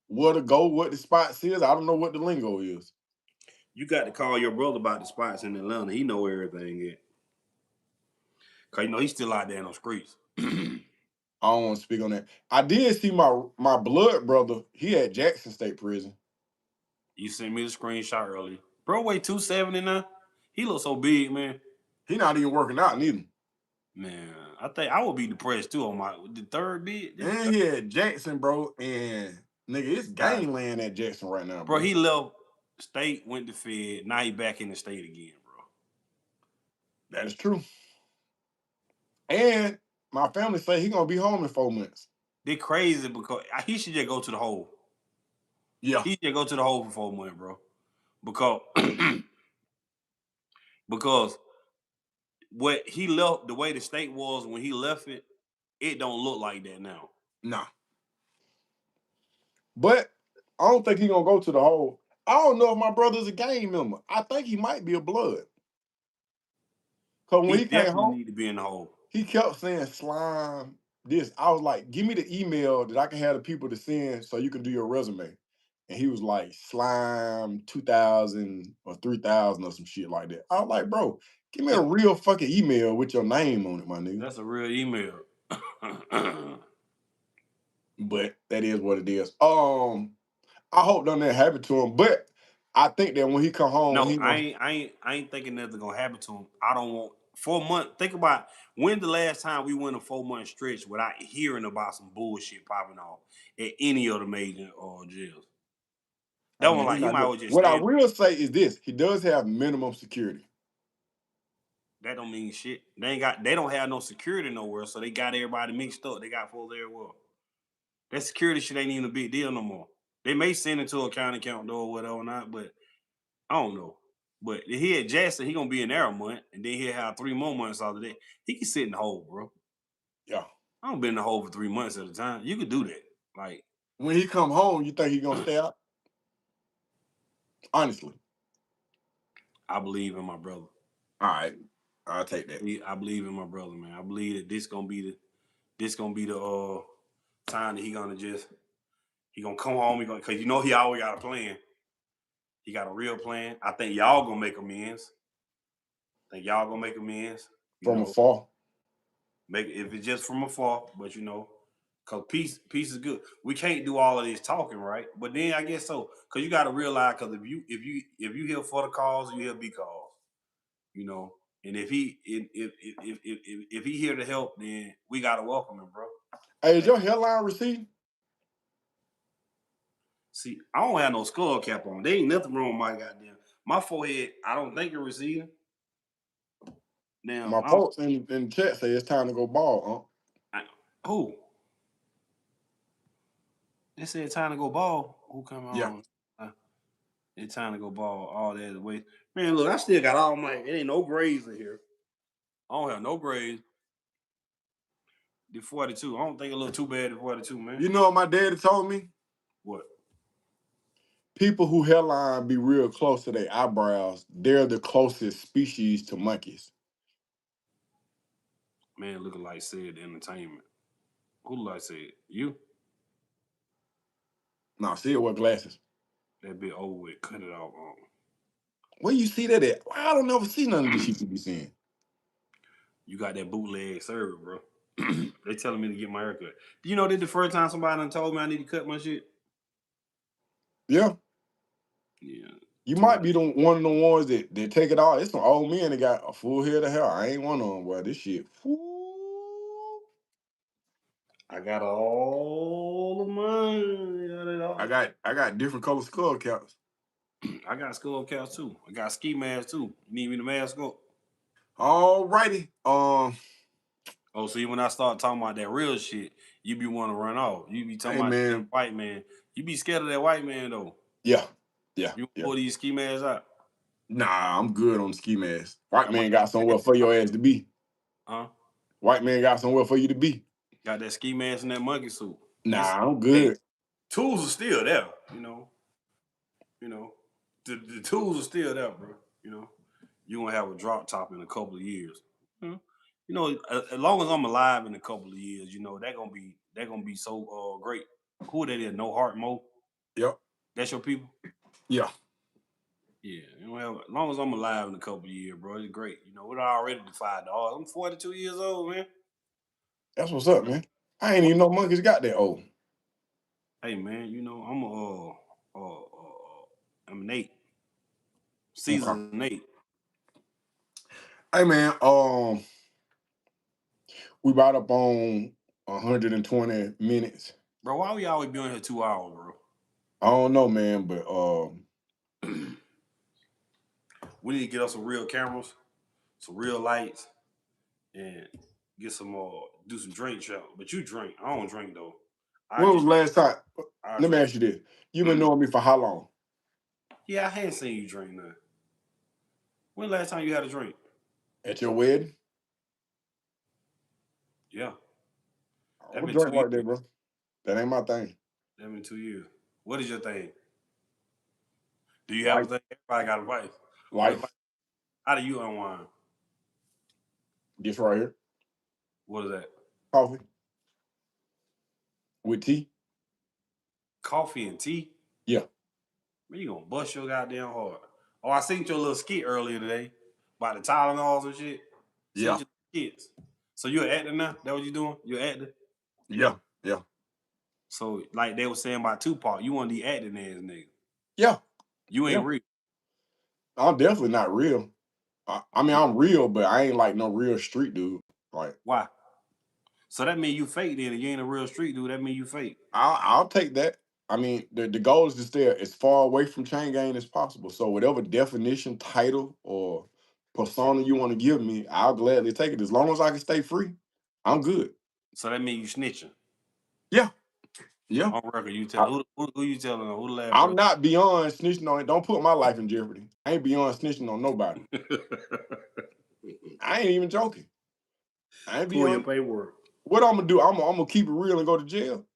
where to go, what the spots is. I don't know what the lingo is. You got to call your brother about the spots in Atlanta. He know everything yet. Cause he's still out there in those streets. I don't want to speak on that. I did see my blood brother. He at Jackson State Prison. You sent me the screenshot earlier. Bro, weigh 270 now. He looks so big, man. He not even working out neither. Man, I think I would be depressed too on the third bid. And he at Jackson, bro. And nigga, it's gangland at Jackson right now, bro. Bro, he left state, went to Fed. Now he back in the state again, bro. That is true. And my family say he gonna be home in 4 months. They crazy because he should just go to the hole. Yeah. He should go to the hole for 4 months, bro. Because what he left, the way the state was when he left it, it don't look like that now. Nah. But I don't think he gonna go to the hole. I don't know if my brother's a gang member. I think he might be a blood. Cause when he came home, need to be in the hole. He kept saying slime this. I was like, give me the email that I can have the people to send so you can do your resume. And he was like, slime 2000 or 3000 or some shit like that. I was like, bro, give me a real fucking email with your name on it, my nigga. That's a real email. But that is what it is. I hope none of that happened to him. But I think that when he come home, I ain't thinking nothing gonna happen to him. I don't want 4 months. Think about when the last time we went a 4-month stretch without hearing about some bullshit popping off at any of the major jails. That one, like, you might well just. What I will say is this: he does have minimum security. That don't mean shit. They don't have no security nowhere, so they got everybody mixed up. They got folks everywhere. That security shit ain't even a big deal no more. They may send it to a county count door or whatever or not, but I don't know. But if he at Jackson, he gonna be in there a month, and then he'll have 3 more months after that. He can sit in the hole, bro. Yeah. I don't been in the hole for 3 months at a time. You could do that. Like, when he come home, you think he gonna stay out? Honestly. I believe in my brother. All right. I'll take that. I believe in my brother, man. I believe that this gonna be the time that he gonna come home. Cause he always got a plan. He got a real plan. I think y'all gonna make amends. From afar. If it's just from afar, but cause peace is good. We can't do all of this talking, right? But then I guess so, cause you got to realize, cause if you here for the cause, you here because, and if he here to help, then we gotta welcome him, bro. Hey, is your hairline receding? See, I don't have no skull cap on. There ain't nothing wrong with my goddamn. My forehead, I don't think it's receding. Now, My folks in the chat say it's time to go bald, who? They said time to go bald. Who come on? Yeah. It's time to go bald. All that way. Man, look, I still got all my. It ain't no grades in here. I don't have no grades. The 42. I don't think it look too bad at 42, man. You know what my daddy told me? What? People who hairline be real close to their eyebrows, they're the closest species to monkeys. Man, looking like said entertainment. Who like said? You? No, see it wear glasses. That bit over with. Cut it off. Where you see that at? I don't never see none of this shit you be seeing. You got that bootleg service, bro. They telling me to get my haircut. Do you know this the first time somebody done told me I need to cut my shit? Yeah. Yeah. You might be one of the ones that take it all. It's some old men that got a full head of hair. I ain't one of them. Well, this shit. I got all of mine. I got different color skull caps. I got skull caps too. I got ski mask too. You need me to mask up? Alrighty. Oh, see, when I start talking about that real shit, you be wanting to run off. You be talking about that white man. You be scared of that white man though. Yeah. You pull these ski masks out? Nah, I'm good on the ski mask. White man got somewhere for your ass to be. Huh? White man got somewhere for you to be. Got that ski mask and that monkey suit. Nah, I'm good. Tools are still there, The tools are still there, bro. You're gonna have a drop top in a couple of years. As long as I'm alive in a couple of years, they're gonna be so great. Who that is? No Heart Mo? Yep. That's your people? Yeah. Yeah. As long as I'm alive in a couple of years, bro, it's great. We're already defied the odds. I'm 42 years old, man. That's what's up, man. I ain't even know monkeys got that old. Hey, man, I'm Nate. Caesar Nate. Hey, man, we about up on 120 minutes. Bro, why we always be on here 2 hours, bro? I don't know, man, but we need to get us some real cameras, some real lights, and get some do some drink show. But you drink. I don't drink though. When was last time? Let me ask you this. You've been knowing me for how long? Yeah, I hadn't seen you drink none. When last time you had a drink? At your wedding? Yeah. I don't drink like that, bro. That ain't my thing. That been 2 years. What is your thing? Do you have a thing? Everybody got a vice. Life. How do you unwind? This right here. What is that? Coffee. With tea. Coffee and tea? Yeah. Man, you gonna bust your goddamn heart. Oh, I seen your little skit earlier today about the Tylenols and shit. Yeah. Kids. So you're an actor now? That what you doing? You're an actor? Yeah. Yeah. So like they were saying about Tupac, you want to be acting ass nigga. Yeah. You ain't real. I'm definitely not real. I mean, I'm real, but I ain't like no real street dude. Like, why? So that mean you fake then. If you ain't a real street dude, that mean you fake. I'll take that. I mean, the goal is to stay as far away from chain gang as possible. So whatever definition, title, or persona you want to give me, I'll gladly take it. As long as I can stay free, I'm good. So that mean you snitching? Yeah. Yeah. On record, you tell who you telling? Who the last I'm not beyond snitching on it. Don't put my life in jeopardy. I ain't beyond snitching on nobody. I ain't even joking. I ain't beyond. Pull your paperwork. What I'm gonna do? I'm gonna keep it real and go to jail.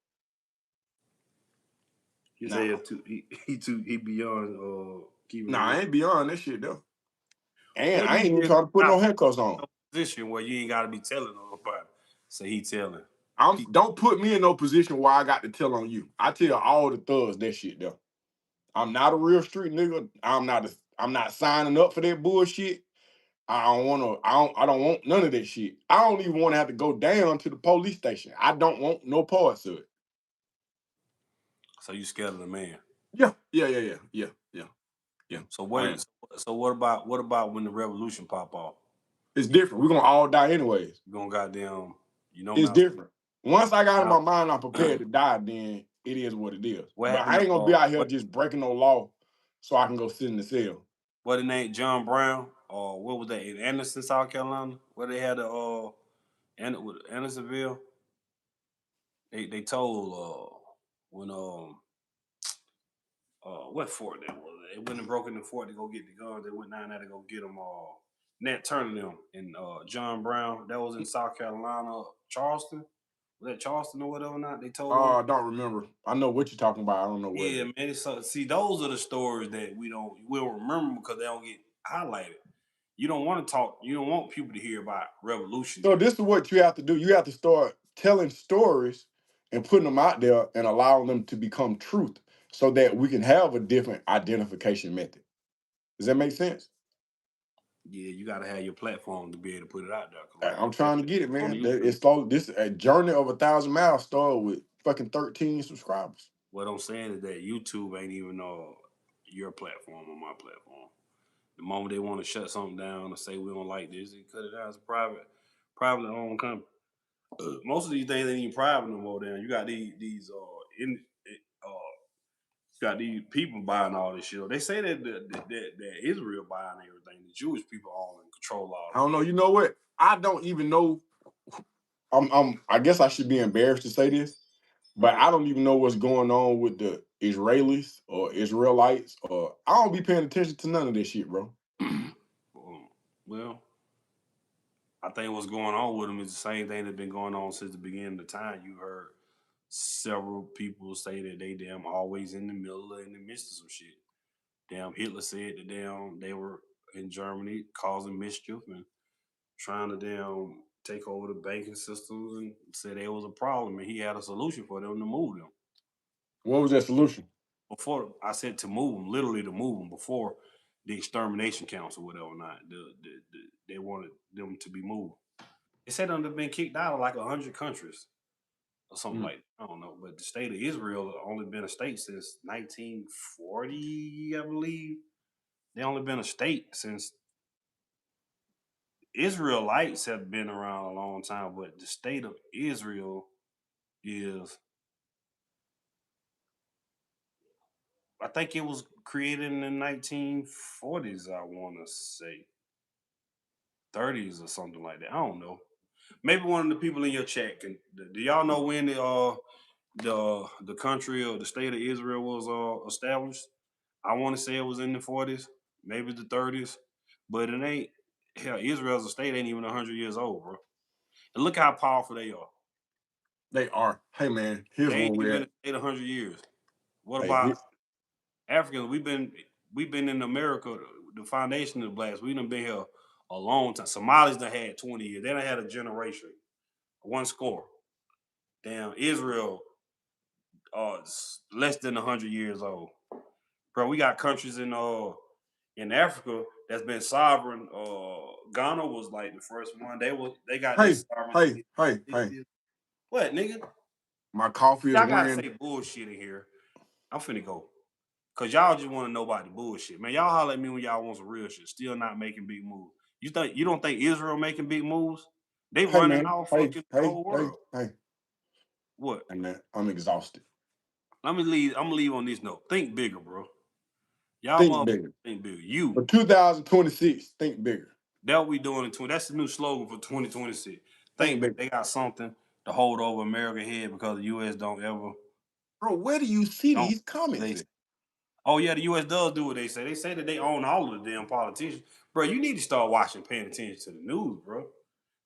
You say he beyond keeping. Nah, I ain't beyond that shit though. And I ain't even trying to put no handcuffs on. Position where you ain't got to be telling nobody. So he telling. Don't put me in no position where I got to tell on you. I tell all the thugs that shit though. I'm not a real street nigga. I'm not signing up for that bullshit. I don't want none of that shit. I don't even want to have to go down to the police station. I don't want no parts of it. So you scared of the man? Yeah. So what about when the revolution pop off? It's different. We're gonna all die anyways. We're gonna goddamn, it's different. Once I got in my mind I'm prepared to die, then it is what it is. But I ain't gonna be out here just breaking no law so I can go sit in the cell. What the name? John Brown? Or what was that? In Anderson, South Carolina? Where they had Andersonville? They told when what fort that was. They went and broke in the fort to go get the guns. They went down there to go get them Nat Turner them and John Brown. That was in South Carolina, Charleston. Was that Charleston or whatever not? They told I don't remember. I know what you're talking about. I don't know what. Yeah, man. See, those are the stories that we'll remember because they don't get highlighted. You don't want to talk. You don't want people to hear about revolution. So this is what you have to do. You have to start telling stories and putting them out there and allowing them to become truth so that we can have a different identification method. Does that make sense? Yeah, you got to have your platform to be able to put it out there. I'm trying to get it, man. It's this a journey of 1,000 miles started with fucking 13 subscribers. What I'm saying is that YouTube ain't even your platform or my platform. The moment they want to shut something down or say we don't like this, they cut it down. It's a privately owned company. Most of these things ain't even private no more. Then you got these people buying all this shit. They say that Israel buying everything. The Jewish people own and control all. I don't know. You know what? I don't even know. I guess I should be embarrassed to say this, but I don't even know what's going on with the Israelis or Israelites, or I don't be paying attention to none of this shit, bro. Well, I think what's going on with them is the same thing that's been going on since the beginning of time. You heard several people say that they always in the middle or in the midst of some shit. Hitler said that they were in Germany causing mischief and trying to take over the banking systems, and said there was a problem and he had a solution for them to move them. What was that solution? Before I said to move them, literally to move them before the extermination council, whatever not, they wanted them to be moved. They said they've been kicked out of like 100 countries or something like that. I don't know, but the state of Israel only been a state since 1940, I believe. They only been a state since. Israelites have been around a long time, but the state of Israel is, I think it was created in the 1940s, I want to say. 30s or something like that. I don't know. Maybe one of the people in your chat can. Do y'all know when the country or the state of Israel was established? I want to say it was in the 40s, maybe the 30s, but it ain't. Hell, Israel as a state ain't even 100 years old, bro. And look how powerful they are. They are. Hey man, here's they ain't where we're been at. 100 years. What about Africans? We've been in America, the foundation of the blacks. We done been here a long time. Somalis done had 20 years. They done had a generation, one score. Israel, less than 100 years old. Bro, we got countries in Africa that's been sovereign. Ghana was like the first one. They got this sovereignty. Hey. What, nigga? My coffee is I gotta say bullshit in here. I'm finna go. Cause y'all just want to know about the bullshit. Man, y'all holler at me when y'all want some real shit. Still not making big moves. You don't think Israel making big moves? They running out fucking the whole world. Hey. What? And I'm exhausted. I'm gonna leave on this note. Think bigger, bro. Y'all think bigger. Think bigger. You for 2026, think bigger. That what we doing in 20. That's the new slogan for 2026. Think bigger. They got something to hold over America's head because the U.S. don't ever. Bro, where do you see these comments? Oh yeah, the U.S. does do what they say. They say that they own all of the damn politicians. Bro, you need to start paying attention to the news, bro.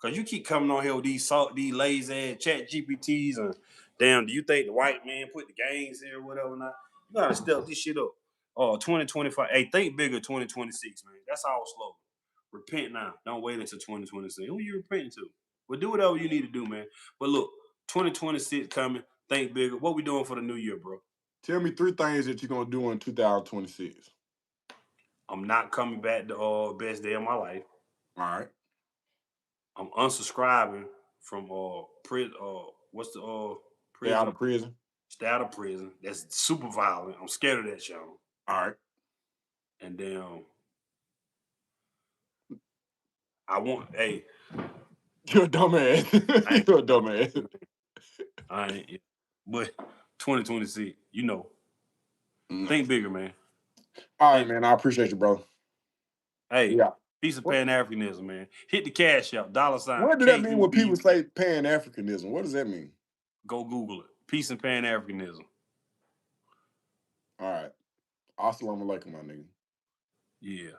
Because you keep coming on here with these lazy ass chat GPTs and do you think the white man put the gangs here or whatever not? You gotta step this shit up. 2025. Hey, think bigger 2026, man. That's our slogan. repent now. Don't wait until 2026. Who you repenting to? Well, do whatever you need to do, man. But look, 2026 coming. Think bigger. What we doing for the new year, bro? Tell me 3 things that you're gonna do in 2026. I'm not coming back to best day of my life. All right. I'm unsubscribing from prison. What's the Stay out prison? of prison. Stay out of prison. That's super violent. I'm scared of that show. All right. And then I want, hey, You're a dumbass. You're a dumbass. I ain't, but 2026, you know, Mm. think bigger, man. All right, man. I appreciate you, bro. Hey, Yeah. piece of Pan-Africanism, man. Hit the cash out, $. What does that mean when KUB. people say Pan-Africanism? What does that mean? Go Google it. Peace and Pan-Africanism. All right. Assalamu alaikum, my nigga. Yeah.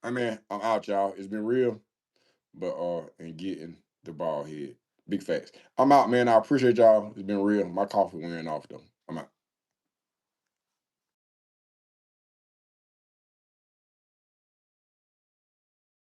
I mean, I'm out, y'all. It's been real, but and getting the ball head. Big facts. I'm out, man. I appreciate y'all. It's been real. My coffee wearing off though.